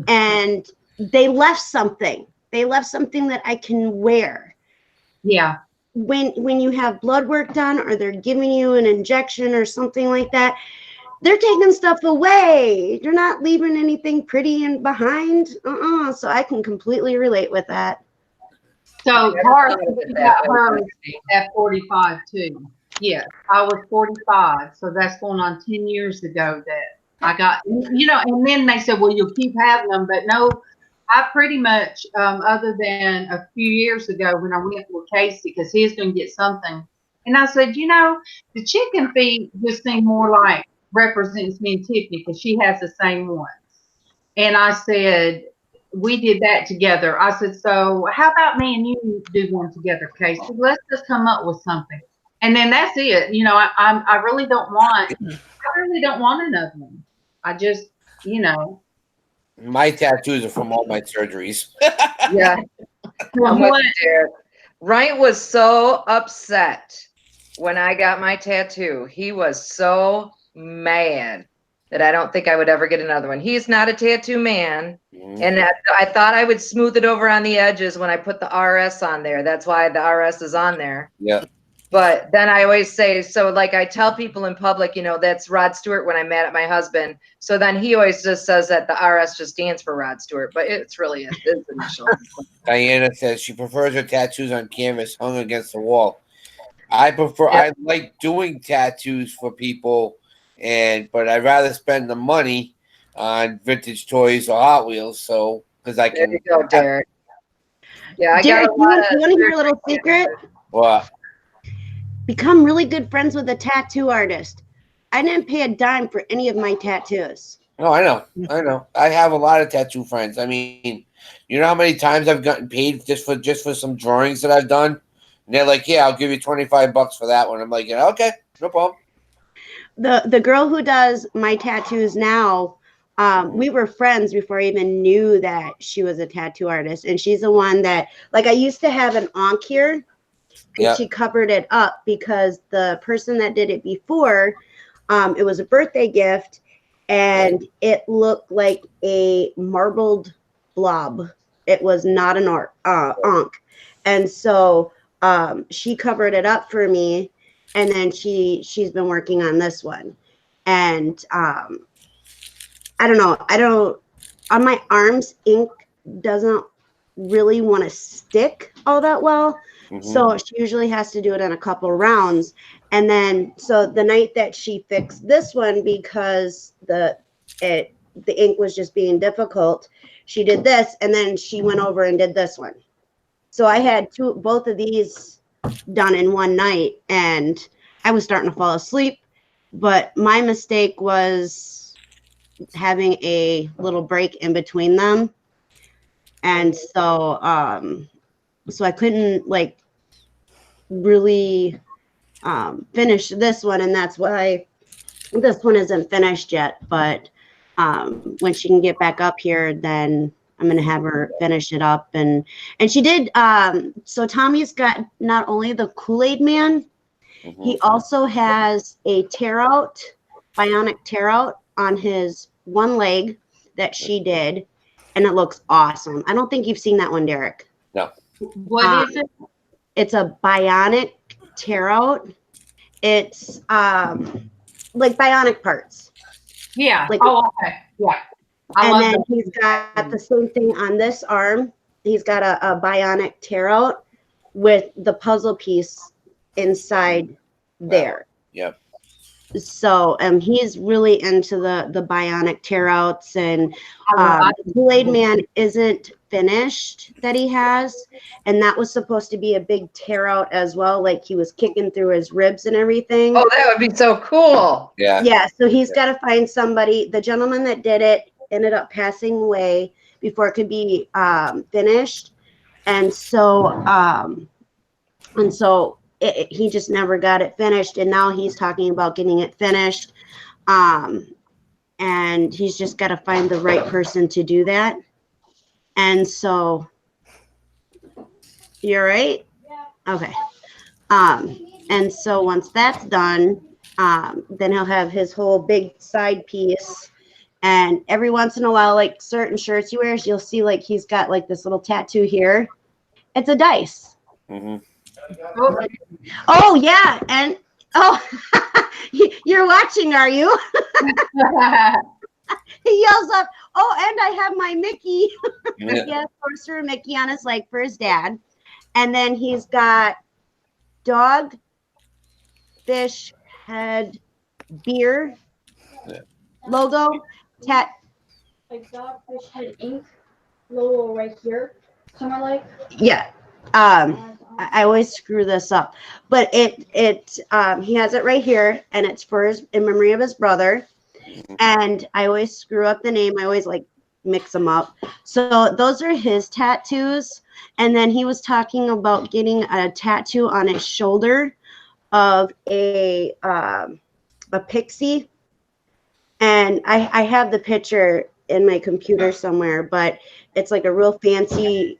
G: and they left something. They left something that I can wear.
A: Yeah.
G: When you have blood work done or they're giving you an injection or something like that, they're taking stuff away. You're not leaving anything pretty and behind. So I can completely relate with that.
A: So Carla got hers at 45 too. Yeah, I was 45, so that's going on 10 years ago that I got, and then they said, well, you'll keep having them, but no, I pretty much, other than a few years ago when I went with Casey, because he's going to get something, and I said, the chicken feet just seem more like represents me and Tiffany because she has the same ones. And I said, we did that together. I said, so how about me and you do one together, Casey? Let's just come up with something. And then that's it. You know, I really don't want another one. I just, you know.
B: My tattoos are from all my surgeries.
C: Yeah. I'm with you, Derek. Ryan was so upset when I got my tattoo. He was so mad that I don't think I would ever get another one. He's not a tattoo man. And I thought I would smooth it over on the edges when I put the RS on there. That's why the RS is on there.
B: Yeah.
C: But then I always say, so like I tell people in public, you know, that's Rod Stewart when I'm mad at my husband. So then he always just says that the RS just stands for Rod Stewart, but it's really his initial.
B: Diana says she prefers her tattoos on canvas hung against the wall. I like doing tattoos for people, but I'd rather spend the money on vintage toys or Hot Wheels. So, because I can.
C: There you go, Derek. Yeah, I
G: Derek,
C: got a lot
G: you want to hear a little secret?
B: What?
G: Become really good friends with a tattoo artist. I didn't pay a dime for any of my tattoos.
B: Oh, I know. I have a lot of tattoo friends. I mean, you know how many times I've gotten paid just for some drawings that I've done? And they're like, yeah, I'll give you $25 for that one. I'm like, yeah, okay, no problem.
G: The girl who does my tattoos now, we were friends before I even knew that she was a tattoo artist. And she's the one that, like, I used to have an onk here. And she covered it up because the person that did it before, it was a birthday gift, and it looked like a marbled blob. It was not an onk. And so she covered it up for me, and then she's been working on this one. And I don't know. On my arms, ink doesn't really want to stick all that well. So she usually has to do it in a couple rounds. And then, so the night that she fixed this one, because the ink was just being difficult, she did this, and then she went over and did this one. So I had both of these done in one night, and I was starting to fall asleep. But my mistake was having a little break in between them. And so, so I couldn't like really finish this one, and that's why this one isn't finished yet. But when she can get back up here, then I'm gonna have her finish it up. And she did. So Tommy's got not only the Kool-Aid Man, he also has a bionic tear out on his one leg that she did, and it looks awesome. I don't think you've seen that one, Derek.
B: No.
A: What is it?
G: It's a bionic tear out. It's like bionic parts.
A: Yeah.
G: Like,
A: okay. Yeah.
G: And then he's got the same thing on this arm. He's got a bionic tear out with the puzzle piece inside there.
B: Yep.
G: So he's really into the bionic tear outs, and Kool-Aid Man isn't finished that he has, and that was supposed to be a big tear out as well, like he was kicking through his ribs and everything.
C: Oh, that would be so cool.
G: Yeah, so he's got to find somebody. The gentleman that did it ended up passing away before it could be finished, and so he just never got it finished, and now he's talking about getting it finished, and he's just got to find the right person to do that. And so, you're right? Yeah. Okay. And so once that's done, then he'll have his whole big side piece. And every once in a while, like certain shirts he wears, you'll see like he's got like this little tattoo here. It's a dice. Oh yeah, and you're watching, are you? He yells up, "Oh, and I have my Mickey." He has Sorcerer Mickey on his leg for his dad, and then he's got dog, fish, head, beer logo,
I: like dog, fish, head, ink logo right here. So my leg.
G: Yeah. I always screw this up, but he has it right here, and it's in memory of his brother. And I always screw up the name. I always like mix them up. So those are his tattoos. And then he was talking about getting a tattoo on his shoulder of a pixie. And I have the picture in my computer somewhere, but it's like a real fancy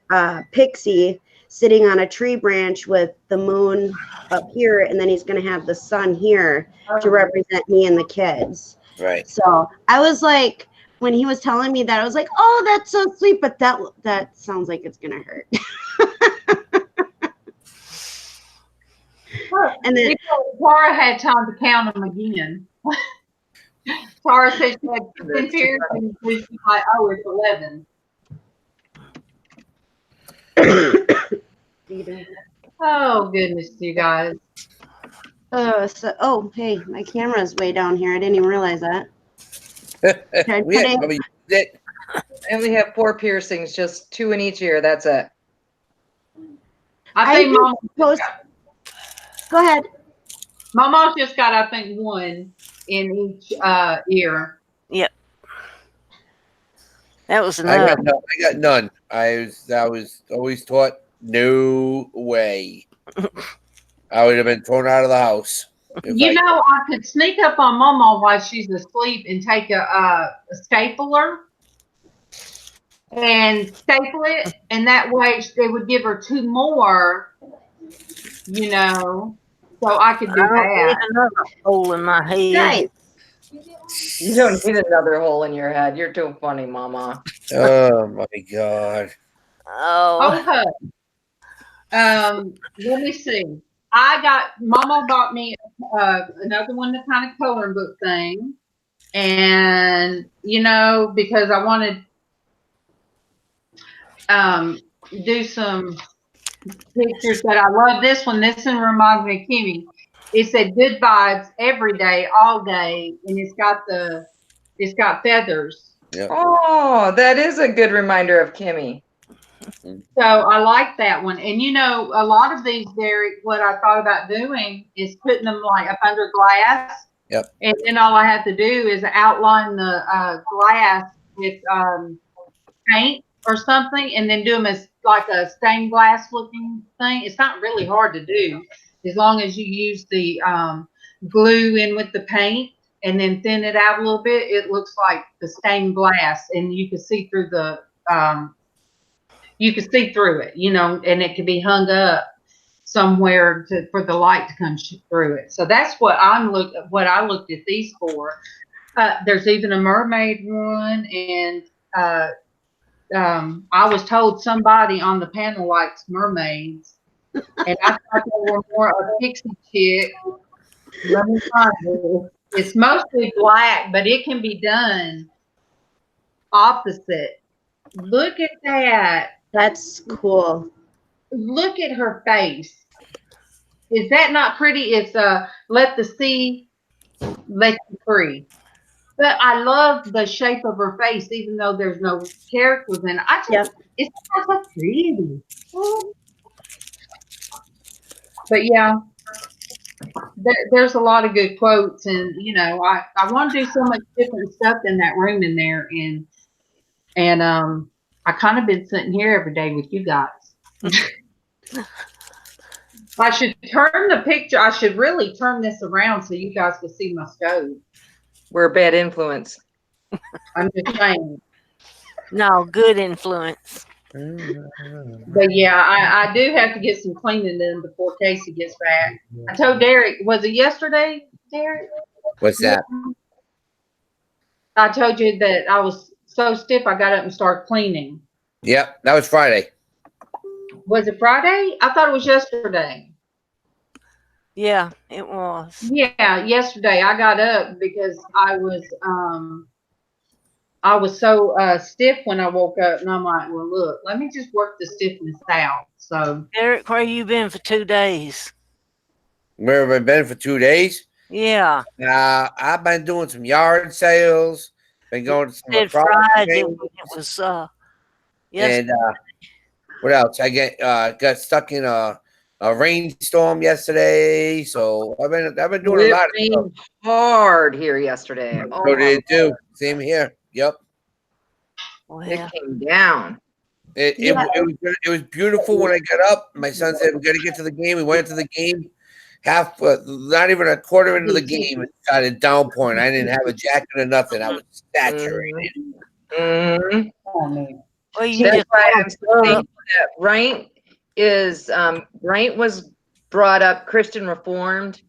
G: pixie sitting on a tree branch with the moon up here, and then he's going to have the sun here to represent me and the kids.
B: Right.
G: So I was like, when he was telling me that, I was like, oh, that's so sweet, but that sounds like it's going to hurt.
A: And then Tara had time to count them again. Tara said she had 10 piercings, and she's like, oh, it's 11. Oh, goodness, you guys.
G: Oh, hey, my camera's way down here. I didn't even realize that.
C: I only have 4 piercings, just 2 in each ear. That's it.
A: I think Mom.
G: Go ahead.
A: MawMaw just got, I think, 1 in each ear.
E: Yep. That was enough.
B: I got none. I was always taught no way. I would have been thrown out of the house.
A: You know, I could sneak up on MawMaw while she's asleep and take a stapler and staple it, and that way they would give her 2 more, you know, so I could do that.
E: Another hole in my head.
G: Nice.
C: You don't need another hole in your head. You're too funny, Mama.
B: Oh my God.
E: Oh.
A: Okay. Let me see. MawMaw bought me another one, the kind of coloring book thing, and you know, because I wanted do some pictures that I love. This one reminds me of Kimmy. It said good vibes every day, all day, and it's got feathers.
B: Yep.
C: Oh, that is a good reminder of Kimmy.
A: So I like that one. And you know, a lot of these, Derek, what I thought about doing is putting them like up under glass.
B: Yep.
A: And then all I have to do is outline the glass with paint or something, and then do them as like a stained glass looking thing. It's not really hard to do as long as you use the glue in with the paint and then thin it out a little bit. It looks like the stained glass, and you can see through the it, you know, and it can be hung up somewhere for the light to come through it. So that's what I looked at these for. There's even a mermaid one, and I was told somebody on the panel likes mermaids, and I thought they were more a pixie chick. Let me find it. It's mostly black, but it can be done opposite. Look at that.
G: That's cool.
A: Look at her face. Is that not pretty? It's let the sea let you free. But I love the shape of her face, even though there's no characters in it. It's so pretty. But yeah, there's a lot of good quotes, and you know, I want to do so much different stuff in that room in there, and I kind of been sitting here every day with you guys. I should turn the picture. I should really turn this around so you guys can see my stove.
C: We're a bad influence.
A: I'm just saying.
E: No, good influence.
A: But yeah, I do have to get some cleaning done before Casey gets back. I told Derek, was it yesterday, Derek?
B: What's that?
A: I told you that I was so stiff I got up and started cleaning.
B: Yep, that was Friday.
A: Was it Friday? I thought it was yesterday.
E: Yeah, it was.
A: Yeah, yesterday I got up because I was so stiff when I woke up, and I'm like, well, look, let me just work the stiffness out. So,
E: Derek, where you been for 2 days?
B: Where have I been for 2 days?
E: Yeah.
B: I've been doing some yard sales. Been going to some
E: Friday. It was yes.
B: And what else? I got stuck in a rainstorm yesterday, so I've been doing a lot of stuff.
C: Hard here yesterday.
B: So did it too. Same here. Yep.
E: Well,
C: came down.
B: It was beautiful when I got up. My son said, "We got to get to the game." We went to the game. Not even a quarter into the game, it started downpouring. I didn't have a jacket or nothing. I was saturated.
C: Mhm.
E: well, you
C: That's
E: just
C: why I'm so thankful that Bryant was brought up Christian Reformed,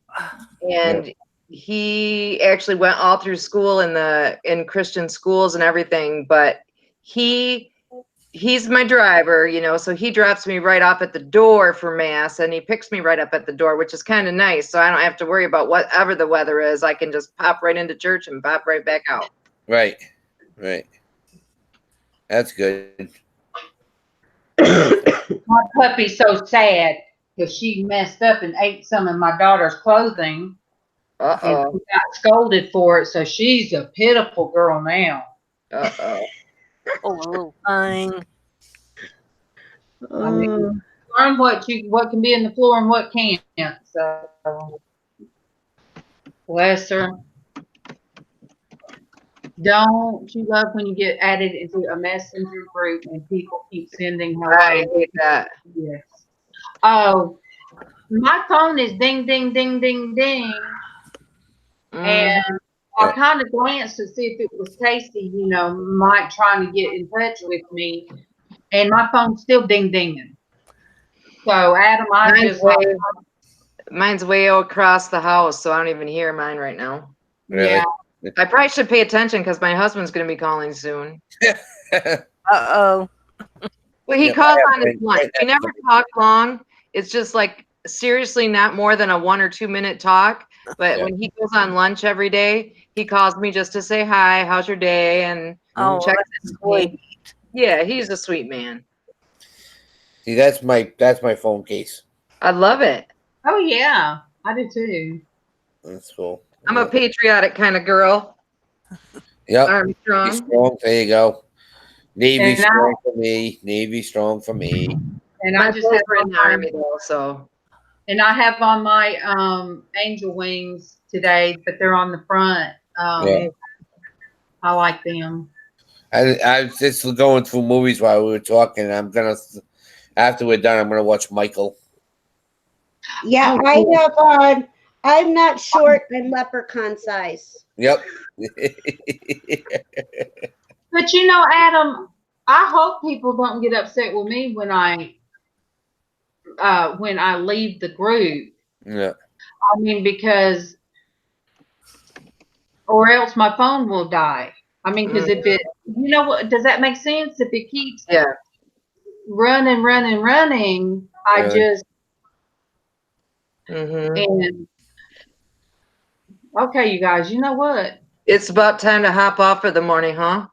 C: and he actually went all through school in Christian schools and everything. But he's my driver, so he drops me right off at the door for mass, and he picks me right up at the door, which is kind of nice. So I don't have to worry about whatever the weather is. I can just pop right into church and pop right back out.
B: Right. That's good.
A: My puppy's so sad because she messed up and ate some of my daughter's clothing. And
C: Uh-oh.
A: she got scolded for it, so she's a pitiful girl now.
C: Uh-oh.
E: oh, little thing.
A: I mean, learn what can be in the floor and what can't. So bless her. Don't you love when you get added into a messenger group and people keep sending hello?
C: I hate that.
A: Yes. Oh, my phone is ding, ding, ding, ding, ding. And I kind of glanced to see if it was Casey, Mike trying to get in touch with me. And my phone's still ding, dinging. So, Adam,
C: Mine's way across the house, so I don't even hear mine right now.
B: Really?
A: Yeah.
C: I probably should pay attention because my husband's going to be calling soon.
E: Uh-oh.
C: Well, he calls on his lunch. We never talk long. It's just like seriously not more than a 1 or 2 minute talk. But when he goes on lunch every day, he calls me just to say hi, how's your day, and check.
E: Sweet.
C: Yeah, he's a sweet man.
B: See, that's my phone case.
C: I love it.
A: Oh yeah, I do too.
B: That's cool.
C: I'm a patriotic kind of girl.
B: Yep.
C: Armstrong.
B: There you go. Navy strong for me. Navy strong for me.
A: And I just have
C: in the army though, so.
A: And I have on my angel wings today, but they're on the front. I like them.
B: I was just going through movies while we were talking. After we're done, I'm gonna watch Michael.
G: Yeah, I have on. I'm not short. I'm leprechaun size.
B: Yep.
A: But Adam, I hope people don't get upset with me when I leave the group.
B: Yeah.
A: I mean, because, or else my phone will die. I mean, because if it, what, does that make sense? If it keeps running, I just, and, okay, you guys, you know what?
C: It's about time to hop off for the morning, huh?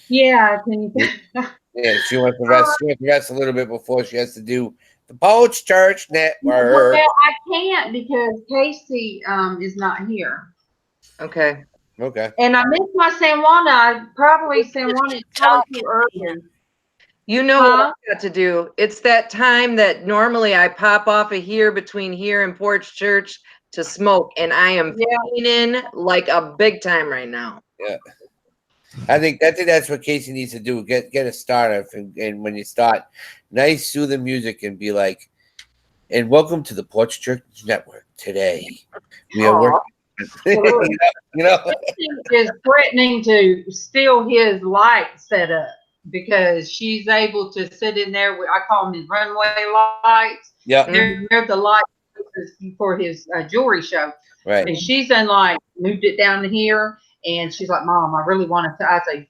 A: Yeah.
B: Yeah, she wants to rest. She wants to rest a little bit before she has to do the Porch Church Network.
A: Well, I can't because Casey is not here.
C: Okay.
A: And I missed my San Juana. San Juana is too early.
C: You know what I've got to do. It's that time that normally I pop off of here between here and Porch Church to smoke, and I am feeling like a big time right now.
B: Yeah. I think that's what Casey needs to do. Get a starter, and when you start, nice soothing music, and be like, "And welcome to the Porch Church Network. Today, we are working."
A: Is threatening to steal his light setup because she's able to sit in there. I call them his runway lights.
B: Yeah,
A: they're the lights for his jewelry show.
B: Right.
A: And she's moved it down here. And she's like, Mom, I really wanted to. I say,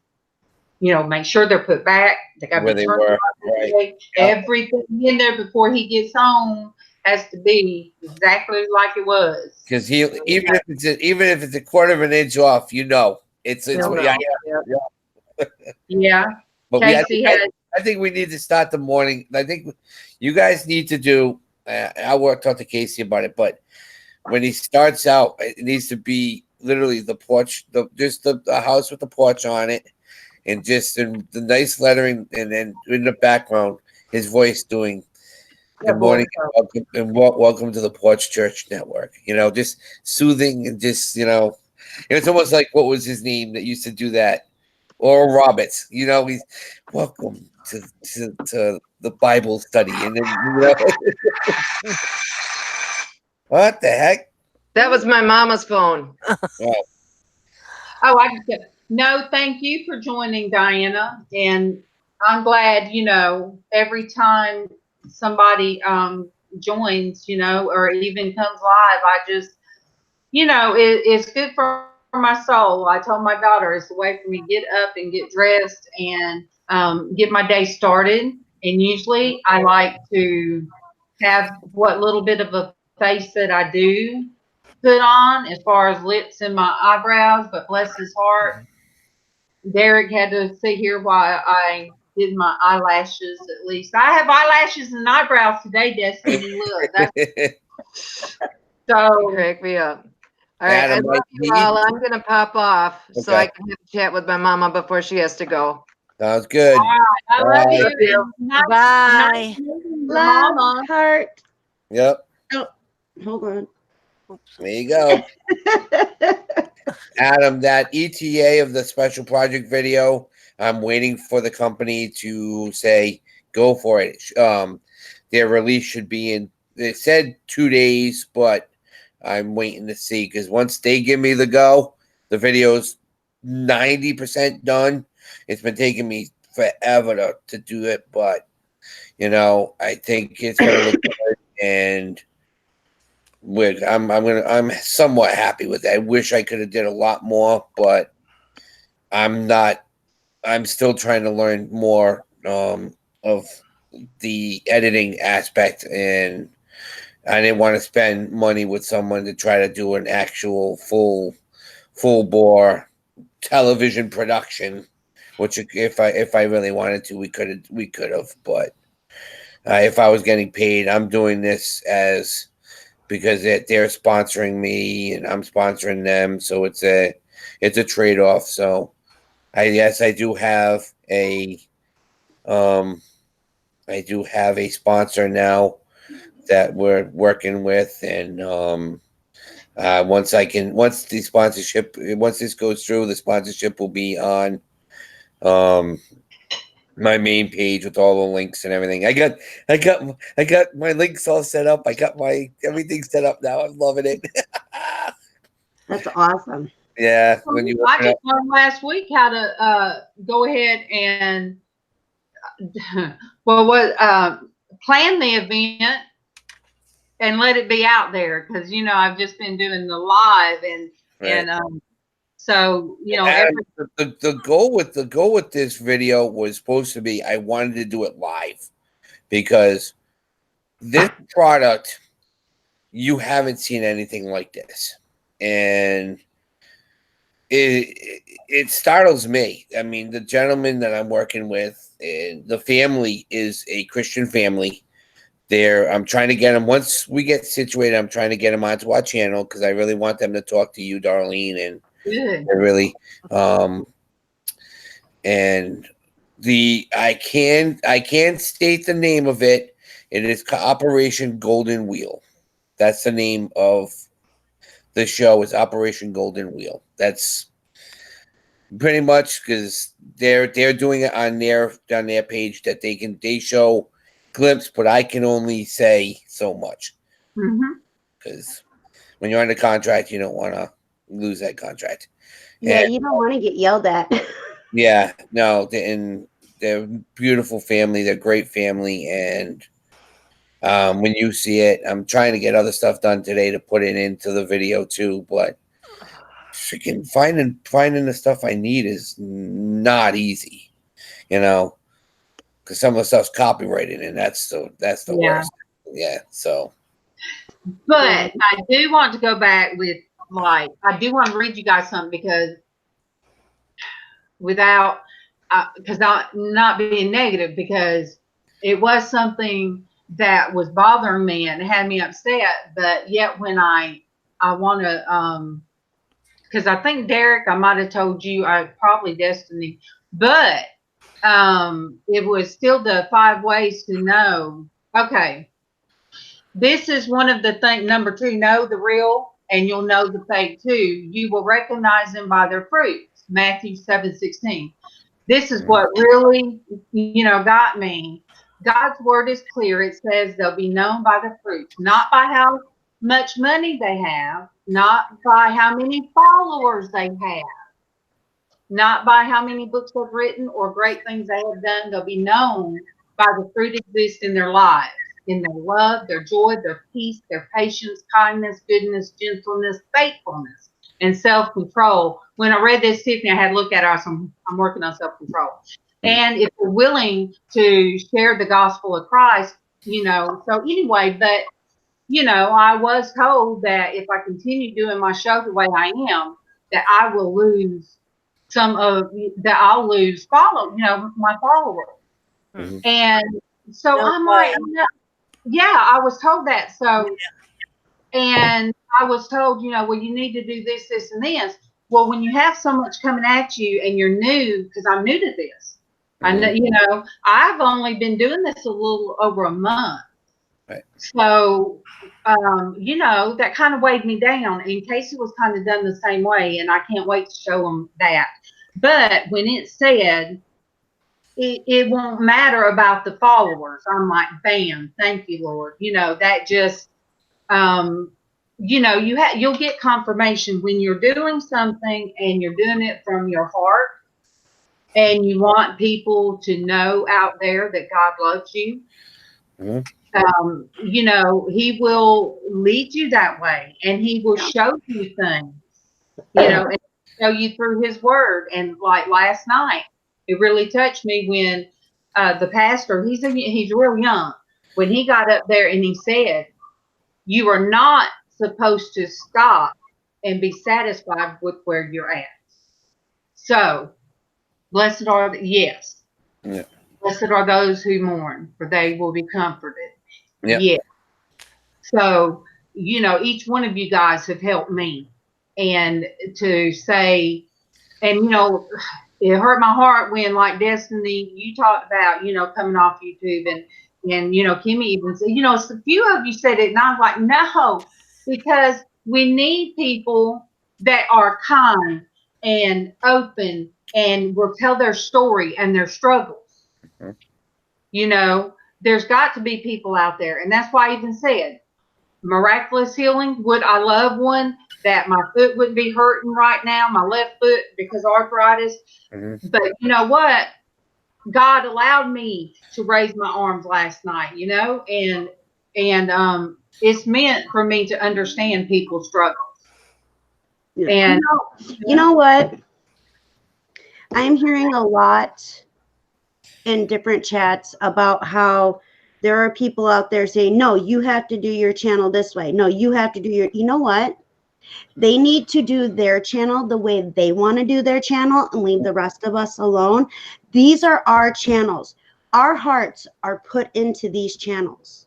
A: make sure they're put back. They got to be turned on. Right. Everything in there before he gets home has to be exactly like it was.
B: Because even if it's a quarter of an inch off, it's
A: yeah.
B: But I think we need to start the morning. I think you guys need to do. I will talk to Casey about it, but when he starts out, it needs to be literally the porch, just the house with the porch on it, and just in the nice lettering, and then in the background, his voice doing good morning and welcome to the Porch Church Network. Just soothing and just it's almost like what was his name that used to do that Oral Roberts. You know, he's welcome to the Bible study, and then what the heck?
C: That was my mama's phone.
B: Oh,
A: I just said, no, thank you for joining, Diana. And I'm glad, every time somebody joins, or even comes live, I just, it's good for my soul. I told my daughter it's a way for me to get up and get dressed and get my day started. And usually I like to have what little bit of a face that I do put on as far as lips and my eyebrows, but bless his heart, Derek had to sit here while I did my eyelashes at least. I have eyelashes and eyebrows today, Destiny. Look, that's so
C: Crack me up. All right, I
B: Adam,
C: love you all. I'm gonna pop off so
B: Okay.
C: I can have a chat with my mama before she has to go.
B: sounds good.
A: all right. I love
B: Bye.
A: you. And nice
E: Bye.
A: meeting your
G: Love,
A: mama.
G: heart.
B: Yep,
G: Hold on.
B: there you go. Adam, that ETA of the special project video, I'm waiting for the company to say go for it. Their release should be in. They said 2 days, but I'm waiting to see because once they give me the go, the video's 90% done. It's been taking me forever to do it, but I think it's gonna look good, and I'm somewhat happy with that. I wish I could have did a lot more, but I'm not. I'm still trying to learn more of the editing aspect, and I didn't want to spend money with someone to try to do an actual full bore television production, which if I really wanted to, we could have. But if I was getting paid, I'm doing this as because they're sponsoring me and I'm sponsoring them, so it's a trade off. So I do have a sponsor now that we're working with, and once this goes through, the sponsorship will be on my main page with all the links and everything. I got my links all set up. I got my everything set up now. I'm loving it.
G: That's awesome.
B: Yeah,
A: I just learned last week how to go ahead and plan the event and let it be out there because I've just been doing the live and so
B: Adam, the goal with this video was supposed to be I wanted to do it live because this product you haven't seen anything like this, and it startles me. I mean, the gentleman that I'm working with, the family is a Christian family. I'm trying to get them once we get situated. I'm trying to get them onto our channel because I really want them to talk to you, Darlene, and
A: good.
B: really and I can state the name of it. It is Operation Golden Wheel. That's the name of the show. Is Operation Golden Wheel. That's pretty much because they're doing it on their page that they show glimpse, but I can only say so much because when you're under contract, you don't want to lose that contract.
G: Yeah, you don't want to get yelled at.
B: Yeah, no, they're beautiful family. They're great family, and when you see it, I'm trying to get other stuff done today to put it into the video too, but freaking finding the stuff I need is not easy, because some of the stuff's copyrighted, and that's the worst. Yeah, so.
A: But I do want to go back with I do want to read you guys something because not being negative, because it was something that was bothering me and had me upset. But yet when I want to, because I think Derek, I might have told you, probably Destiny, but it was still the 5 ways to know. Okay. This is one of the things, number 2, know the real and you'll know the fake too. You will recognize them by their fruits. Matthew 7:16. This is what really, got me. God's word is clear. It says they'll be known by the fruits, not by how much money they have, not by how many followers they have, not by how many books they've written or great things they have done. They'll be known by the fruit exist in their lives, in their love, their joy, their peace, their patience, kindness, goodness, gentleness, faithfulness, and self-control. When I read this, Tiffany, I had to look at it. I'm working on self-control. And if we're willing to share the gospel of Christ, so anyway, but, I was told that if I continue doing my show the way I am, that I will lose I'll lose my followers.
B: Mm-hmm.
A: And so I'm like, yeah, I was told that. So, and I was told, well, you need to do this, this, and this. Well, when you have so much coming at you and you're new, because I'm new to this, I know, I've only been doing this a little over a month.
B: Right.
A: So, that kind of weighed me down. And Casey was kind of done the same way, and I can't wait to show them that. But when it said, it won't matter about the followers, I'm like, bam, thank you, Lord. That just, you'll get confirmation when you're doing something and you're doing it from your heart and you want people to know out there that God loves you.
B: Mm-hmm.
A: He will lead you that way, and he will show you things, and show you through his word. And like last night, it really touched me when the pastor, he's real young, when he got up there and he said, you are not supposed to stop and be satisfied with where you're at. So blessed are blessed are those who mourn, for they will be comforted. Yeah. So, each one of you guys have helped me. And to say, and, it hurt my heart when, like Destinie, you talked about, coming off YouTube and Kimmy even said, a few of you said it, and I was like, no, because we need people that are kind and open and will tell their story and their struggles. Mm-hmm. There's got to be people out there. And that's why I even said, miraculous healing. Would I love one that my foot wouldn't be hurting right now, my left foot, because arthritis? Mm-hmm. But you know what? God allowed me to raise my arms last night, and it's meant for me to understand people's struggles. And
G: you know what? I'm hearing a lot in different chats about how there are people out there saying, no, you have to do your channel this way. No, you have to do you know what? They need to do their channel the way they want to do their channel and leave the rest of us alone. These are our channels. Our hearts are put into these channels.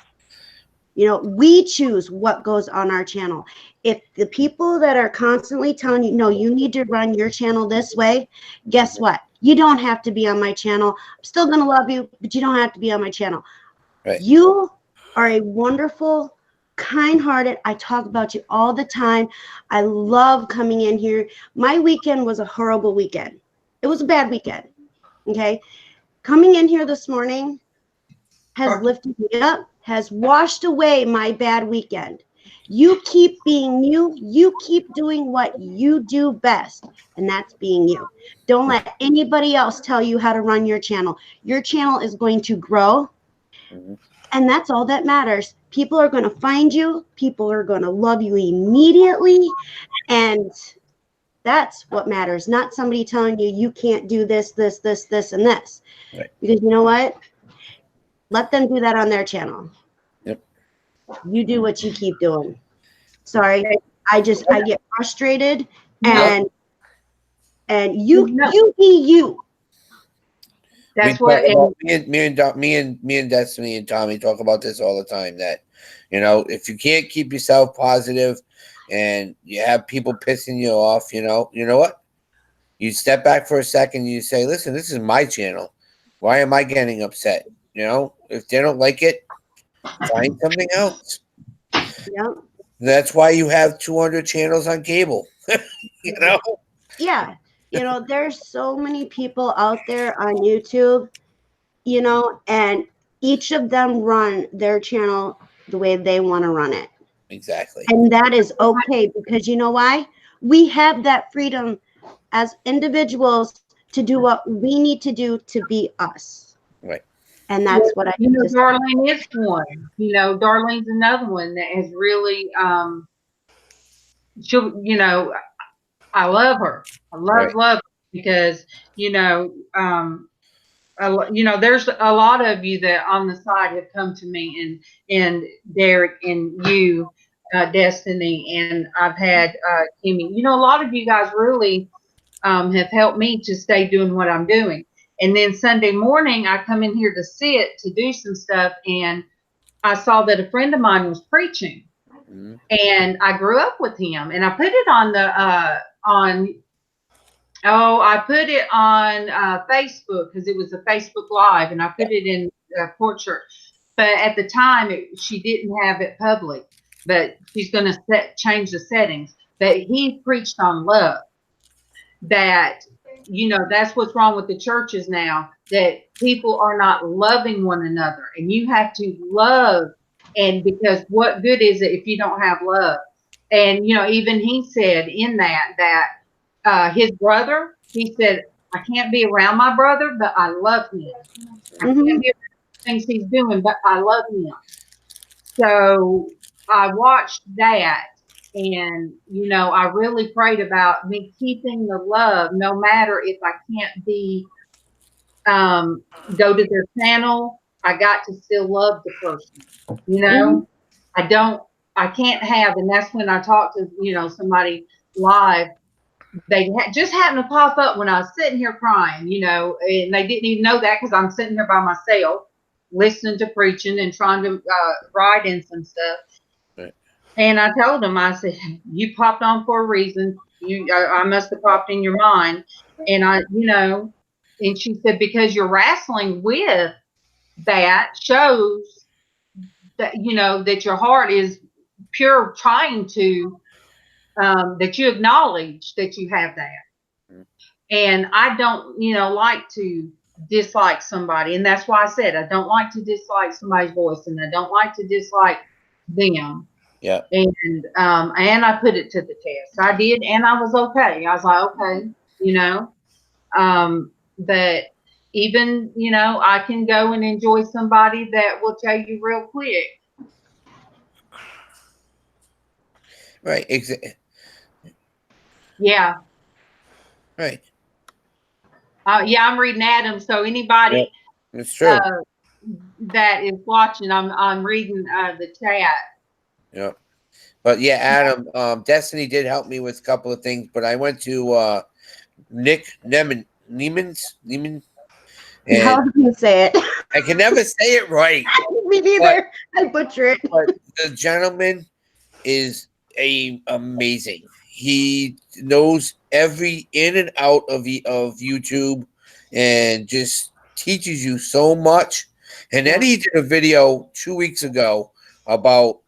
G: We choose what goes on our channel. If the people that are constantly telling you, no, you need to run your channel this way, guess what? You don't have to be on my channel. I'm still going to love you, but you don't have to be on my channel. Right. You are a wonderful, kind-hearted. I talk about you all the time. I love coming in here. My weekend was a horrible weekend. It was a bad weekend. Okay. Coming in here this morning has lifted me up, has washed away my bad weekend. You keep being you. You keep doing what you do best, and that's being you. Don't let anybody else tell you how to run your channel. Your channel is going to grow, and that's all that matters. People are going to find you. People are going to love you immediately, and that's what matters, not somebody telling you you can't do this, this, this, this, and this. Right. Because you know what? Let them do that on their channel. Yep. You do what you keep doing. Sorry, I get frustrated, and you be you.
A: That's what
B: me and Destinie and Tommy talk about this all the time. That if you can't keep yourself positive, and you have people pissing you off, you know what? You step back for a second and you say, listen, this is my channel. Why am I getting upset? If they don't like it, find something else.
G: Yeah.
B: That's why you have 200 channels on cable. You know?
G: Yeah. You know, there's so many people out there on YouTube, you know, and each of them run their channel the way they want to run it.
B: Exactly.
G: And that is okay, because you know why? We have that freedom as individuals to do what we need to do to be us.
B: Right.
G: And that's what I
A: You know,
G: just
A: Darlene is one. You know, Darlene's another one that has really she'll, you know, I love her. I love her because, you know, you know, there's a lot of you that on the side have come to me, and Derek and you, Destiny, and I've had Kimmy. You know, a lot of you guys really have helped me to stay doing what I'm doing. And then Sunday morning, I come in here to sit to do some stuff, and I saw that a friend of mine was preaching, and I grew up with him, and I put it on the I put it on Facebook because it was a Facebook Live, and I put it in Porch. But at the time, she didn't have it public. But she's going to change the settings. But he preached on love. That, you know, that's what's wrong with the churches now. That people are not loving one another, and you have to love. And because what good is it if you don't have love? And you know, even he said in that his brother, he said, I can't be around my brother, but I love him. I can't be around the things he's doing, but I love him. So I watched that, and, you know, I really prayed about me keeping the love, no matter if I can't be, go to their channel, I got to still love the person, you know? I can't have, and that's when I talked to, you know, somebody live. They just happened to pop up when I was sitting here crying, you know, and they didn't even know that because I'm sitting here by myself, listening to preaching and trying to write in some stuff. Right. And I told them, I said, you popped on for a reason. I must have popped in your mind. And you know, and she said, because you're wrestling with that shows that, you know, that your heart is pure, trying to, that you acknowledge that you have that. And I don't, you know, like to dislike somebody. And that's why I said, I don't like to dislike somebody's voice, and I don't like to dislike them.
B: Yeah.
A: And I put it to the test. I did. And I was okay. I was like, okay, you know, but even, you know, I can go and enjoy somebody that will tell you real quick.
B: Right.
A: Yeah.
B: Right.
A: Yeah, I'm reading Adam. So anybody
B: it's true.
A: That is watching, I'm reading the chat.
B: Yeah. But yeah, Adam, Destiny did help me with a couple of things, but I went to Nick Neiman.
G: How do you say it?
B: I can never say it right.
G: Me neither. I butcher it.
B: But the gentleman is amazing. He knows every in and out of YouTube, and just teaches you so much. And then he did a video 2 weeks ago about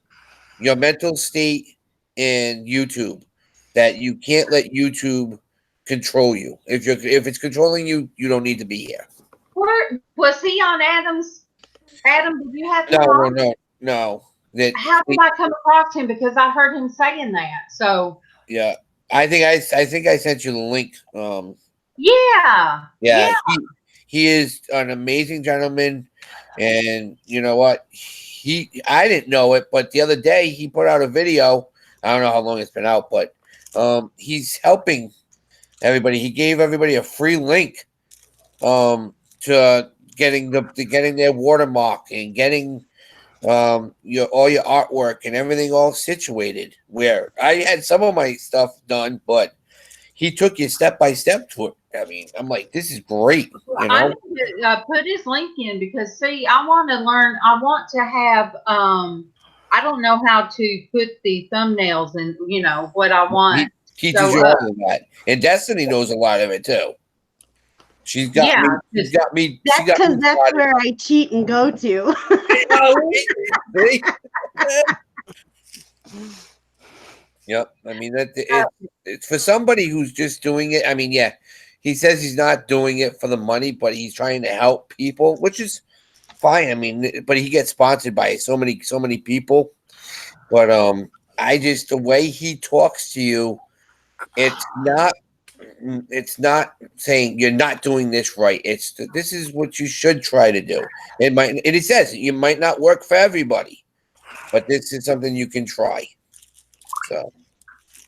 B: your mental state in YouTube, that you can't let YouTube control you. If it's controlling you, you don't need to be here.
A: Where was he on Adam's? Adam, did you have him on?
B: No.
A: How did I come across him? Because I heard him saying that. So
B: yeah, I think I sent you the link.
A: Yeah.
B: He is an amazing gentleman, and you know what? I didn't know it, but the other day he put out a video. I don't know how long it's been out, but he's helping everybody. He gave everybody a free link to getting their watermark and getting all your artwork and everything all situated. Where I had some of my stuff done, but he took you step by step to it. I mean, I'm like, this is great. You know?
A: I need to put his link in, because see, I want to learn. I want to have. I don't know how to put the thumbnails and, you know, what I want.
B: He teaches you all of that, and Destiny knows a lot of it too. She's got me.
G: That's because that's where I cheat and go to.
B: Yep. I mean, it's for somebody who's just doing it. I mean, yeah, he says he's not doing it for the money, but he's trying to help people, which is fine. I mean, but he gets sponsored by so many people. But I just, the way he talks to you, it's not saying you're not doing this right. This is what you should try to do. It might, and it says you might not work for everybody, but this is something you can try. So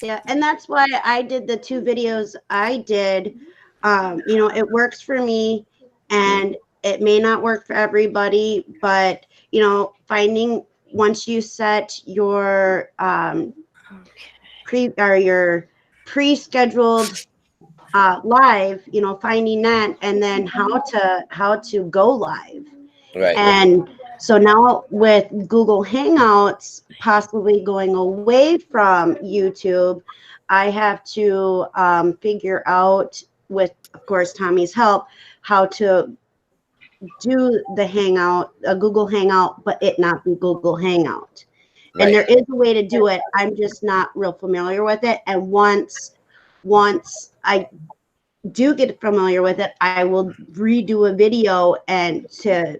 G: yeah, and that's why I did the 2 videos I did. You know, it works for me, and it may not work for everybody, but you know, finding once you set your your pre-scheduled live, you know, finding that, and then how to go live.
B: right.
G: And so now with Google Hangouts possibly going away from YouTube, I have to figure out, with of course Tommy's help, how to do the Hangout, a Google Hangout, but it not be Google Hangout.
B: Right.
G: And there is a way to do it. I'm just not real familiar with it. And once I do get familiar with it, I will redo a video and to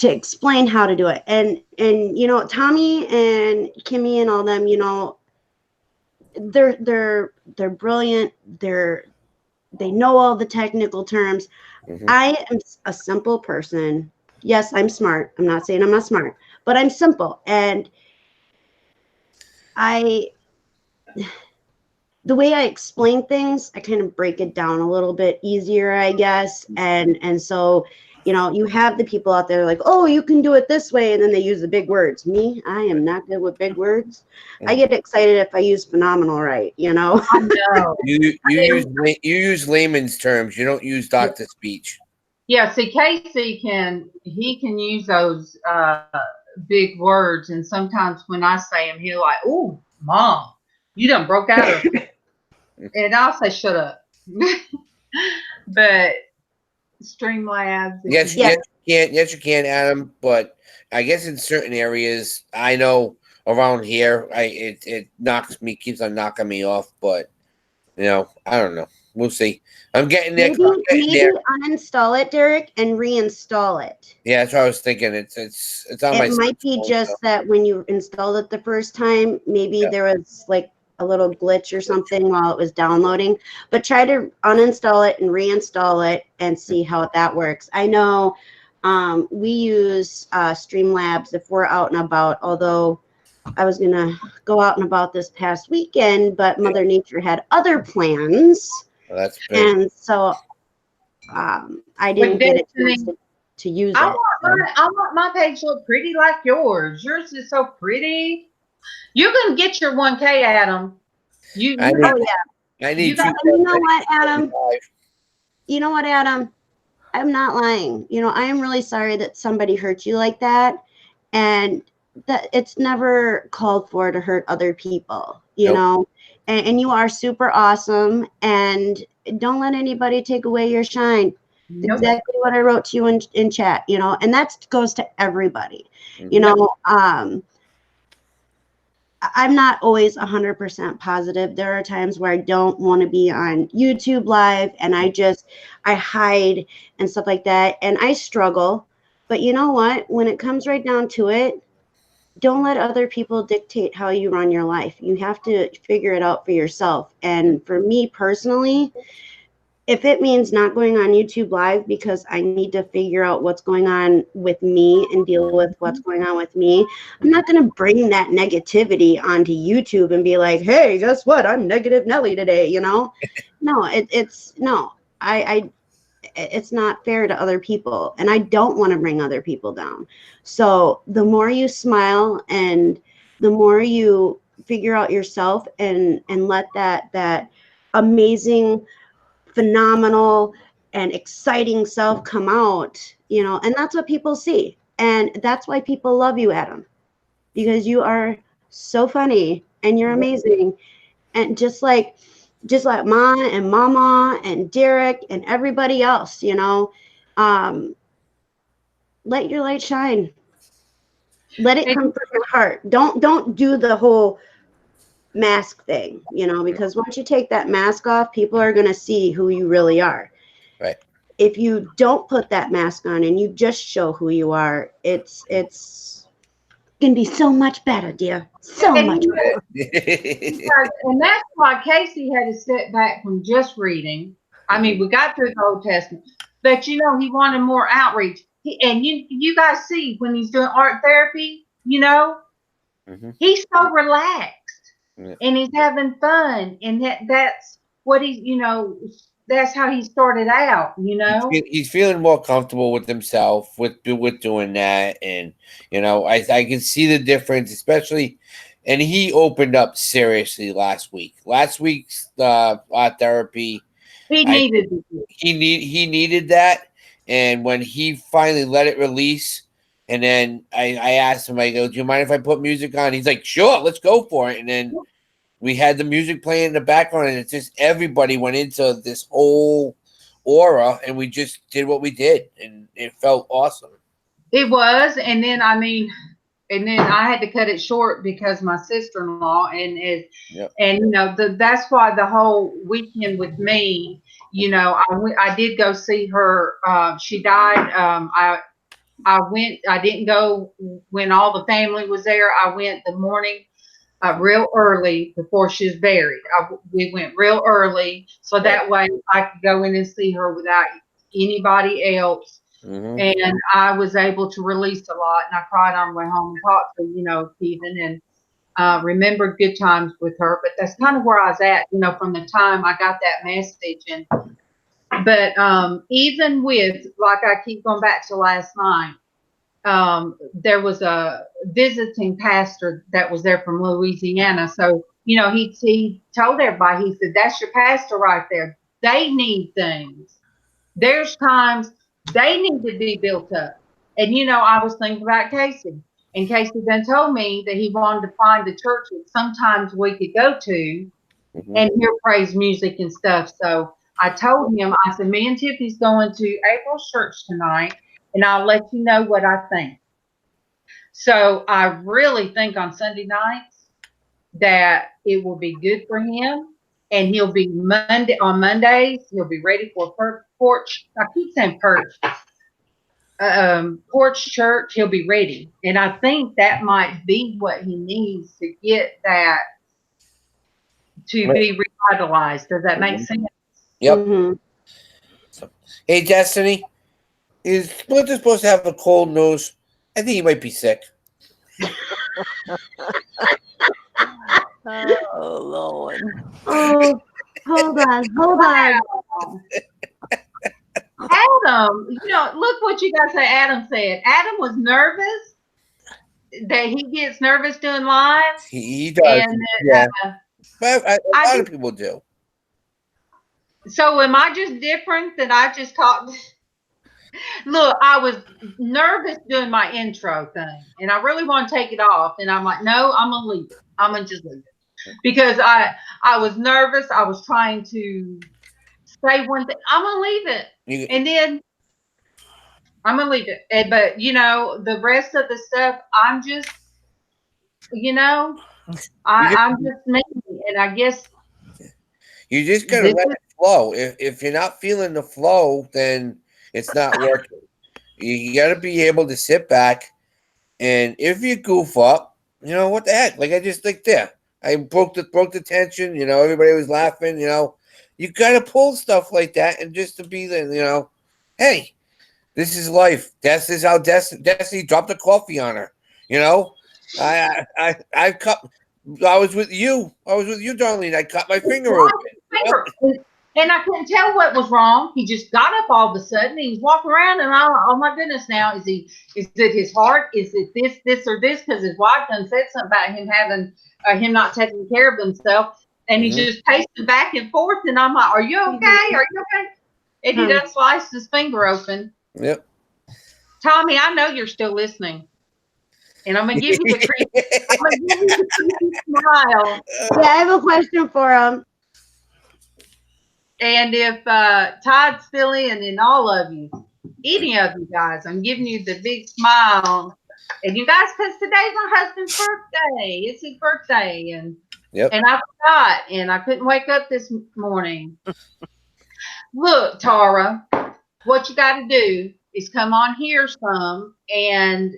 G: explain how to do it. And you know, Tommy and Kimmy and all them, you know, they're brilliant. They know all the technical terms.
B: Mhm.
G: I am a simple person. Yes, I'm smart. I'm not saying I'm not smart, but I'm simple. And the way I explain things, I kind of break it down a little bit easier, I guess. And so, you know, you have the people out there like, oh, you can do it this way. And then they use the big words. Me, I am not good with big words. I get excited if I use phenomenal right, you know?
A: I know.
B: You use layman's terms. You don't use doctor speech.
A: Yeah, see, Casey can use those big words, and sometimes when I say them, he'll like, "Oh, Mom, you done broke out of," and I'll say, "Shut up." But Streamlabs,
B: Yes, you can, Adam. But I guess in certain areas, I know around here, it keeps on knocking me off. But you know, I don't know. We'll see. I'm getting there.
G: Maybe uninstall it, Derek, and reinstall it.
B: Yeah, that's what I was thinking. It's on my.
G: It might be just that when you installed it the first time, maybe there was like a little glitch or something while it was downloading. But try to uninstall it and reinstall it and see how that works. I know we use Streamlabs if we're out and about, although I was gonna go out and about this past weekend, but Mother Nature had other plans.
B: Well, that's big.
G: And so I didn't get a chance to use it.
A: I want my page to look pretty like yours. Yours is so pretty. You're gonna get your 1K, Adam.
B: I need
G: you know what, Adam? You know what, Adam? I'm not lying. You know, I am really sorry that somebody hurt you like that, and that it's never called for to hurt other people. You know. And you are super awesome, and don't let anybody take away your shine. Nope. Exactly what I wrote to you in chat, you know, and that goes to everybody. You know, I'm not always 100% positive. There are times where I don't want to be on YouTube live, and I hide and stuff like that, and I struggle. But you know what? When it comes right down to it, don't let other people dictate how you run your life. You have to figure it out for yourself. And for me personally, if it means not going on YouTube live because I need to figure out what's going on with me and deal with what's going on with me, I'm not going to bring that negativity onto YouTube and be like, hey, guess what? I'm Negative Nelly today, you know? No, it's not fair to other people, and I don't want to bring other people down. So the more you smile and the more you figure out yourself and let that amazing, phenomenal, and exciting self come out, you know, and that's what people see. And that's why people love you, Adam, because you are so funny and you're amazing. And just like Ma and MawMaw and Derek and everybody else, you know, let your light shine. Let it come from your heart. Don't do the whole mask thing, you know, because once you take that mask off, people are going to see who you really are.
B: Right.
G: If you don't put that mask on and you just show who you are, it's gonna be so much better, dear. So
A: And,
G: much better.
A: and that's why Casey had to step back from just reading. I mean, we got through the Old Testament, but you know, he wanted more outreach. And you guys see when he's doing art therapy, you know, he's so relaxed and he's having fun, and that's what he's, you know, that's how he started out, you know.
B: He's feeling more comfortable with himself with doing that, and you know, I can see the difference, especially. And he opened up seriously last week. Last week's art therapy,
A: he needed
B: that, and when he finally let it release, and then I asked him, I go, "Do you mind if I put music on?" He's like, "Sure, let's go for it." And then we had the music playing in the background, and it's just everybody went into this whole aura, and we just did what we did, and it felt awesome.
A: It was, and then I had to cut it short because my sister-in-law and you know, that's why the whole weekend with me, you know, I did go see her. She died. I went. I didn't go when all the family was there. I went the morning. Real early before she was buried. We went real early so that way I could go in and see her without anybody else. And I was able to release a lot, and I cried on the way home and talked to, you know, Stephen, and remembered good times with her. But that's kind of where I was at, you know, from the time I got that message. But even with, like I keep going back to last night, there was a visiting pastor that was there from Louisiana. So, you know, he told everybody, he said, "That's your pastor right there. They need things. There's times they need to be built up." And, you know, I was thinking about Casey. And Casey then told me that he wanted to find the church that sometimes we could go to and hear praise music and stuff. So I told him, I said, "Me and Tiffany's going to April's church tonight, and I'll let you know what I think." So I really think on Sunday nights that it will be good for him, and he'll be on Mondays. He'll be ready for Porch. I keep saying Porch. Porch church. He'll be ready, and I think that might be what he needs to get that to be revitalized. Does that make sense?
B: Yep. So, hey, Destiny, is Splinter supposed to have a cold nose? I think he might be sick.
E: Oh, Lord.
G: Oh, hold on.
A: Adam, you know, look what you guys say. Adam said. Adam was nervous. That he gets nervous doing live.
B: He does.
A: And
B: yeah. But a lot of people do.
A: So am I just different that I just talked? Look, I was nervous doing my intro thing, and I really want to take it off. And I'm like, no, I'm gonna leave it. I'm gonna just leave it because I was nervous. I was trying to say one thing. I'm gonna leave it, and then I'm gonna leave it. But you know, the rest of the stuff, I'm just, you know, I'm just me, and I guess
B: you just gotta let it flow. If you're not feeling the flow, then it's not working. You got to be able to sit back, and if you goof up, you know what the heck? Like I just like there, I broke the tension. You know, everybody was laughing. You know, you got to pull stuff like that, and just to be there. You know, hey, this is life. This is how Destiny dropped the coffee on her. You know, I was with you, Darlene. I cut my finger open.
A: And I couldn't tell what was wrong. He just got up all of a sudden. And he's walking around, and oh my goodness! Now is it his heart? Is it this, or this? Because his wife done said something about him having him not taking care of himself, and he's just pacing back and forth. And I'm like, "Are you okay? Are you okay?" And he done sliced his finger open.
B: Yep.
A: Tommy, I know you're still listening, and I'm gonna give you the creepy smile.
G: Yeah, I have a question for him.
A: And if Todd's still in, and all of you, any of you guys, I'm giving you the big smile. And you guys, because today's my husband's birthday. It's his birthday. And
B: Yep.
A: And I forgot, and I couldn't wake up this morning. Look, Tara, what you got to do is come on here some and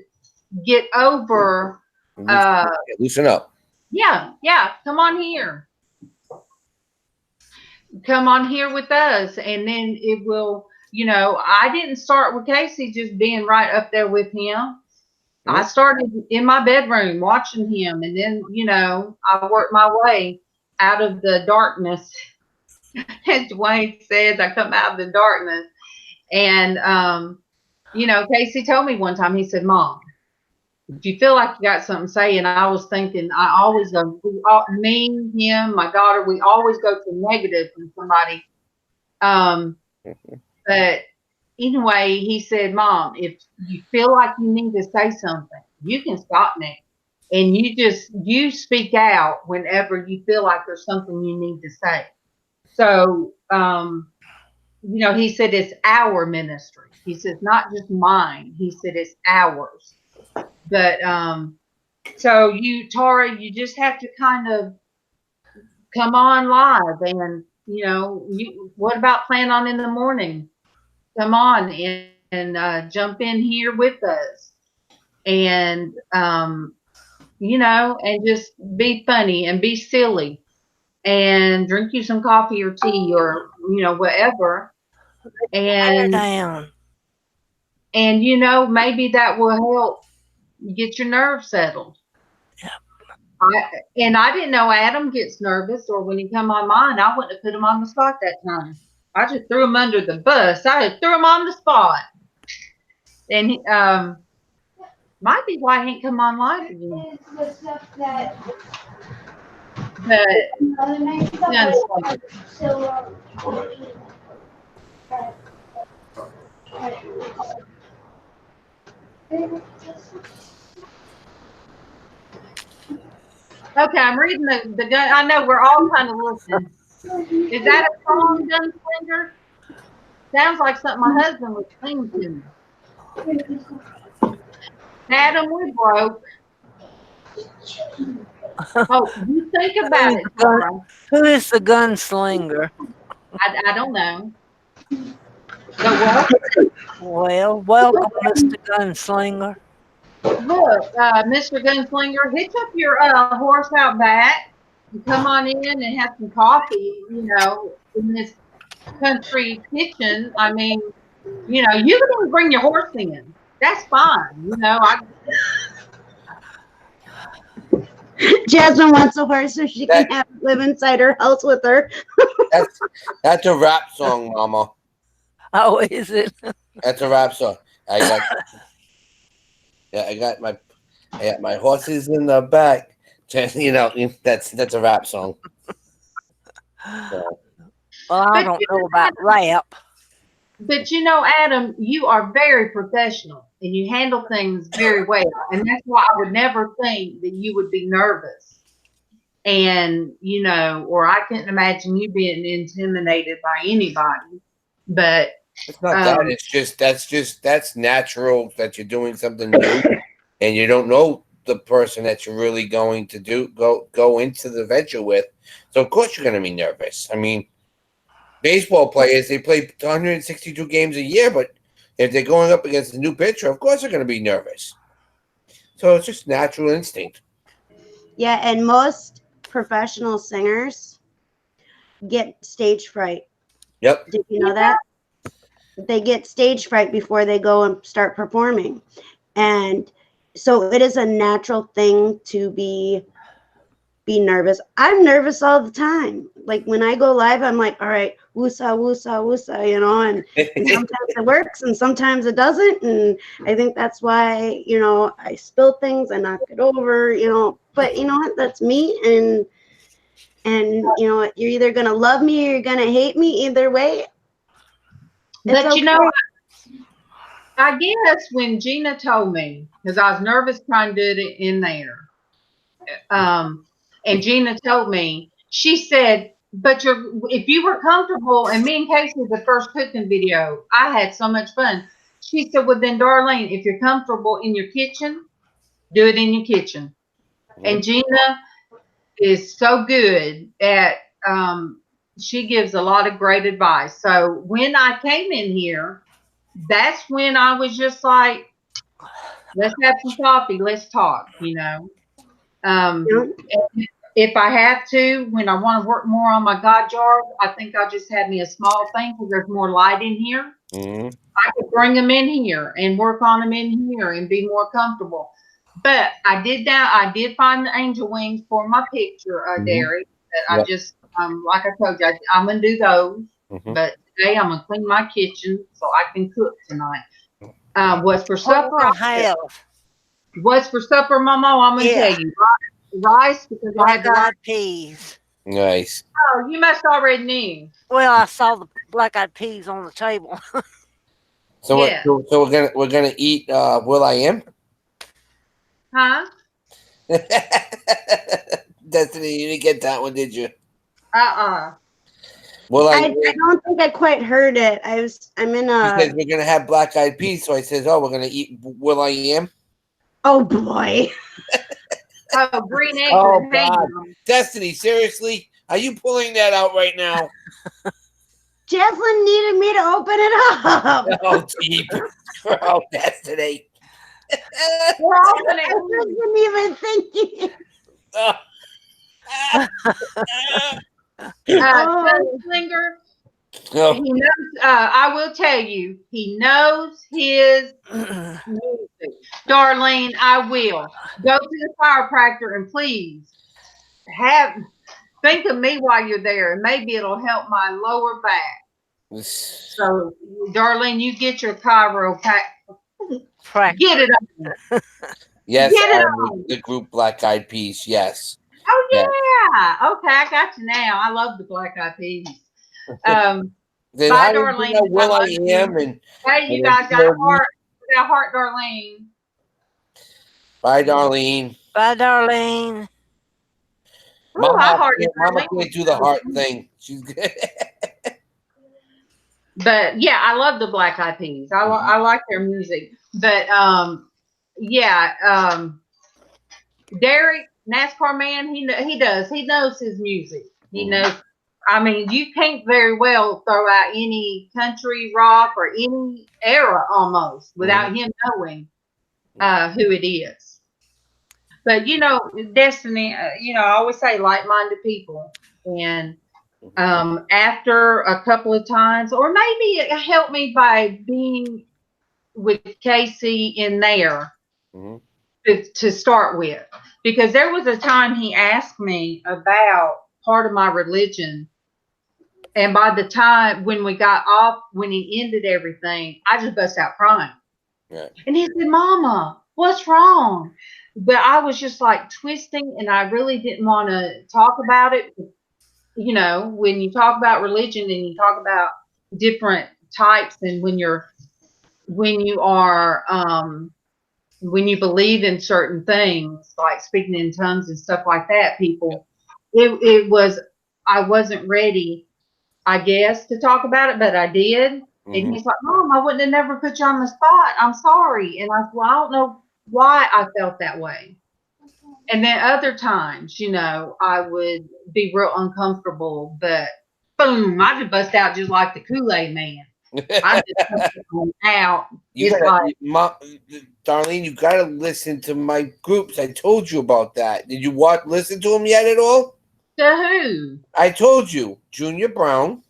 A: get over.
B: Loosen up.
A: Yeah, come on here. Come on here with us, and then it will, I didn't start with Casey just being right up there with him. I started in my bedroom watching him, and then, I worked my way out of the darkness. As Dwayne says, I come out of the darkness. And, Casey told me one time, he said, Mom, if you feel like you got something to say, and I was thinking, I always go, me, him, my daughter, we always go to negative from somebody. But anyway, he said, Mom, if you feel like you need to say something, you can stop me. And you speak out whenever you feel like there's something you need to say. So, he said, it's our ministry. He says, not just mine. He said, it's ours. But, so Tara, you just have to kind of come on live and, what about playing on in the morning? Come on and jump in here with us and, and just be funny and be silly and drink you some coffee or tea or, whatever. And, maybe that will help get your nerves settled.
E: Yeah.
A: I didn't know Adam gets nervous, or when he come on mine, I wouldn't have put him on the spot that time. I just threw him under the bus. I just threw him on the spot. And he, might be why he ain't come on live again. Okay, I'm reading the gun. I know we're all kind of listening. Is that a song, Gunslinger? Sounds like something my husband would sing to me. Adam, we broke. Oh, you think about it, Tara.
E: Who is the gunslinger?
A: I don't know. So
E: well, welcome, Mr. Gunslinger.
A: Look, Mr. Gunslinger, hitch up your horse out back and come on in and have some coffee, in this country kitchen. I mean, you can even bring your horse in. That's fine.
G: Jasmine wants a horse so she can live inside her house with her.
B: That's a rap song, Mama.
E: Oh, is it?
B: That's a rap song. I got my horses in the back. That's a rap song.
E: So. Well, I don't know about rap.
A: But Adam, you are very professional and you handle things very well. And that's why I would never think that you would be nervous. And, or I couldn't imagine you being intimidated by anybody. But
B: it's not that. It's just that's natural that you're doing something new and you don't know the person that you're really going to go into the venture with. So of course you're going to be nervous. I mean, baseball players, they play 162 games a year, but if they're going up against a new pitcher, of course they're going to be nervous. So it's just natural instinct.
G: Yeah, and most professional singers get stage fright.
B: Yep.
G: Did you know that? They get stage fright before they go and start performing. And so it is a natural thing to be nervous. I'm nervous all the time. Like when I go live, I'm like, all right, woosah, woosah, woosah, and sometimes it works and sometimes it doesn't. And I think that's why, I spill things, I knock it over, but you know what, that's me. And you're either going to love me or you're going to hate me. Either way.
A: But I guess when Gina told me, because I was nervous trying to do it in there, and Gina told me, she said, but if you were comfortable, and me and Casey, the first cooking video, I had so much fun. She said, well, then, Darlene, if you're comfortable in your kitchen, do it in your kitchen. And Gina, is so good at she gives a lot of great advice. So when I came in here, that's when I was just like, let's have some coffee, let's talk, If I have to, when I want to work more on my God jar, I think I just had me a small thing because there's more light in here.
B: Mm-hmm.
A: I could bring them in here and work on them in here and be more comfortable. But I did find the angel wings for my picture, Derek. That I just, like I told you, I'm gonna do those.
B: Mm-hmm.
A: But today I'm gonna clean my kitchen so I can cook tonight. What's for supper? What's for supper, Mama? I'm gonna tell you. Rice, because I had
E: black-eyed peas.
B: Nice.
A: Oh, you must already knew.
E: Well, I saw the black-eyed peas on the table.
B: So,
A: Yeah.
B: so we're gonna eat Will I Am?
A: Huh?
B: Destiny, you didn't get that one, did you?
G: Well, I don't think I quite heard it. I'm in a.
B: He says we're gonna have black-eyed peas, so I says, "Oh, we're gonna eat Will I Am."
G: Oh boy.
A: Oh, green eggs.
B: Oh God, Destiny, seriously, are you pulling that out right now?
G: Jaslyn needed me to open it up.
B: Oh, deep. Oh, Destiny.
A: We're opening.
G: I wasn't even thinking.
A: Gunslinger, he knows, I will tell you, he knows his music. Darlene, I will. Go to the chiropractor and please think of me while you're there, and maybe it'll help my lower back. So, Darlene, you get your chiropractor. Get it on.
B: Yes,
A: Get it on.
B: the group Black Eyed Peas. Yes.
A: Oh yeah.
B: Yes.
A: Okay, I got you now. I love the Black Eyed Peas.
B: Then
A: Bye, Darlene.
B: Will I Am and
A: hey, you guys got a heart. Got a heart, Darlene.
B: Bye, Darlene.
E: Bye, Darlene.
B: Mama can't do the heart thing. She's good.
A: But yeah, I love the Black Eyed Peas. I like their music. But Derek, NASCAR man, he does. He knows his music. He knows. I mean, you can't very well throw out any country, rock, or any era almost without him knowing who it is. But Destiny, I always say like-minded people, and after a couple of times, or maybe it helped me by being with Casey in there to start with, because there was a time he asked me about part of my religion, and by the time when we got off, when he ended everything, I just bust out crying.
B: Right.
A: And he said, "Mama, what's wrong?" But I was just like twisting, and I really didn't want to talk about it. When you talk about religion and you talk about different types, and when you believe in certain things like speaking in tongues and stuff like that, I wasn't ready, I guess, to talk about it, but I did. And he's like, "Mom, I wouldn't have never put you on the spot. I'm sorry." And I said, "Well, I don't know why I felt that way." And then other times, I would be real uncomfortable, but boom, I just bust out just like the Kool-Aid man. I just come out.
B: Darlene, you gotta listen to my groups. I told you about that. Did you listen to them yet at all?
A: To who?
B: I told you, Junior Brown.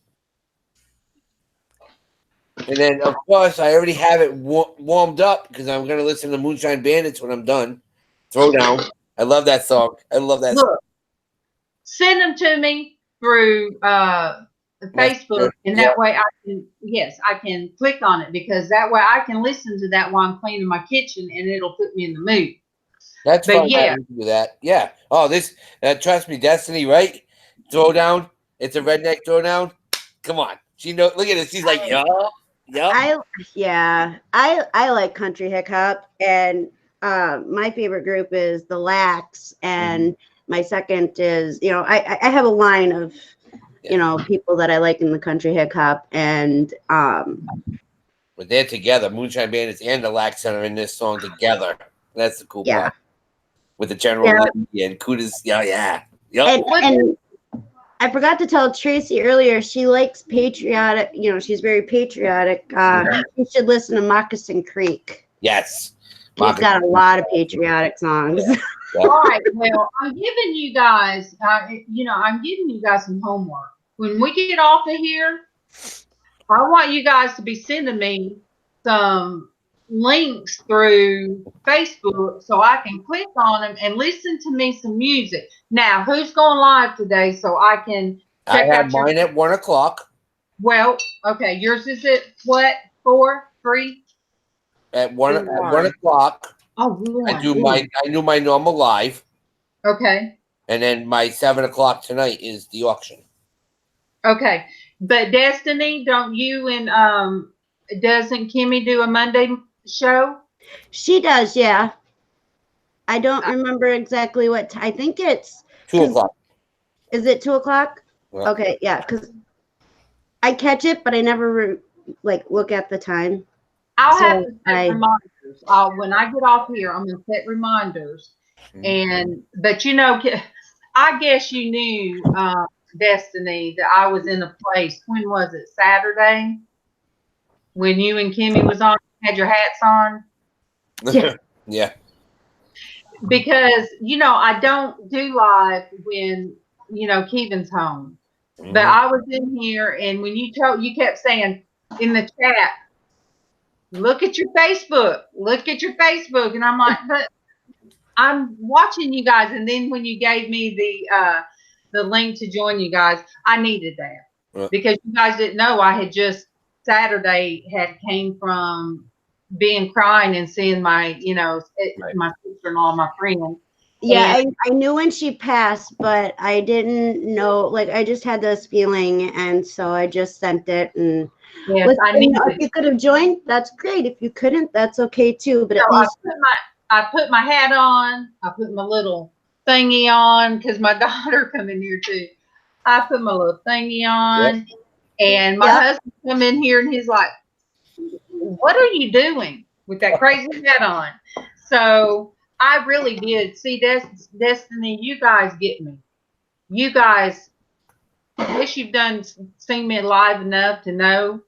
B: And then, of course, I already have it warmed up because I'm going to listen to Moonshine Bandits when I'm done. Throwdown. I love that song. I love that song.
A: Send them to me through Facebook, and that way I can click on it, because that way I can listen to that while I'm cleaning my kitchen, and it'll put me in the mood.
B: That's fun. Yeah. Do that. Yeah. Oh, trust me, Destiny, right? Throwdown. It's a redneck throwdown. Come on. She knows. Look at it. She's like, yup.
G: I like country hip hop, and my favorite group is the Lax, and my second is, I have a line of people that I like in the country hip hop, and
B: but they're together. Moonshine Bandits and the Lax are in this song together. That's the cool part with the general and Kudas. Yeah. Yep.
G: And I forgot to tell Traci earlier, she likes patriotic, she's very patriotic. You should listen to Moccasin Creek.
B: Yes.
G: He's got a lot of patriotic songs.
B: Yeah.
A: All right. Well, I'm giving you guys, I'm giving you guys some homework. When we get off of here, I want you guys to be sending me some links through Facebook so I can click on them and listen to me some music. Now, who's going live today so I can check
B: I have
A: out
B: mine at 1 o'clock.
A: Well, okay. Yours is at what? 4, 3?
B: At 1 o'clock.
A: Oh,
B: I do my normal live.
A: Okay.
B: And then my 7 o'clock tonight is the auction.
A: Okay. But Destinie, don't you and doesn't Kimmy do a Monday show?
G: She does, yeah. I don't remember exactly what I think it's
B: 2 o'clock.
G: Is it 2 o'clock?
B: Yeah.
G: Okay, yeah, because I catch it, but I never look at the time.
A: I'll have to set reminders. When I get off here, I'm gonna set reminders. But I guess you knew, Destinie, that I was in a place. When was it? Saturday, when you and Kimmy was on, had your hats on.
G: Yeah.
B: Yeah.
A: Because I don't do live when Kevin's home. But I was in here, and when you kept saying in the chat, look at your Facebook, and I'm like, but I'm watching you guys. And then when you gave me the link to join you guys, I needed that because you guys didn't know I had just Saturday had came from being crying and seeing my my sister-in-law, my friend.
G: Yeah, I knew when she passed, but I didn't know. I just had this feeling, and so I just sent it. And
A: yes,
G: if you could have joined, that's great. If you couldn't, that's okay too. But at least
A: I put my hat on. I put my little thingy on because my daughter come in here too. I put my little thingy on, and my husband come in here, and he's like, "What are you doing with that crazy hat on?" So I really did see Destinie. You guys get me. You guys, I guess you've seen me live enough to know,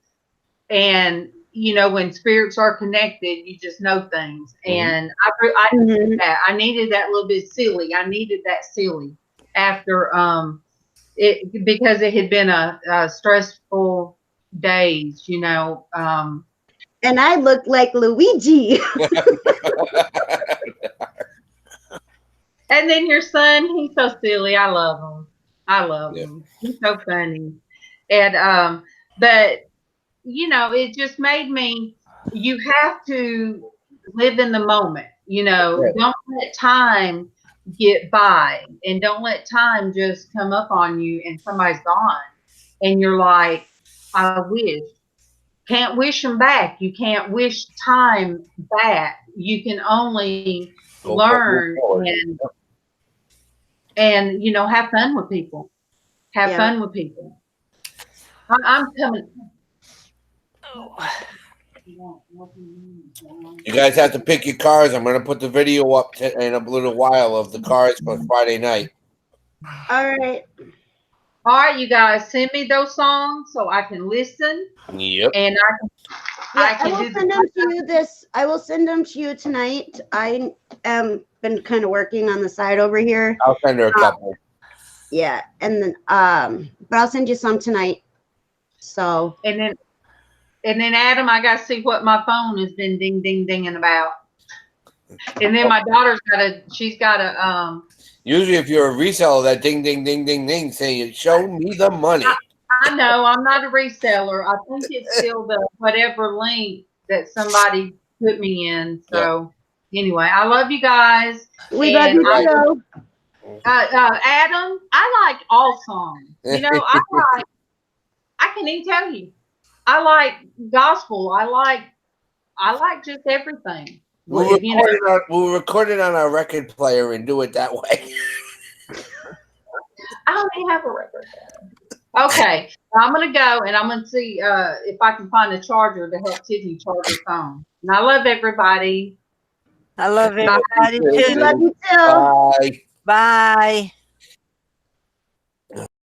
A: and when spirits are connected, you just know things. And I needed that. I needed that little bit silly. I needed that silly after it because it had been a stressful days.
G: And I look like Luigi.
A: And then your son, he's so silly. I love him. He's so funny. And but it just made me. You have to live in the moment. Don't let time get by, and don't let time just come up on you and somebody's gone, and you're like, I wish. Can't wish them back. You can't wish time back. You can only learn and have fun with people. Have fun with people. I'm coming.
B: You guys have to pick your cars. I'm going to put the video up in a little while of the cars for Friday night.
G: All right.
A: All right, you guys, send me those songs so I can listen.
B: Yep.
A: And
G: I will send them to you I will send them to you tonight. I am been kind of working on the side over here.
B: I'll send her a couple.
G: Yeah, and then but I'll send you some tonight. So
A: and then Adam, I gotta see what my phone has been dinging about. And then my daughter's she's got a
B: usually if you're a reseller, that ding saying show me the money.
A: I know I'm not a reseller. I think it's still the whatever link that somebody put me in. So anyway, I love you guys.
G: We love you too.
A: Adam, I like all songs. I can even tell you, I like gospel. I like just everything.
B: We'll record it on our record player and do it that way.
A: I don't even have a record player. Okay, I'm going to go and I'm going to see if I can find a charger to help Tiffany charge her phone. And I love everybody.
E: I love everybody too.
G: Love you too.
B: Bye.
E: Bye.